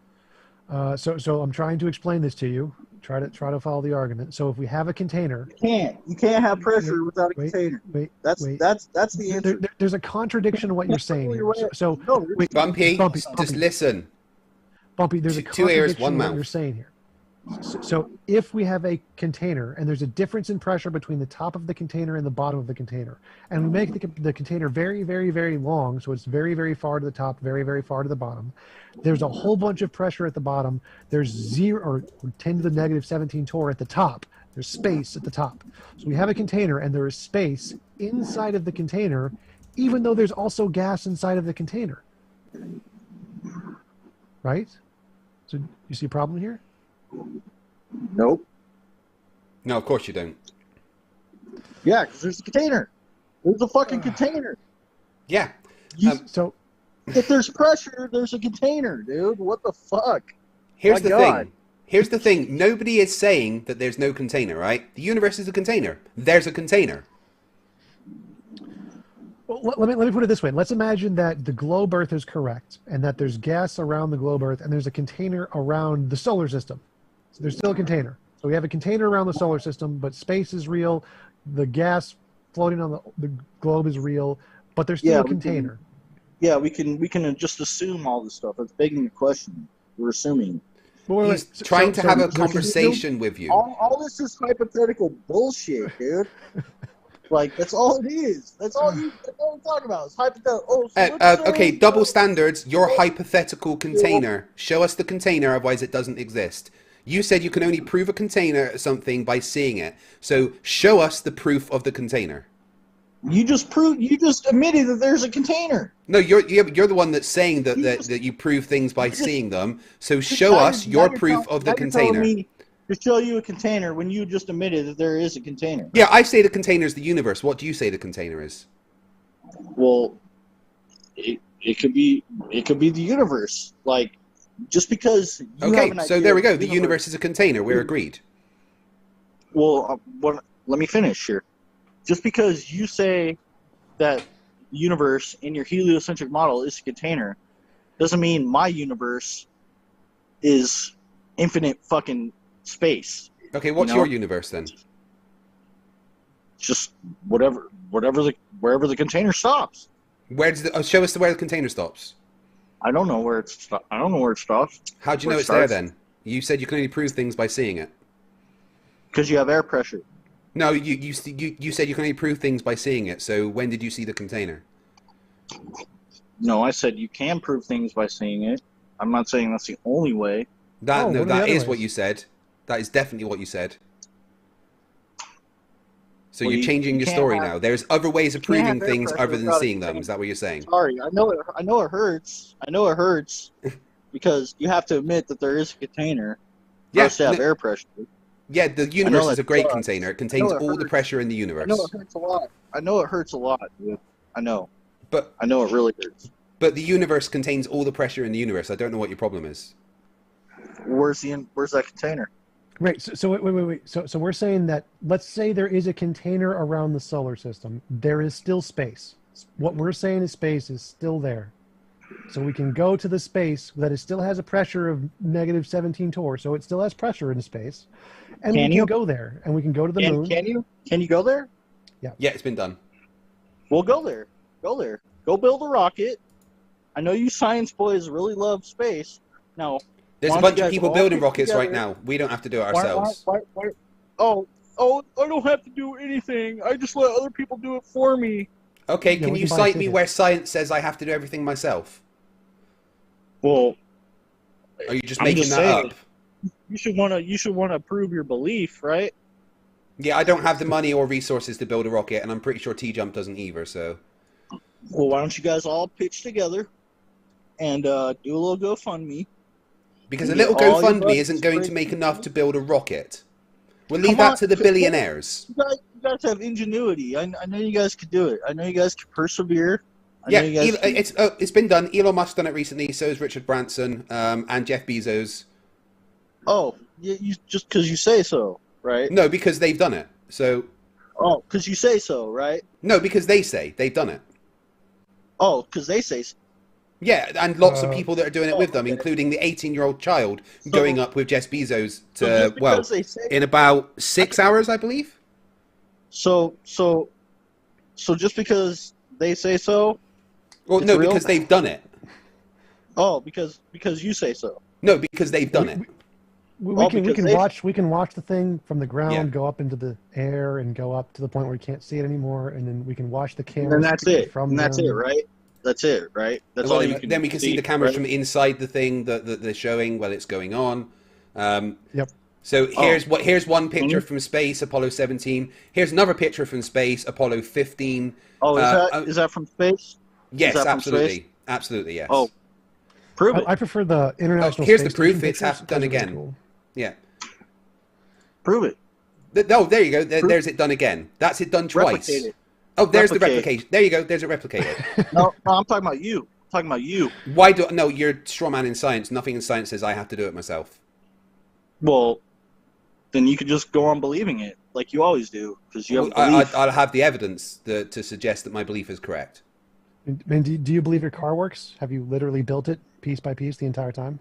So I'm trying to explain this to you. Try to follow the argument. So if we have a container, You can't have pressure without a wait, container. wait, That's wait. the answer. There's a contradiction in what you're saying here. So No, wait, Bumpy, Bumpy, just listen. Bumpy, there's a Two ears, contradiction one in what mouth. you're saying here. So if we have a container and there's a difference in pressure between the top of the container and the bottom of the container, and we make the container very, very, very long, so it's very, very far to the top, very, very far to the bottom, there's a whole bunch of pressure at the bottom. There's 0 or 10 to the negative 17 torr at the top. There's space at the top. So we have a container and there is space inside of the container, even though there's also gas inside of the container. Right? So you see a problem here? Nope. No, of course you don't. Yeah, because there's a container. There's a fucking container. Yeah. So If there's pressure, there's a container, dude. What the fuck? Here's My the God. thing. Here's the thing. Nobody is saying that there's no container, right? The universe is a container. There's a container. Well, let me put it this way. Let's imagine that the globe Earth is correct, and that there's gas around the globe Earth, and there's a container around the solar system. So there's still a container. So we have a container around the solar system, but space is real. The gas floating on the globe is real, but there's still a container. We can just assume all this stuff. It's begging the question. We're assuming. He's trying to have a conversation with you. All this is hypothetical bullshit, dude. Like, that's all it is. That's all we're talking about. It's hypothetical. Okay, double standards. Your hypothetical container. Show us the container, otherwise it doesn't exist. You said you can only prove a container or something by seeing it. So show us the proof of the container. You just admitted that there's a container. No, you're the one that's saying that you prove things by seeing them. So show us your proof of the container. To show you a container when you just admitted that there is a container. Yeah, I say the container is the universe. What do you say the container is? Well, it could be the universe. Like, just because you have an idea. So there we go. The universe is a container. We're agreed. Well, let me finish here. Just because you say that the universe in your heliocentric model is a container doesn't mean my universe is infinite fucking space. Okay, what's your universe then? Just wherever the container stops. Where does show us where the container stops? I don't know where it stops. How do you know it's there then? You said you can only prove things by seeing it. Because you have air pressure. No, you said you can only prove things by seeing it. So when did you see the container? No, I said you can prove things by seeing it. I'm not saying that's the only way. That is what you said. That is definitely what you said. So you're changing your story now. There's other ways of proving things other than seeing them. Is that what you're saying? Sorry, I know it hurts. I know it hurts because you have to admit that there is a container. Yeah, to have air pressure. Yeah, the universe is a great container. It contains all the pressure in the universe. I know it hurts a lot. I know it hurts a lot, dude. I know. But I know it really hurts. But the universe contains all the pressure in the universe. I don't know what your problem is. Where's that container? Right. So wait. So we're saying that, let's say there is a container around the solar system. There is still space. What we're saying is space is still there. So we can go to the space that it still has a pressure of negative 17 torr. So it still has pressure in space. And we can go there. And we can go to the moon. Can you go there? Yeah. Yeah, it's been done. Well, go there. Go build a rocket. I know you science boys really love space. Now, there's a bunch of people building rockets right now. We don't have to do it ourselves. Oh, I don't have to do anything. I just let other people do it for me. Okay, can you cite me where science says I have to do everything myself? Well, are you just making that up? You should want to prove your belief, right? Yeah, I don't have the money or resources to build a rocket, and I'm pretty sure TJump doesn't either. So, well, why don't you guys all pitch together and do a little GoFundMe? Because a little GoFundMe isn't going to make enough to build a rocket. We'll leave that to the billionaires. You guys have ingenuity. I know you guys could do it. I know you guys could persevere. It's been done. Elon Musk's done it recently. So has Richard Branson and Jeff Bezos. Oh, you just because you say so, right? No, because they've done it. So. Oh, because you say so, right? No, because they say they've done it. Oh, because they say so. Yeah, and lots of people that are doing it with them, including the 18-year-old child going up with Jeff Bezos to, in about 6 hours, I believe. So just because they say so? Well, no, because they've done it. Oh, because you say so. No, because they've done it. We can watch the thing from the ground go up into the air and go up to the point where we can't see it anymore, and then we can watch the cameras. And that's it. And that's it, right? That's it, right? That's all you can. Then we can see the cameras from inside the thing that they're showing while it's going on. Yep. So here's one picture from space, Apollo 17. Here's another picture from space, Apollo 15. Oh, is that from space? Yes, absolutely, absolutely, yes. Oh, prove it. I prefer the international. Here's the proof. It's done again. Really cool. Yeah. Prove it. No, there you go. There's it done again. That's it done twice. Replicate it. Oh, there's the replication. There you go. There's it replicated. No, I'm talking about you. Why do no? You're straw man in science. Nothing in science says I have to do it myself. Well, then you could just go on believing it. like you always do, because you have Well, belief. I'll have the evidence to suggest that my belief is correct. And do you believe your car works? Have you literally built it piece by piece the entire time?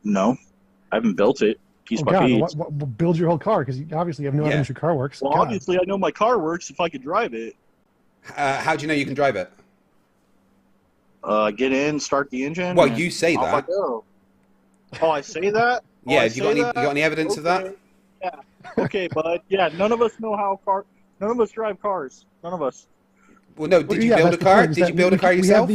No, I haven't built it piece Oh by God! piece. What build your whole car? Because you obviously have no Yeah. evidence your car works. Well, God. obviously, I know my car works if I could drive it. How do you know you can drive it? Get in, start the engine. Well, and you say off that. I go. Oh, I say that? Oh, Yeah, I have you got say any? You got any evidence of that? Okay. Yeah. Okay, bud. Yeah, none of us know how None of us drive cars. None of us. Well, no. Well, Did you yeah, build a that's the car? point, is Did that you build a car we yourself?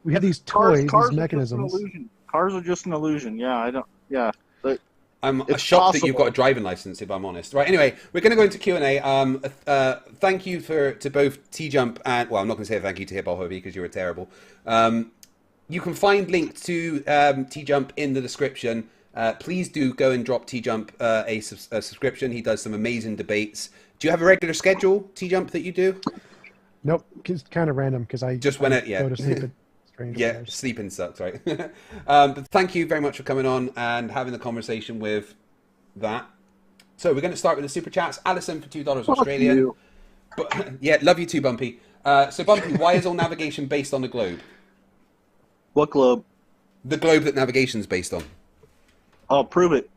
we have these Cars toys, are these mechanisms. just an illusion. Cars are just an illusion. Yeah, I don't. Yeah, but I'm it's shocked that you've got a possible. driving license, if I'm honest. Right. Anyway, we're going to go into Q&A. Thank you to both TJump and, well, I'm not going to say thank you to Hip-Hop Hobby because you were terrible. You can find link to TJump in the description. Please do go and drop TJump a subscription. He does some amazing debates. Do you have a regular schedule, TJump, that you do? Nope, it's kind of random because I Just when I it, yeah. go to sleep at strange Yeah, hours. sleeping sucks, right? But thank you very much for coming on and having the conversation with that. So we're going to start with the super chats. Alison for $2 Fuck Australian. you. But, yeah, love you too, Bumpy. So Bumpy, why is all navigation based on the globe? What globe? The globe that navigation's based on. Oh, prove it.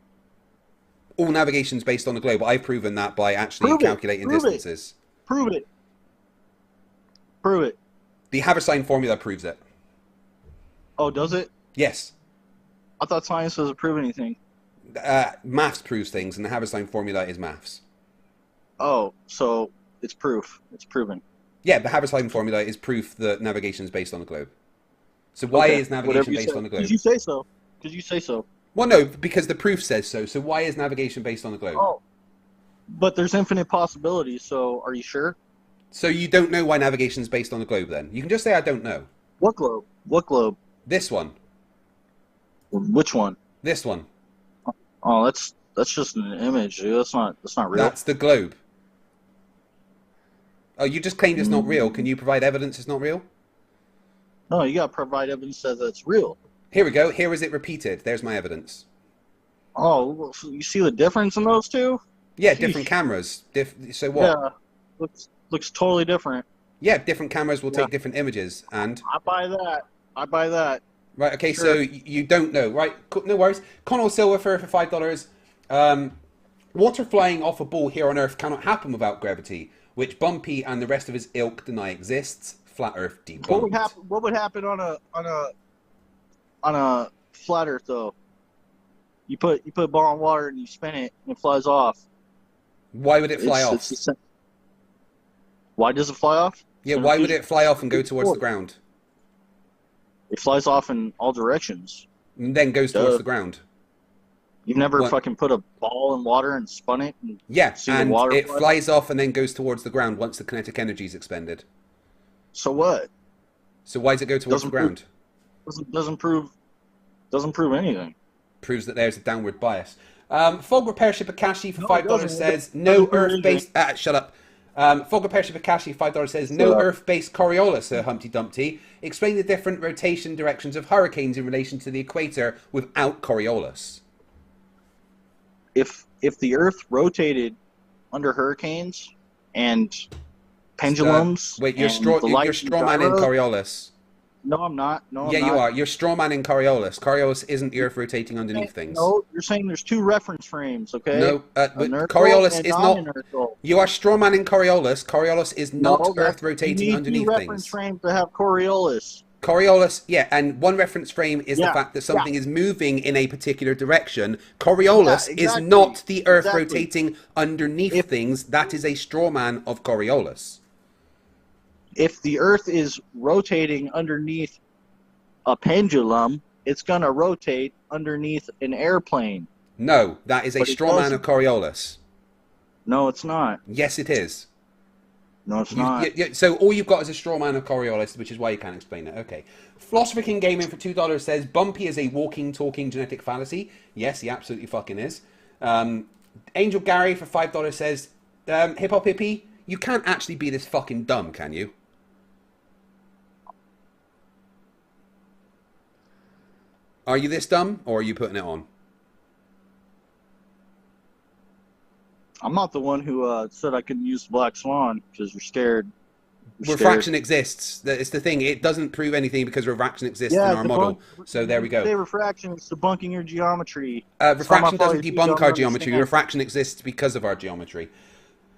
All navigation's based on the globe. I've proven that by actually Prove it. calculating Prove it. distances. Prove it. Prove it. The Haversine formula proves it. Oh, does it? Yes. I thought science doesn't prove anything. Maths proves things, and the Haversine formula is maths. Oh, so it's proof. It's proven. Yeah, the Haversine formula is proof that navigation is based on the globe. So why Okay, is whatever navigation you based say. on the globe? Did you say so? Did you say so? Well, no, because the proof says so. So why is navigation based on the globe? Oh, but there's infinite possibilities. So are you sure? So you don't know why navigation is based on the globe then? You can just say, I don't know. What globe? What globe? This one. Which one? This one. Oh, that's just an image, dude. That's not real. That's the globe. Oh, you just claimed it's not real. Can you provide evidence it's not real? No, you gotta provide evidence that it's real. Here we go. Here is it repeated. There's my evidence. Oh, well, so you see the difference in those two? Yeah, Sheesh. different cameras. So what? Yeah, looks totally different. Yeah, different cameras will Yeah. take different images. And I buy that. I buy that. right, okay, Sure. so you don't know, right? No worries. Connell Silver for $5. Water flying off a ball here on Earth cannot happen without gravity, which Bumpy and the rest of his ilk deny exists. Flat Earth debunked. What would happen on a flat Earth though? You put a ball in water and you spin it and it flies off. Why would it fly off? It's the same. Why does it fly off? Yeah, why would it fly off and go towards the ground? It flies off in all directions. And then goes towards the ground. You've never What? fucking put a ball in water and spun it? And Yeah, see the and water it fly? flies off and then goes towards the ground once the kinetic energy is expended. So what? So why does it go towards the ground? Doesn't prove anything. Proves that there's a downward bias. Fog Repair Ship Akashi for No, it $5 doesn't. says It no doesn't prove Earth-based. Shut up. Fog Repair Ship Akashi $5 says no Shut up. Earth-based Coriolis, Sir Humpty Dumpty. Explain the different rotation directions of hurricanes in relation to the equator without Coriolis. If the Earth rotated under hurricanes and pendulums, Wait, you're and the light strawman in gyros- Coriolis. No, I'm not. No, I'm Yeah, not. you are. You're strawman in Coriolis. Coriolis isn't the Earth rotating underneath things. No, you're saying there's two reference frames, okay? No, but Inertial Coriolis and is not. non-inertial. You are strawman in Coriolis. Coriolis is not No, Earth rotating you need underneath two reference things. frames to have Coriolis. Coriolis, yeah, and one reference frame is the Yeah, fact that yeah. something is moving in a particular direction. Coriolis Yeah, is exactly, not the Earth exactly. rotating underneath If- things. That is a strawman of Coriolis. If the Earth is rotating underneath a pendulum, it's going to rotate underneath an airplane. No, that is a But it strawman doesn't. of Coriolis. No, it's not. Yes, it is. No, it's not. So all you've got is a straw man of Coriolis, which is why you can't explain it. Okay. Philosopher King Gaming for $2 says Bumpy is a walking, talking genetic fallacy. Yes, he absolutely fucking is. Angel Gary for $5 says Hip Hop Hippie, you can't actually be this fucking dumb, can you? Are you this dumb, or are you putting it on? I'm not the one who said I couldn't use the Black Swan because you're scared. Refraction exists. It's the thing. It doesn't prove anything because refraction exists in our model. So there we go. Say refraction is debunking your geometry. Refraction doesn't debunk our geometry. Refraction exists because of our geometry.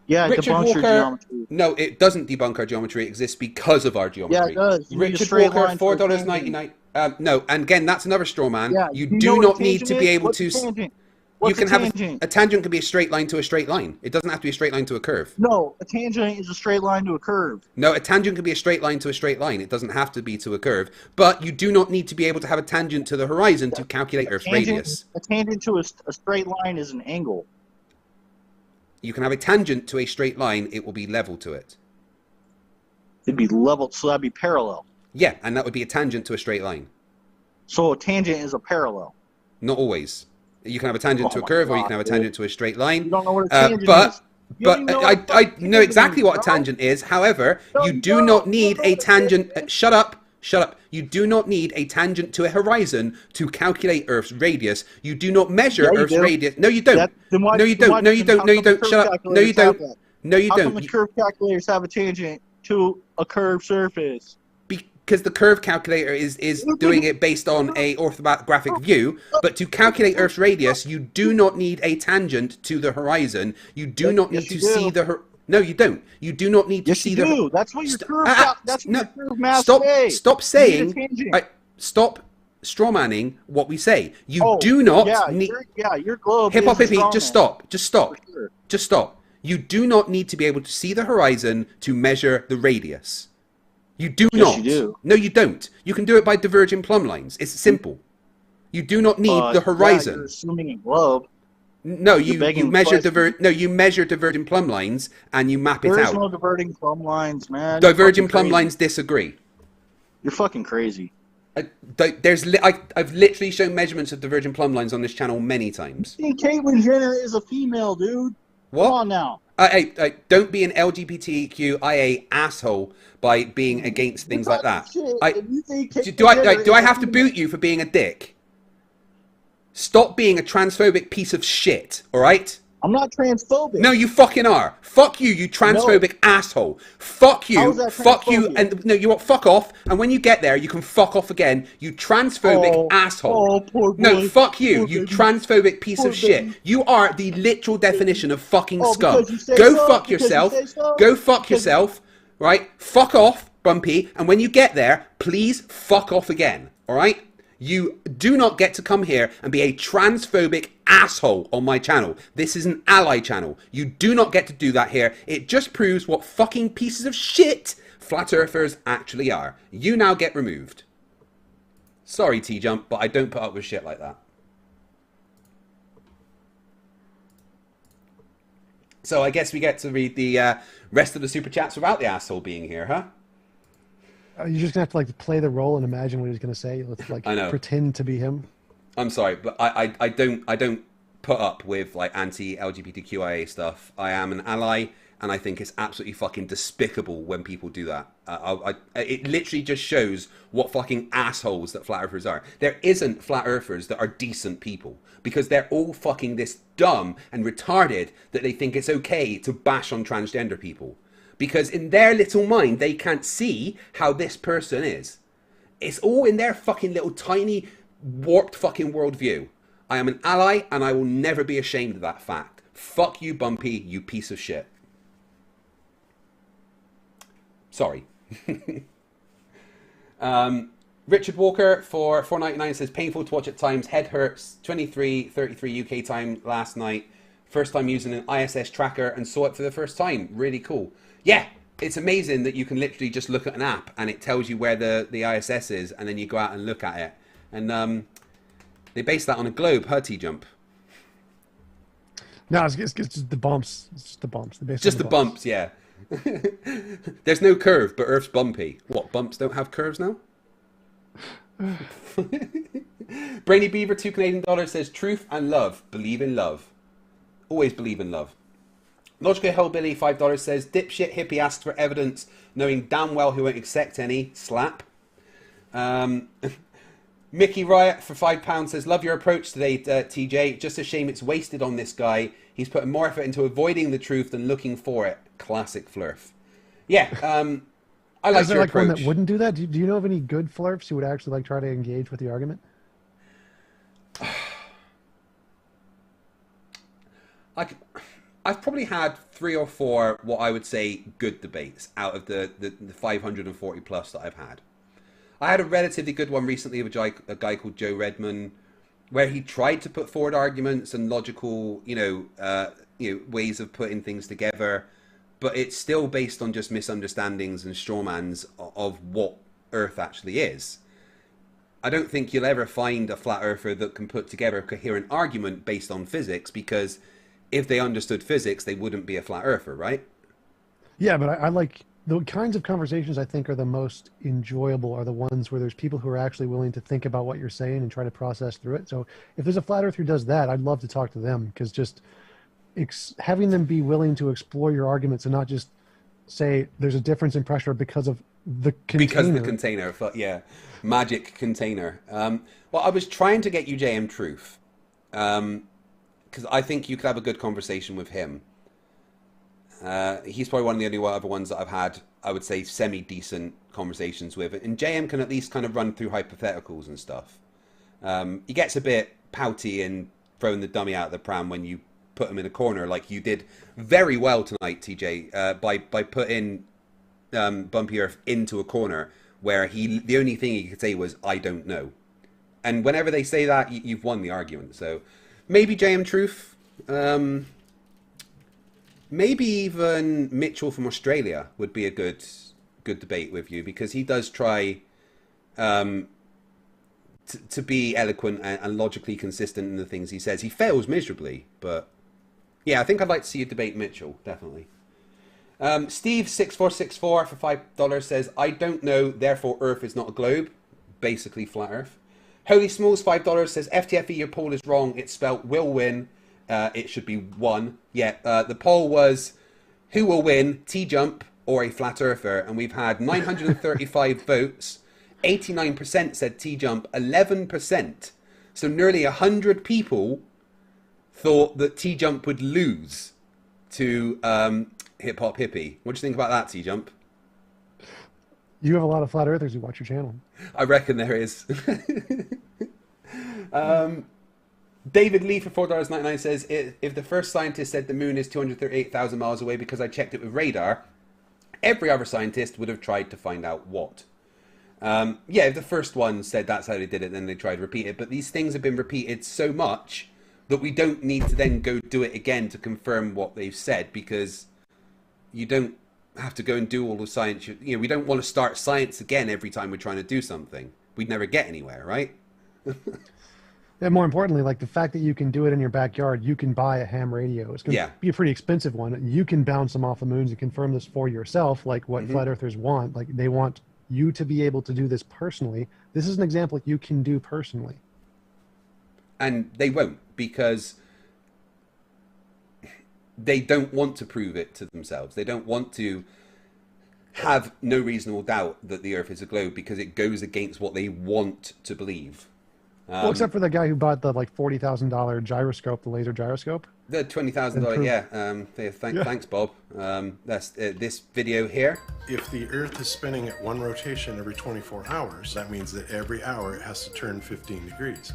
Yeah, it debunks your geometry. No, it doesn't debunk our geometry. It exists because of our geometry. Yeah, it does. Richard Walker, $4.99. No, and again, that's another straw man. Yeah, you do not need to be able What's to. A tangent? You can have a tangent can be a straight line to a straight line. It doesn't have to be a straight line to a curve. No, a tangent is a straight line to a curve. No, a tangent can be a straight line to a straight line. It doesn't have to be to a curve. But you do not need to be able to have a tangent to the horizon to calculate Earth's radius. A tangent to a straight line is an angle. You can have a tangent to a straight line. It will be level to it. It'd be level, so that'd be parallel. Yeah, and that would be a tangent to a straight line. So a tangent is a parallel. Not always. You can have a tangent to a curve, or you can have a tangent to a straight line. You don't know what a tangent is. But I know exactly what a tangent is. However, you do not need a tangent. Shut up. Shut up. You do not need a tangent to a horizon to calculate Earth's radius. You do not measure Earth's radius. No, you don't. No, you don't. No, you don't. No, you don't. Shut up. No, you don't. No, you don't. How come the curve calculators have a tangent to a curved surface? Because the curve calculator is doing it based on a orthographic view, but to calculate Earth's radius, you do not need a tangent to the horizon. You do not need to see the. No, you don't. You do not need to see the. Yes, you do. That's what your curve. That's what your curve math says. Stop saying. Stop strawmanning what we say. You do not need. Your globe. Hip hop hippie. Just stop. Just stop. Sure. Just stop. You do not need to be able to see the horizon to measure the radius. You do not. You do. No, you don't. You can do it by diverging plumb lines. It's simple. You do not need the horizon. You're assuming a globe. No, you measure diverging plumb lines and you map it out. There's no diverging plumb lines, man. Diverging plumb lines disagree. You're fucking crazy. I've literally shown measurements of diverging plumb lines on this channel many times. Caitlyn Jenner is a female, dude. What? Come on now. Hey, don't be an LGBTQIA asshole by being against things like that. Do I have to boot you for being a dick? Stop being a transphobic piece of shit, all right? I'm not transphobic. No, you fucking are. Fuck you, you transphobic asshole. Fuck you. Fuck you. And no, you want fuck off. And when you get there, you can fuck off again. You transphobic asshole. Poor boy. No, fuck you, you transphobic piece of shit. You are the literal definition of fucking scum. Go fuck yourself. Go fuck yourself. Right? Fuck off, Bumpy. And when you get there, please fuck off again. All right? You do not get to come here and be a transphobic asshole on my channel. This is an ally channel. You do not get to do that here. It just proves what fucking pieces of shit flat earthers actually are. You now get removed. Sorry, TJump, but I don't put up with shit like that. So I guess we get to read the rest of the super chats without the asshole being here, huh? You're just gonna have to play the role and imagine what he's gonna say. Let's pretend to be him. I'm sorry, but I don't put up with anti-LGBTQIA stuff. I am an ally, and I think it's absolutely fucking despicable when people do that. It literally just shows what fucking assholes that flat earthers are. There isn't flat earthers that are decent people because they're all fucking this dumb and retarded that they think it's okay to bash on transgender people. Because in their little mind, they can't see how this person is. It's all in their fucking little tiny, warped fucking worldview. I am an ally, and I will never be ashamed of that fact. Fuck you, Bumpy, you piece of shit. Sorry. Richard Walker for $4.99 says, painful to watch at times, head hurts, 23:33 UK time last night. First time using an ISS tracker and saw it for the first time. Really cool. Yeah, it's amazing that you can literally just look at an app and it tells you where the ISS is, and then you go out and look at it. And they base that on a globe, huh, TJump? No, it's just the bumps. It's just the bumps. Just the bumps, yeah. There's no curve, but Earth's bumpy. What, bumps don't have curves now? Brainy Beaver, $2 says, truth and love. Believe in love. Always believe in love. Logical Hellbilly, $5 says, dipshit hippie asks for evidence, knowing damn well he won't accept any. Slap. Mickey Riot for £5 says, love your approach today, TJ. Just a shame it's wasted on this guy. He's putting more effort into avoiding the truth than looking for it. Classic flurf. Yeah, I like Is there your like one approach. that wouldn't do that? Do you know of any good flirts who would actually like try to engage with the argument? I've probably had 3 or 4 what I would say good debates out of the 540 plus that I've had. I had a relatively good one recently of a guy called Joe Redman, where he tried to put forward arguments and logical, ways of putting things together, but it's still based on just misunderstandings and strawmans of what Earth actually is. I don't think you'll ever find a flat earther that can put together a coherent argument based on physics, because if they understood physics, they wouldn't be a flat earther, right? Yeah, but I like the kinds of conversations I think are the most enjoyable are the ones where there's people who are actually willing to think about what you're saying and try to process through it. So if there's a flat earther who does that, I'd love to talk to them, because just having them be willing to explore your arguments and not just say there's a difference in pressure because of the container. Because the container, yeah, magic container. Well, I was trying to get you JM Truth, because I think you could have a good conversation with him. He's probably one of the only other ones that I've had, I would say, semi-decent conversations with. And JM can at least kind of run through hypotheticals and stuff. He gets a bit pouty and throwing the dummy out of the pram when you put him in a corner, like you did very well tonight, TJ, by putting Bumpy Earth into a corner where the only thing he could say was, I don't know. And whenever they say that, you've won the argument. So maybe JM Truth. Maybe even Mitchell from Australia would be a good debate with you, because he does try to be eloquent and logically consistent in the things he says. He fails miserably, but yeah, I think I'd like to see you debate Mitchell, definitely. Steve6464 for $5 says, I don't know, therefore Earth is not a globe. Basically flat Earth. Holy Smalls $5 says, FTFE, your poll is wrong. It's spelt will win. It should be 1. Yeah, the poll was who will win, TJump or a flat earther, and we've had 935 votes. 89% said TJump, 11%. So nearly 100 people thought that TJump would lose to Hip Hop Hippie. What do you think about that, TJump? You have a lot of flat earthers who watch your channel. I reckon there is. David Lee for $4.99 says, if the first scientist said the moon is 238,000 miles away because I checked it with radar, every other scientist would have tried to find out what. Yeah, if the first one said that's how they did it, then they tried to repeat it. But these things have been repeated so much that we don't need to then go do it again to confirm what they've said, because you don't have to go and do all the science. We don't want to start science again every time we're trying to do something. We'd never get anywhere, right? And more importantly, like the fact that you can do it in your backyard, you can buy a ham radio. It's going to be a pretty expensive one. You can bounce them off the moons and confirm this for yourself, like what flat earthers want. Like they want you to be able to do this personally. This is an example you can do personally. And they won't, because they don't want to prove it to themselves. They don't want to have no reasonable doubt that the Earth is a globe, because it goes against what they want to believe. Well, except for the guy who bought the like $40,000 gyroscope, the laser gyroscope. The $20,000, yeah. Thanks, Bob. That's this video here. If the Earth is spinning at one rotation every 24 hours, that means that every hour it has to turn 15 degrees.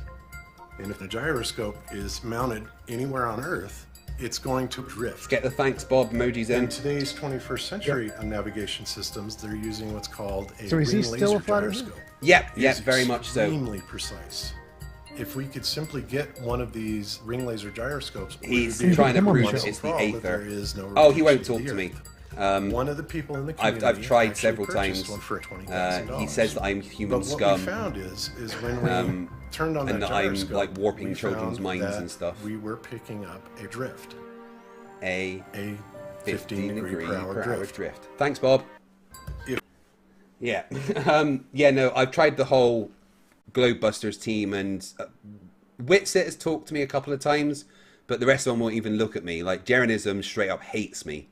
And if the gyroscope is mounted anywhere on Earth, it's going to drift. Get the thanks, Bob emojis in. In today's 21st century navigation systems, they're using what's called a So is he ring still laser a flat earther? gyroscope. Yep, It's very much so. Extremely precise. If we could simply get one of these ring laser gyroscopes, He's we would be trying to able prove solve that it's the that aether. there is no Oh, he won't rotation talk of to the me. Earth. One of the people in the community I've tried actually several purchased times. one for $20,000. He says that I'm human But scum. what we found is when we turned on and that that I'm, gyroscope, like, warping we children's found minds that and stuff. We were picking up a drift. A 15 degree per hour drift. Thanks, Bob. Yeah. No, I've tried the whole Globebusters team, and Witsit has talked to me a couple of times, but the rest of them won't even look at me. Like, Jeranism straight up hates me.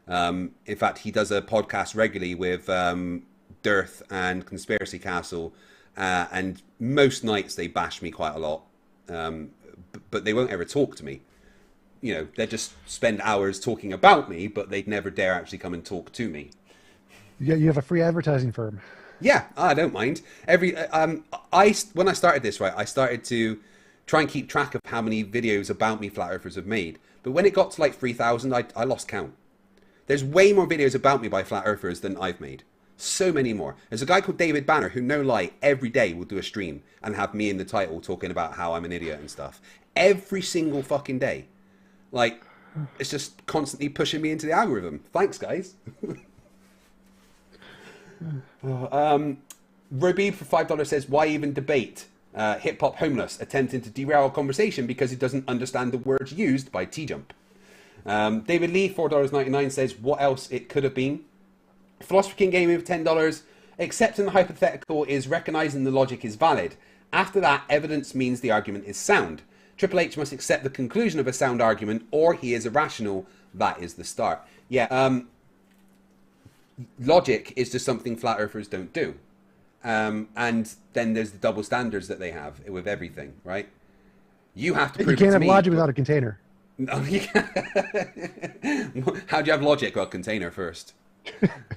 In fact, he does a podcast regularly with Dearth and Conspiracy Castle, and most nights they bash me quite a lot, but they won't ever talk to me. You know, they just spend hours talking about me, but they'd never dare actually come and talk to me. Yeah, you have a free advertising firm. Yeah, I don't mind. When I started this, right, I started to try and keep track of how many videos about me flat earthers have made. But when it got to like 3,000, I lost count. There's way more videos about me by flat earthers than I've made. So many more. There's a guy called David Banner who, no lie, every day will do a stream and have me in the title talking about how I'm an idiot and stuff. Every single fucking day. Like, it's just constantly pushing me into the algorithm. Thanks, guys. Robib for $5 says, why even debate? Hip hop homeless attempting to derail a conversation because he doesn't understand the words used by TJump. David Lee, $4.99 says, what else it could have been? Philosopher King Gaming with $10. Accepting the hypothetical is recognizing the logic is valid. After that, evidence means the argument is sound. Triple H must accept the conclusion of a sound argument, or he is irrational. That is the start. Yeah. Logic is just something flat earthers don't do. And then there's the double standards that they have with everything, right? You have to prove You can't it to have me. logic without a container. No, you can't. How do you have logic without a container first?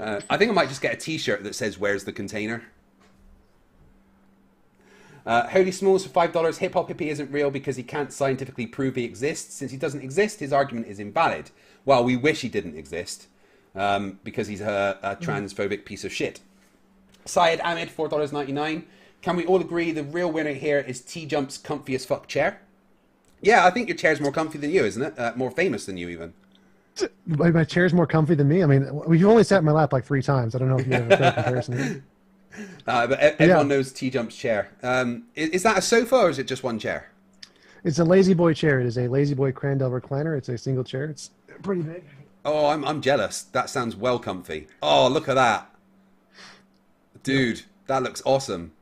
I think I might just get a t-shirt that says, where's the container? Holy Smalls for $5. Hip Hop Hippie isn't real because he can't scientifically prove he exists. Since he doesn't exist, his argument is invalid. Well, we wish he didn't exist because he's a transphobic piece of shit. Syed Ahmed, $4.99. Can we all agree the real winner here is TJump's comfy as fuck chair? Yeah, I think your chair's more comfy than you, isn't it? More famous than you, even. My chair's more comfy than me. I mean, you've only sat in my lap like 3 times. I don't know if you have a fair comparison. But everyone knows TJump's chair. Is that a sofa or is it just one chair? It's a Lazy Boy chair. It is a Lazy Boy Crandall recliner. It's a single chair. It's pretty big. Oh, I'm jealous. That sounds well comfy. Oh, look at that. Dude, that looks awesome.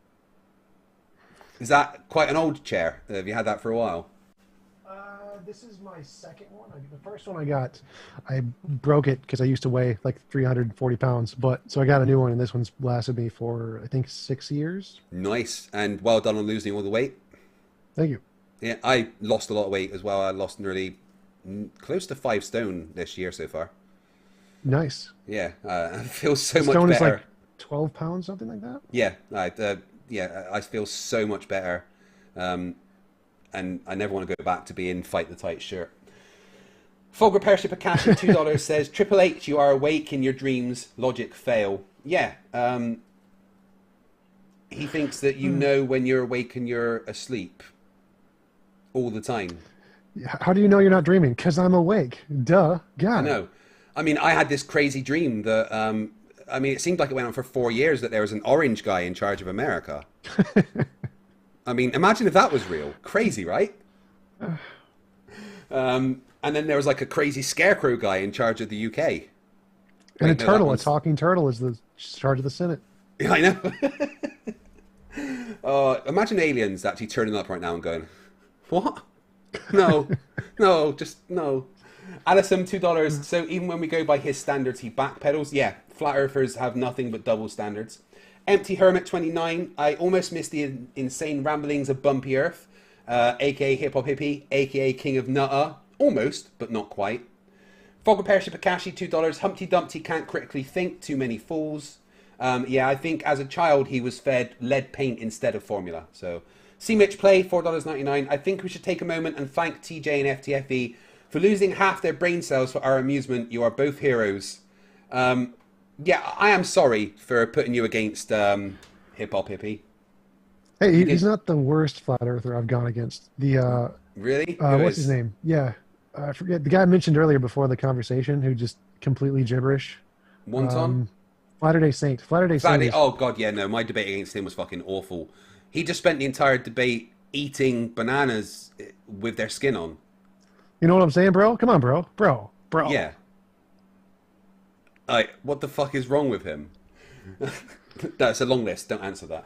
Is that quite an old chair? Have you had that for a while? This is my second one. The first one I got, I broke it because I used to weigh like 340 pounds. So I got a new one, and this one's lasted me for, I think, 6 years. Nice. And well done on losing all the weight. Thank you. Yeah, I lost a lot of weight as well. I lost nearly close to 5 stone this year so far. Nice. Yeah, I feel so much Stone better. is like 12 pounds, something like that? Yeah, I feel so much better. And I never want to go back to being fight the tight shirt. Fulgur Pership Akashi, $2 says, Triple H, you are awake in your dreams, logic fail. Yeah, he thinks that you know when you're awake and you're asleep all the time. How do you know you're not dreaming? Because I'm awake. Duh. God. I know. I mean, I had this crazy dream that, it seemed like it went on for 4 years that there was an orange guy in charge of America. I mean, imagine if that was real. Crazy, right? And then there was like a crazy scarecrow guy in charge of the UK. And Wait, a no, turtle, a talking turtle, is the charge of the Senate. Yeah, I know. Imagine aliens actually turning up right now and going, what? No, just no. Alison, $2. So even when we go by his standards, he backpedals. Yeah, flat earthers have nothing but double standards. Empty Hermit 29. I almost missed the insane ramblings of Bumpy Earth, aka Hip Hop Hippie, aka King of Nutter. Almost, but not quite. Fogger Pership Akashi, $2. Humpty Dumpty can't critically think. Too many fools. Yeah, I think as a child he was fed lead paint instead of formula. So, C. Mitch Play, $4.99. I think we should take a moment and thank TJ and FTFE for losing half their brain cells for our amusement. You are both heroes. Yeah, I am sorry for putting you against Hip Hop Hippie. Hey, he's not the worst flat earther I've gone against. The Really? what's his name? Yeah, I forget the guy I mentioned earlier before the conversation who just completely gibberish. Wonton? Latter-day Saint. Latter-day Saint. Oh god, yeah, no. My debate against him was fucking awful. He just spent the entire debate eating bananas with their skin on. You know what I'm saying, bro? Come on, bro. Yeah. What the fuck is wrong with him? That's a long list. Don't answer that.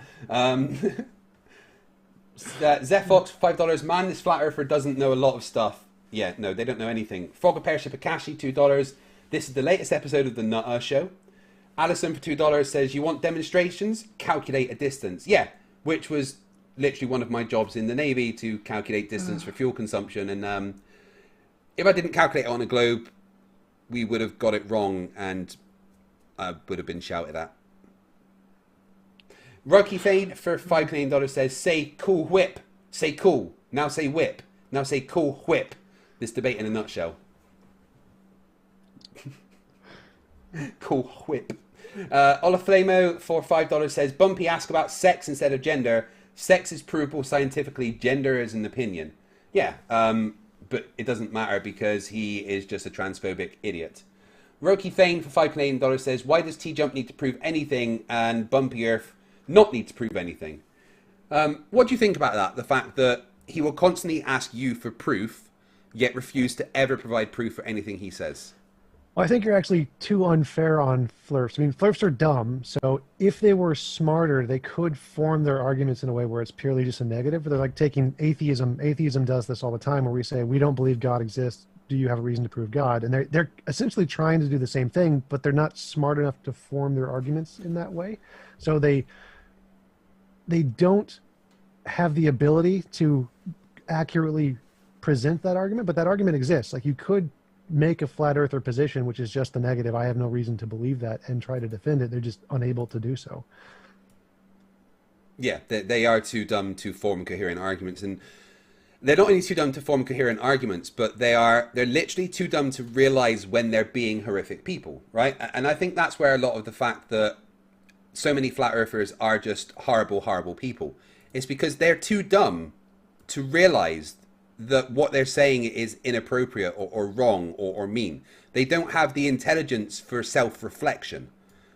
Zephox, $5. Man, this flat earther doesn't know a lot of stuff. Yeah, no, they don't know anything. Frogger Pership Akashi, $2. This is the latest episode of the Nutter Show. Alison for $2 says, you want demonstrations? Calculate a distance. Yeah, which was literally one of my jobs in the Navy, to calculate distance for fuel consumption. And if I didn't calculate it on a globe, we would have got it wrong, and I would have been shouted at. Rocky Fade for $5 million says, say cool whip. Say cool. Now say whip. Now say cool whip. This debate in a nutshell. Cool whip. Olaflamo for $5 says, Bumpy, ask about sex instead of gender. Sex is provable scientifically. Gender is an opinion. Yeah, but it doesn't matter because he is just a transphobic idiot. Roki Thane for $5 million says, why does TJump need to prove anything and Bumpy Earth not need to prove anything? What do you think about that? The fact that he will constantly ask you for proof, yet refuse to ever provide proof for anything he says. Well, I think you're actually too unfair on flirfs. I mean, flirfs are dumb, so if they were smarter, they could form their arguments in a way where it's purely just a negative. They're like taking atheism. Atheism does this all the time, where we say, we don't believe God exists. Do you have a reason to prove God? And they're essentially trying to do the same thing, but they're not smart enough to form their arguments in that way. So they don't have the ability to accurately present that argument, but that argument exists. Like, you could make a flat earther position, which is just the negative, I have no reason to believe that, and try to defend it. They're just unable to do so. Yeah, they are too dumb to form coherent arguments. And they're not only too dumb to form coherent arguments, but they're literally too dumb to realize when they're being horrific people, right? And I think that's where a lot of the fact that so many flat earthers are just horrible, horrible people is because they're too dumb to realize that what they're saying is inappropriate or wrong or mean. They don't have the intelligence for self-reflection.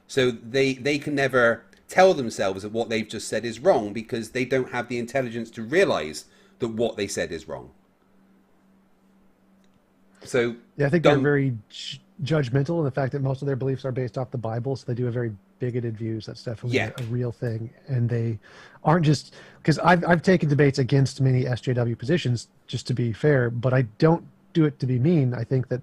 So they can never tell themselves that what they've just said is wrong because they don't have the intelligence to realize that what they said is wrong. So yeah, I think they're very judgmental in the fact that most of their beliefs are based off the Bible, so they do have very bigoted views. That's definitely a real thing. And they aren't just, because I've taken debates against many SJW positions, just to be fair, but I don't do it to be mean. I think that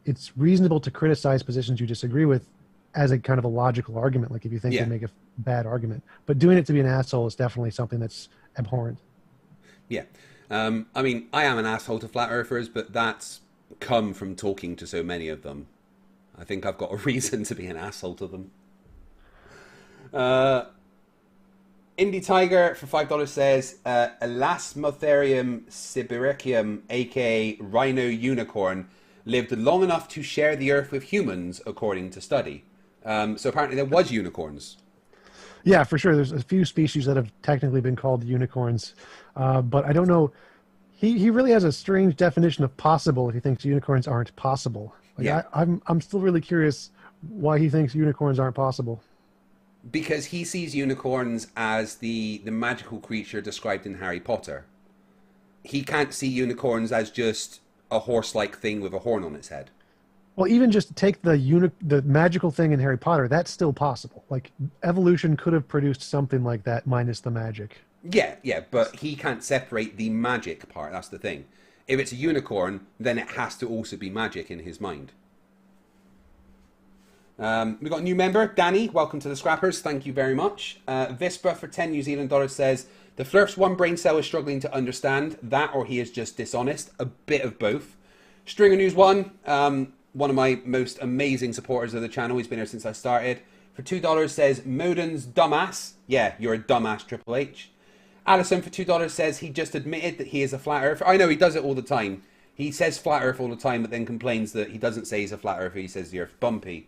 it's reasonable to criticize positions you disagree with as a kind of a logical argument, like if you think they make a bad argument. But doing it to be an asshole is definitely something that's abhorrent. Yeah. I mean, I am an asshole to flat earthers, but that's come from talking to so many of them. I think I've got a reason to be an asshole to them. Indie Tiger for $5 says, Elasmotherium sibiricum, aka rhino unicorn, lived long enough to share the earth with humans, according to study. So apparently there was unicorns. Yeah, for sure. There's a few species that have technically been called unicorns, but I don't know. He really has a strange definition of possible if he thinks unicorns aren't possible. Like, I'm still really curious why he thinks unicorns aren't possible. Because he sees unicorns as the magical creature described in Harry Potter. He can't see unicorns as just a horse-like thing with a horn on its head. Well, even just take the magical thing in Harry Potter, that's still possible. Like, evolution could have produced something like that minus the magic. Yeah, but he can't separate the magic part, that's the thing. If it's a unicorn, then it has to also be magic in his mind. We've got a new member, Danny. Welcome to the Scrappers. Thank you very much. Vispa for 10 New Zealand dollars says, the Flirf's one brain cell is struggling to understand that, or he is just dishonest. A bit of both. Stringer News 1, one of my most amazing supporters of the channel. He's been here since I started. For $2 says, Moden's dumbass. Yeah, you're a dumbass, Triple H. Allison for $2 says he just admitted that he is a flat earther. I know, he does it all the time. He says flat earth all the time, but then complains that he doesn't say he's a flat earther. He says the earth's bumpy.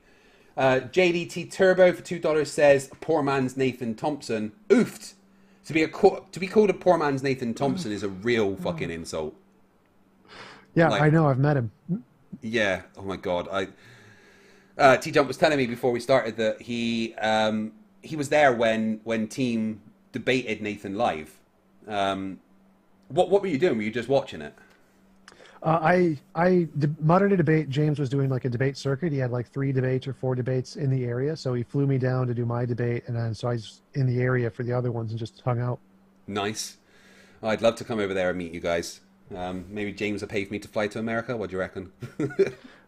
JDT Turbo for $2 says, poor man's Nathan Thompson. Oofed. To be called a poor man's Nathan Thompson is a real fucking insult. Yeah, like, I know. I've met him. Yeah. Oh my god. TJump was telling me before we started that he was there when Team debated Nathan live. What were you doing? Were you just watching it? Modern Day Debate, James was doing like a debate circuit. He had like 3 debates or 4 debates in the area. So he flew me down to do my debate. And then so I was in the area for the other ones and just hung out. Nice. I'd love to come over there and meet you guys. Maybe James will pay for me to fly to America. What do you reckon?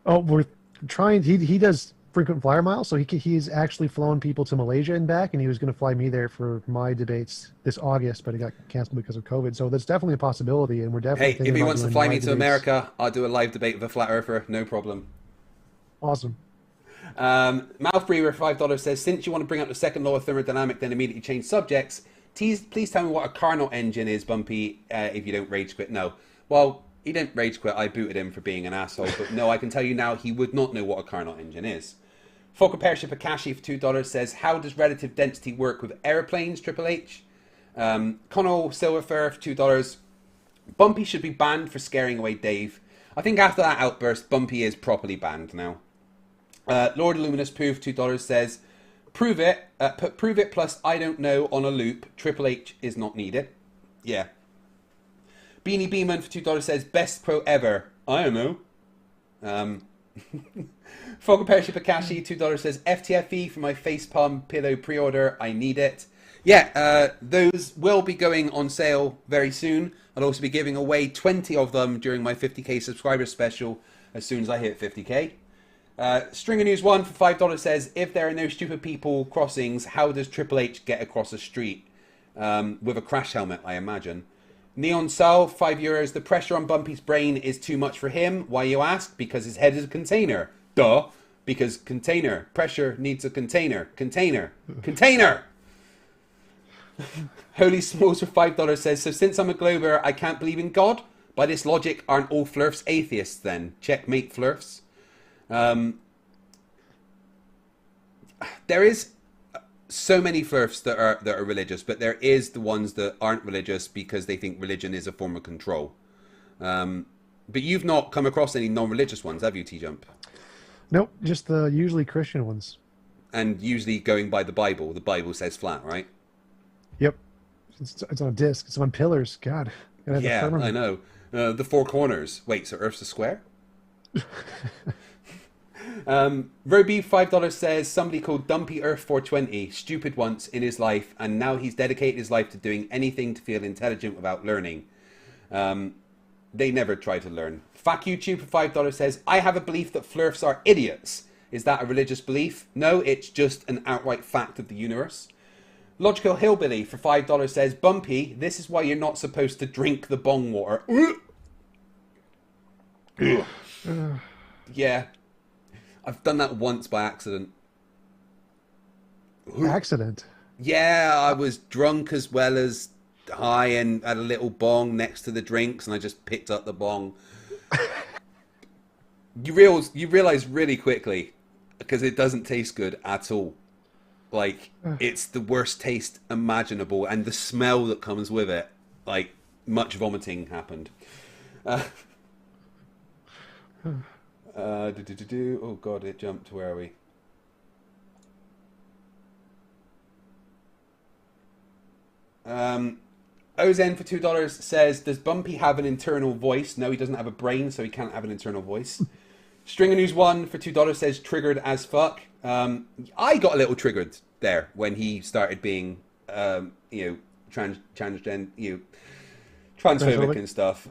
Oh, we're trying. He does frequent flyer miles, so he's actually flown people to Malaysia and back, and he was going to fly me there for my debates this August, but it got canceled because of COVID. So that's definitely a possibility, and we're definitely Hey, thinking if he about wants to doing fly me live to debates. America, I'll do a live debate with a flat earther, no problem. Awesome. Mouth Breather $5 says, since you want to bring up the second law of thermodynamic, then immediately change subjects, please tell me what a Carnot engine is, Bumpy, if you don't rage quit. No. Well, he didn't rage quit. I booted him for being an asshole. But no, I can tell you now, he would not know what a Carnot engine is. Fokker Pership Akashi for $2 says, how does relative density work with airplanes, Triple H? Connell Silverfur for $2. Bumpy should be banned for scaring away Dave. I think after that outburst, Bumpy is properly banned now. Lord Luminous Poof, $2 says, prove it plus I don't know on a loop. Triple H is not needed. Yeah. Beanie Beeman for $2 says, best quote ever. I don't know. Fogger Pership Akashi, $2 says, FTFE for my facepalm pillow pre-order. I need it. Yeah, those will be going on sale very soon. I'll also be giving away 20 of them during my 50k subscriber special as soon as I hit 50k. Stringer News 1 for $5 says, if there are no stupid people crossings, how does Triple H get across a street? With a crash helmet, I imagine. Neon Sal, €5. The pressure on Bumpy's brain is too much for him. Why, you ask? Because his head is a container. Duh. Because container. Pressure needs a container. Container. Container! Holy Smalls for $5 says, so since I'm a Glober, I can't believe in God? By this logic, aren't all Flurfs atheists then? Checkmate, Flurfs. There is so many Flurfs that are religious, but there is the ones that aren't religious because they think religion is a form of control. But you've not come across any non-religious ones, have you, TJump? Nope, just the usually Christian ones. And usually going by the Bible. The Bible says flat, right? Yep. It's on a disc. It's on pillars. God. Yeah, I know. The four corners. Wait, so Earth's a square? Roby $5 says, somebody called BumpyEarth420, stupid once in his life, and now he's dedicated his life to doing anything to feel intelligent without learning. They never try to learn. Fuck YouTube for $5 says, I have a belief that Flurfs are idiots. Is that a religious belief? No, it's just an outright fact of the universe. Logical Hillbilly for $5 says, Bumpy, this is why you're not supposed to drink the bong water. Yeah. I've done that once by accident. Accident? Yeah, I was drunk as well as high and had a little bong next to the drinks, and I just picked up the bong. You realize really quickly, because it doesn't taste good at all. Like, it's the worst taste imaginable, and the smell that comes with it, like, much vomiting happened. Oh god, it jumped. Where are we? Ozen for $2 says, does Bumpy have an internal voice? No, he doesn't have a brain, so he can't have an internal voice. Stringer News 1 for $2 says, triggered as fuck. I got a little triggered there when he started being, transphobic and stuff.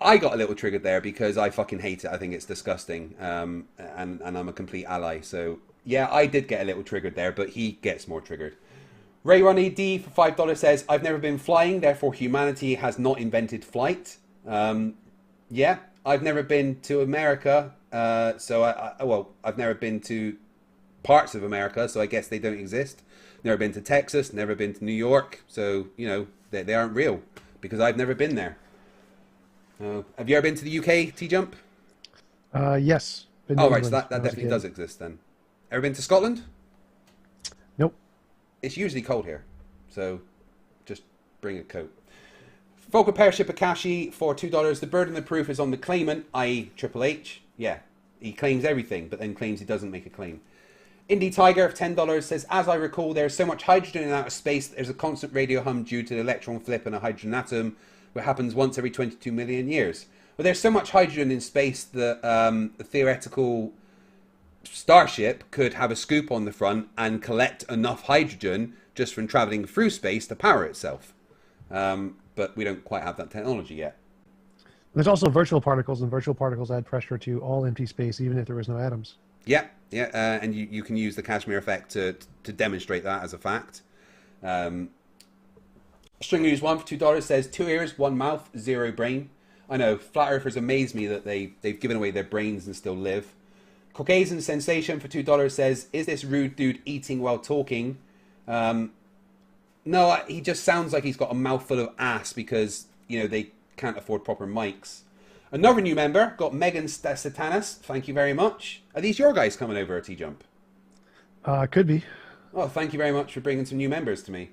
I got a little triggered there because I fucking hate it. I think it's disgusting. And I'm a complete ally. So, yeah, I did get a little triggered there, but he gets more triggered. Rayron AD for $5 says, I've never been flying, therefore humanity has not invented flight. Yeah, I've never been to America. I've never been to parts of America, so I guess they don't exist. Never been to Texas, never been to New York. So, they aren't real because I've never been there. Have you ever been to the UK, T-Jump? Yes. Oh, right, so that definitely does exist then. Ever been to Scotland? Nope. It's usually cold here, so just bring a coat. Fokker Pership Akashi for $2. The burden of proof is on the claimant, i.e. Triple H. Yeah, he claims everything, but then claims he doesn't make a claim. Indie Tiger for $10 says, as I recall, there's so much hydrogen in outer space that there's a constant radio hum due to the electron flip in a hydrogen atom, which happens once every 22 million years. But there's so much hydrogen in space that a theoretical starship could have a scoop on the front and collect enough hydrogen just from traveling through space to power itself. But we don't quite have that technology yet. There's also virtual particles, and virtual particles add pressure to all empty space, even if there was no atoms. Yeah, yeah, and you can use the Kashmir effect to demonstrate that as a fact. Stringer's one for $2 says 2 ears, 1 mouth, 0 brain. I know, flat earthers amaze me that they've given away their brains and still live. Caucasian Sensation for $2 says, is this rude dude eating while talking? No, he just sounds like he's got a mouthful of ass because, you know, they can't afford proper mics. Another new member, got Megan Satanas. Thank you very much. Are these your guys coming over at TJump? Could be. Oh, thank you very much for bringing some new members to me.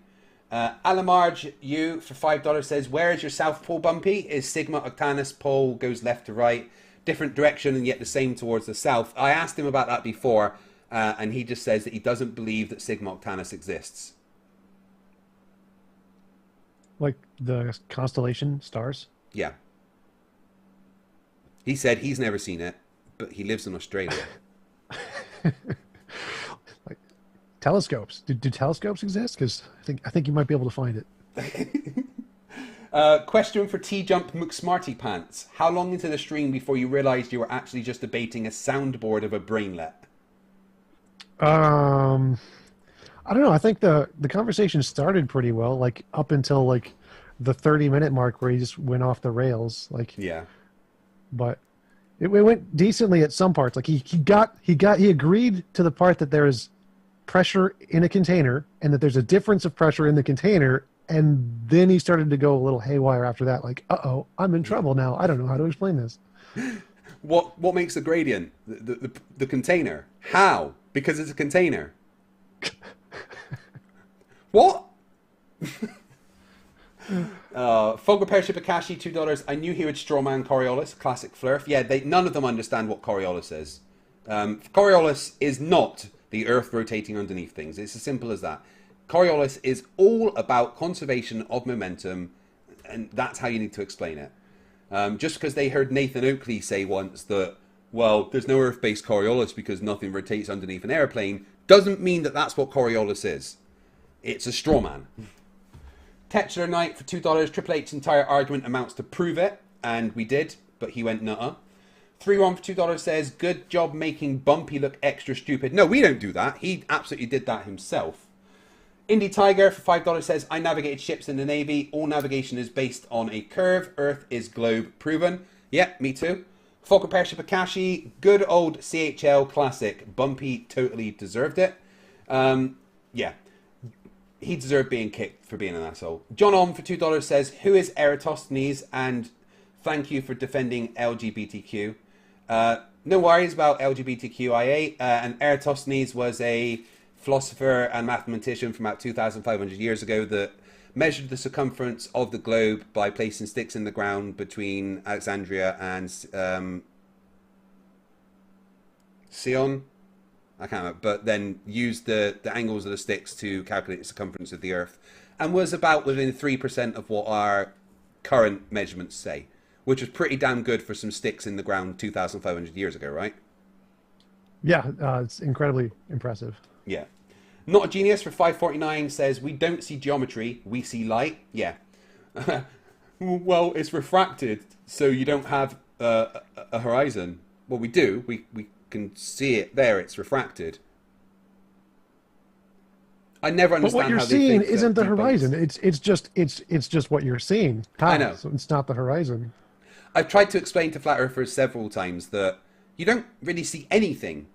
Alamarge U for $5 says, where is your South Pole, Bumpy? Is Sigma Octanus pole goes left to right, different direction and yet the same towards the south? I asked him about that before, and he just says that he doesn't believe that Sigma Octanus exists. Like the constellation stars? Yeah. He said he's never seen it, but he lives in Australia. Like telescopes. Do telescopes exist? Because I think you might be able to find it. Question for TJump McSmarty Pants. How long into the stream before you realised you were actually just debating a soundboard of a brainlet? I don't know. I think the conversation started pretty well, like up until like the 30-minute mark where he just went off the rails. Like, Yeah. But it went decently at some parts. Like he agreed to the part that there is pressure in a container and that there's a difference of pressure in the container, and then he started to go a little haywire after that. Like, uh-oh, I'm in trouble now. I don't know how to explain this. What makes the gradient? The container. How? Because it's a container. What? Fogger Pership Akashi, $2. I knew he would strawman Coriolis. Classic Flurf. Yeah, none of them understand what Coriolis is. Coriolis is not the Earth rotating underneath things. It's as simple as that. Coriolis is all about conservation of momentum, and that's how you need to explain it. Just because they heard Nathan Oakley say once that, well, there's no Earth-based Coriolis because nothing rotates underneath an airplane, doesn't mean that that's what Coriolis is. It's a straw man. Tetchler Knight for $2. Triple H's entire argument amounts to prove it, and we did, but he went nutter. 3-1 for $2 says, good job making Bumpy look extra stupid. No, we don't do that. He absolutely did that himself. Indie Tiger for $5 says, I navigated ships in the Navy. All navigation is based on a curve. Earth is globe proven. Yeah, me too. Falcon Pership Akashi, good old CHL classic. Bumpy totally deserved it. Yeah. He deserved being kicked for being an asshole. John Om for $2 says, who is Eratosthenes? And thank you for defending LGBTQ. No worries about LGBTQIA. And Eratosthenes was a philosopher and mathematician from about 2,500 years ago that measured the circumference of the globe by placing sticks in the ground between Alexandria and Sion. I can't remember, but then used the angles of the sticks to calculate the circumference of the Earth, and was about within 3% of what our current measurements say, which was pretty damn good for some sticks in the ground 2,500 years ago, right? Yeah, it's incredibly impressive. Yeah. Not a Genius for 549 says, we don't see geometry, we see light. Yeah. Well, it's refracted, so you don't have a horizon. Well, we do. We can see it there. It's refracted. I never understand. But what you're how they seeing think isn't the debunkers- horizon. It's just what you're seeing. How? I know. So it's not the horizon. I've tried to explain to flat earthers several times that you don't really see anything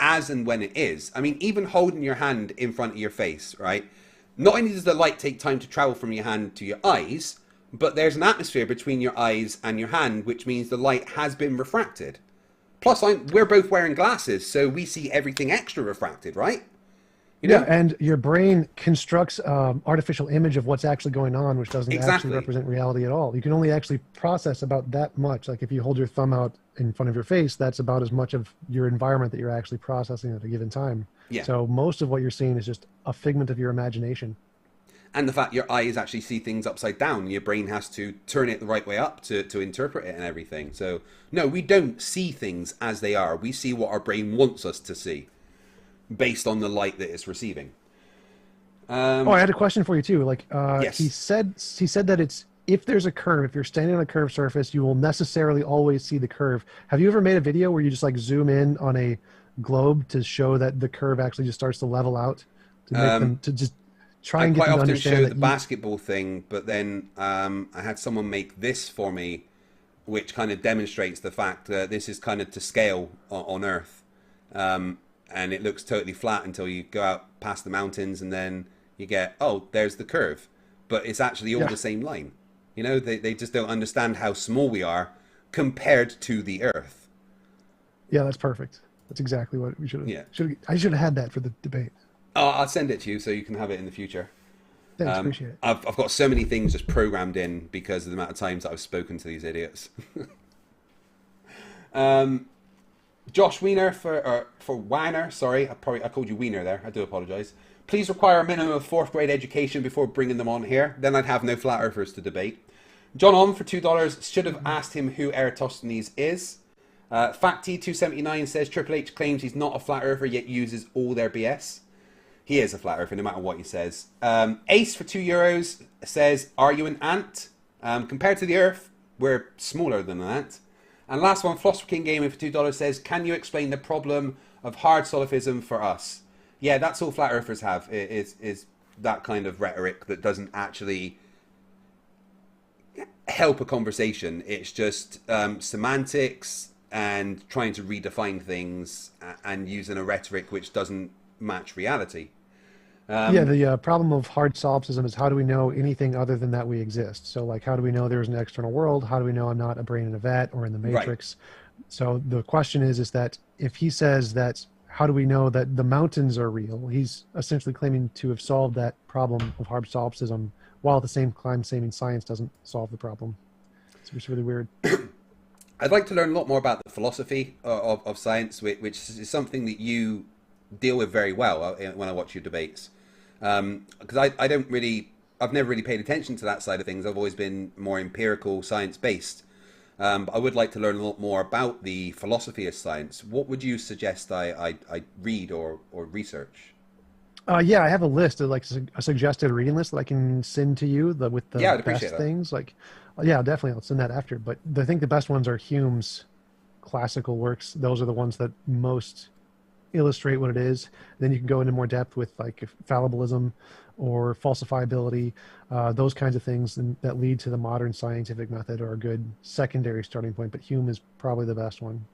as and when it is. I mean, even holding your hand in front of your face, right? Not only does the light take time to travel from your hand to your eyes, but there's an atmosphere between your eyes and your hand, which means the light has been refracted. Plus, we're both wearing glasses, so we see everything extra refracted, right? You know? Yeah, and your brain constructs artificial image of what's actually going on, which doesn't Exactly. actually represent reality at all. You can only actually process about that much. Like if you hold your thumb out in front of your face, that's about as much of your environment that you're actually processing at a given time. Yeah. So most of what you're seeing is just a figment of your imagination. And the fact your eyes actually see things upside down. Your brain has to turn it the right way up to interpret it and everything. So, no, we don't see things as they are. We see what our brain wants us to see based on the light that it's receiving. I had a question for you too. Like, Yes. he said that it's, if there's a curve, if you're standing on a curved surface, you will necessarily always see the curve. Have you ever made a video where you just like zoom in on a globe to show that the curve actually just starts to level out, to make them to just try and get quite them to often understand show that the you- basketball thing, but then I had someone make this for me, which kind of demonstrates the fact that this is kind of to scale on Earth, and it looks totally flat until you go out past the mountains, and then you get, oh, there's the curve, but it's actually all Yeah. the same line. You know, they just don't understand how small we are compared to the Earth. Yeah, that's perfect. That's exactly what we should have. Yeah. I should have had that for the debate. Oh, I'll send it to you so you can have it in the future. Thanks, appreciate it. I've got so many things just programmed in because of the amount of times that I've spoken to these idiots. Josh Wiener for Weiner, sorry, I called you Wiener there. I do apologise. Please require a minimum of 4th grade education before bringing them on here. Then I'd have no flat earthers to debate. John On for $2 should have asked him who Eratosthenes is. Facty279 says Triple H claims he's not a flat earther yet uses all their BS. He is a flat earther no matter what he says. Ace for €2 says, are you an ant? Compared to the Earth, we're smaller than an ant. And last one, Philosopher King Gaming for $2 says, can you explain the problem of hard solipsism for us? Yeah, that's all flat earthers have, is that kind of rhetoric that doesn't actually help a conversation. It's just semantics and trying to redefine things and using a rhetoric which doesn't match reality. Yeah, the problem of hard solipsism is how do we know anything other than that we exist? So, like, how do we know there's an external world? How do we know I'm not a brain in a vat or in the Matrix? Right. So the question is that if he says that, how do we know that the mountains are real? He's essentially claiming to have solved that problem of hard solipsism, while at the same time saying science doesn't solve the problem. So it's really weird. I'd like to learn a lot more about the philosophy of science, which is something that you deal with very well when I watch your debates. Because I've never really paid attention to that side of things. I've always been more empirical, science-based. But I would like to learn a lot more about the philosophy of science. What would you suggest I read or research? Yeah, I have a list of like a suggested reading list that I can send to you with the best things. Like, yeah, definitely, I'll send that after. But I think the best ones are Hume's classical works. Those are the ones that most illustrate what it is. Then you can go into more depth with like fallibilism or falsifiability, those kinds of things that lead to the modern scientific method are a good secondary starting point. But Hume is probably the best one.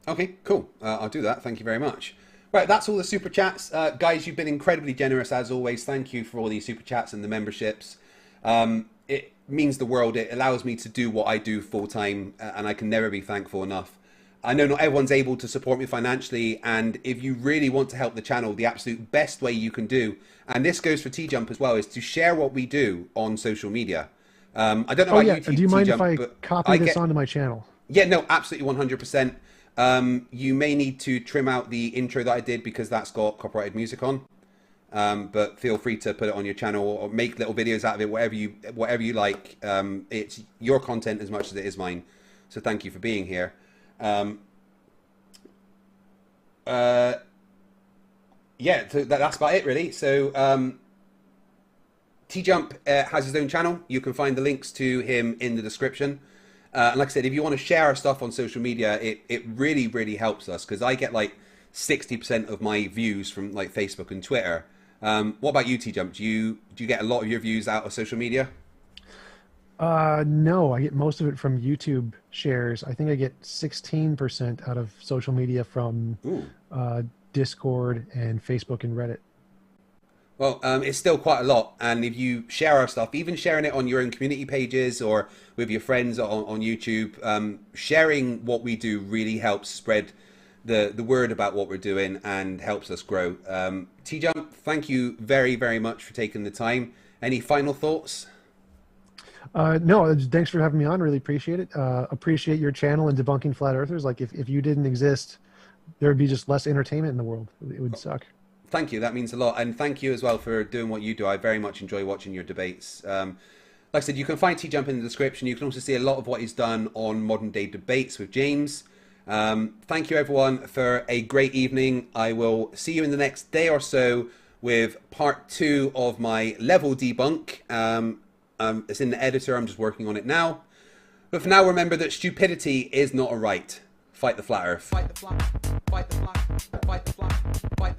Okay, cool. I'll do that. Thank you very much. Right, that's all the super chats. Guys, you've been incredibly generous as always. Thank you for all these super chats and the memberships. It means the world. It allows me to do what I do full time, and I can never be thankful enough. I know not everyone's able to support me financially, and if you really want to help the channel, the absolute best way you can do, and this goes for TJump as well, is to share what we do on social media. I don't know about you, do you mind TJump, if I copy this onto my channel? Yeah, no, absolutely 100%. You may need to trim out the intro that I did because that's got copyrighted music on. But feel free to put it on your channel or make little videos out of it, whatever you like. It's your content as much as it is mine. So thank you for being here. Yeah, so that's about it really. So TJump has his own channel. You can find the links to him in the description. And like I said, if you want to share our stuff on social media, it really, really helps us because I get like 60% of my views from like Facebook and Twitter. What about you, TJump? Do you get a lot of your views out of social media? No, I get most of it from YouTube shares. I think I get 16% out of social media from Discord and Facebook and Reddit. Well, it's still quite a lot. And if you share our stuff, even sharing it on your own community pages or with your friends on YouTube, sharing what we do really helps spread the word about what we're doing and helps us grow. TJump, thank you very, very much for taking the time. Any final thoughts? No, thanks for having me on. Really appreciate it. Appreciate your channel and debunking flat earthers. Like if you didn't exist, there would be just less entertainment in the world. It would suck. Thank you. That means a lot. And thank you as well for doing what you do. I very much enjoy watching your debates. Like I said, you can find TJump in the description. You can also see a lot of what he's done on Modern Day Debates with James. Thank you everyone for a great evening. I will see you in the next day or so with part 2 of my level debunk. It's in the editor. I'm just working on it now. But for now, remember that stupidity is not a right. Fight the flat earth. Fight the flat. fight the fly, fight the fly, fight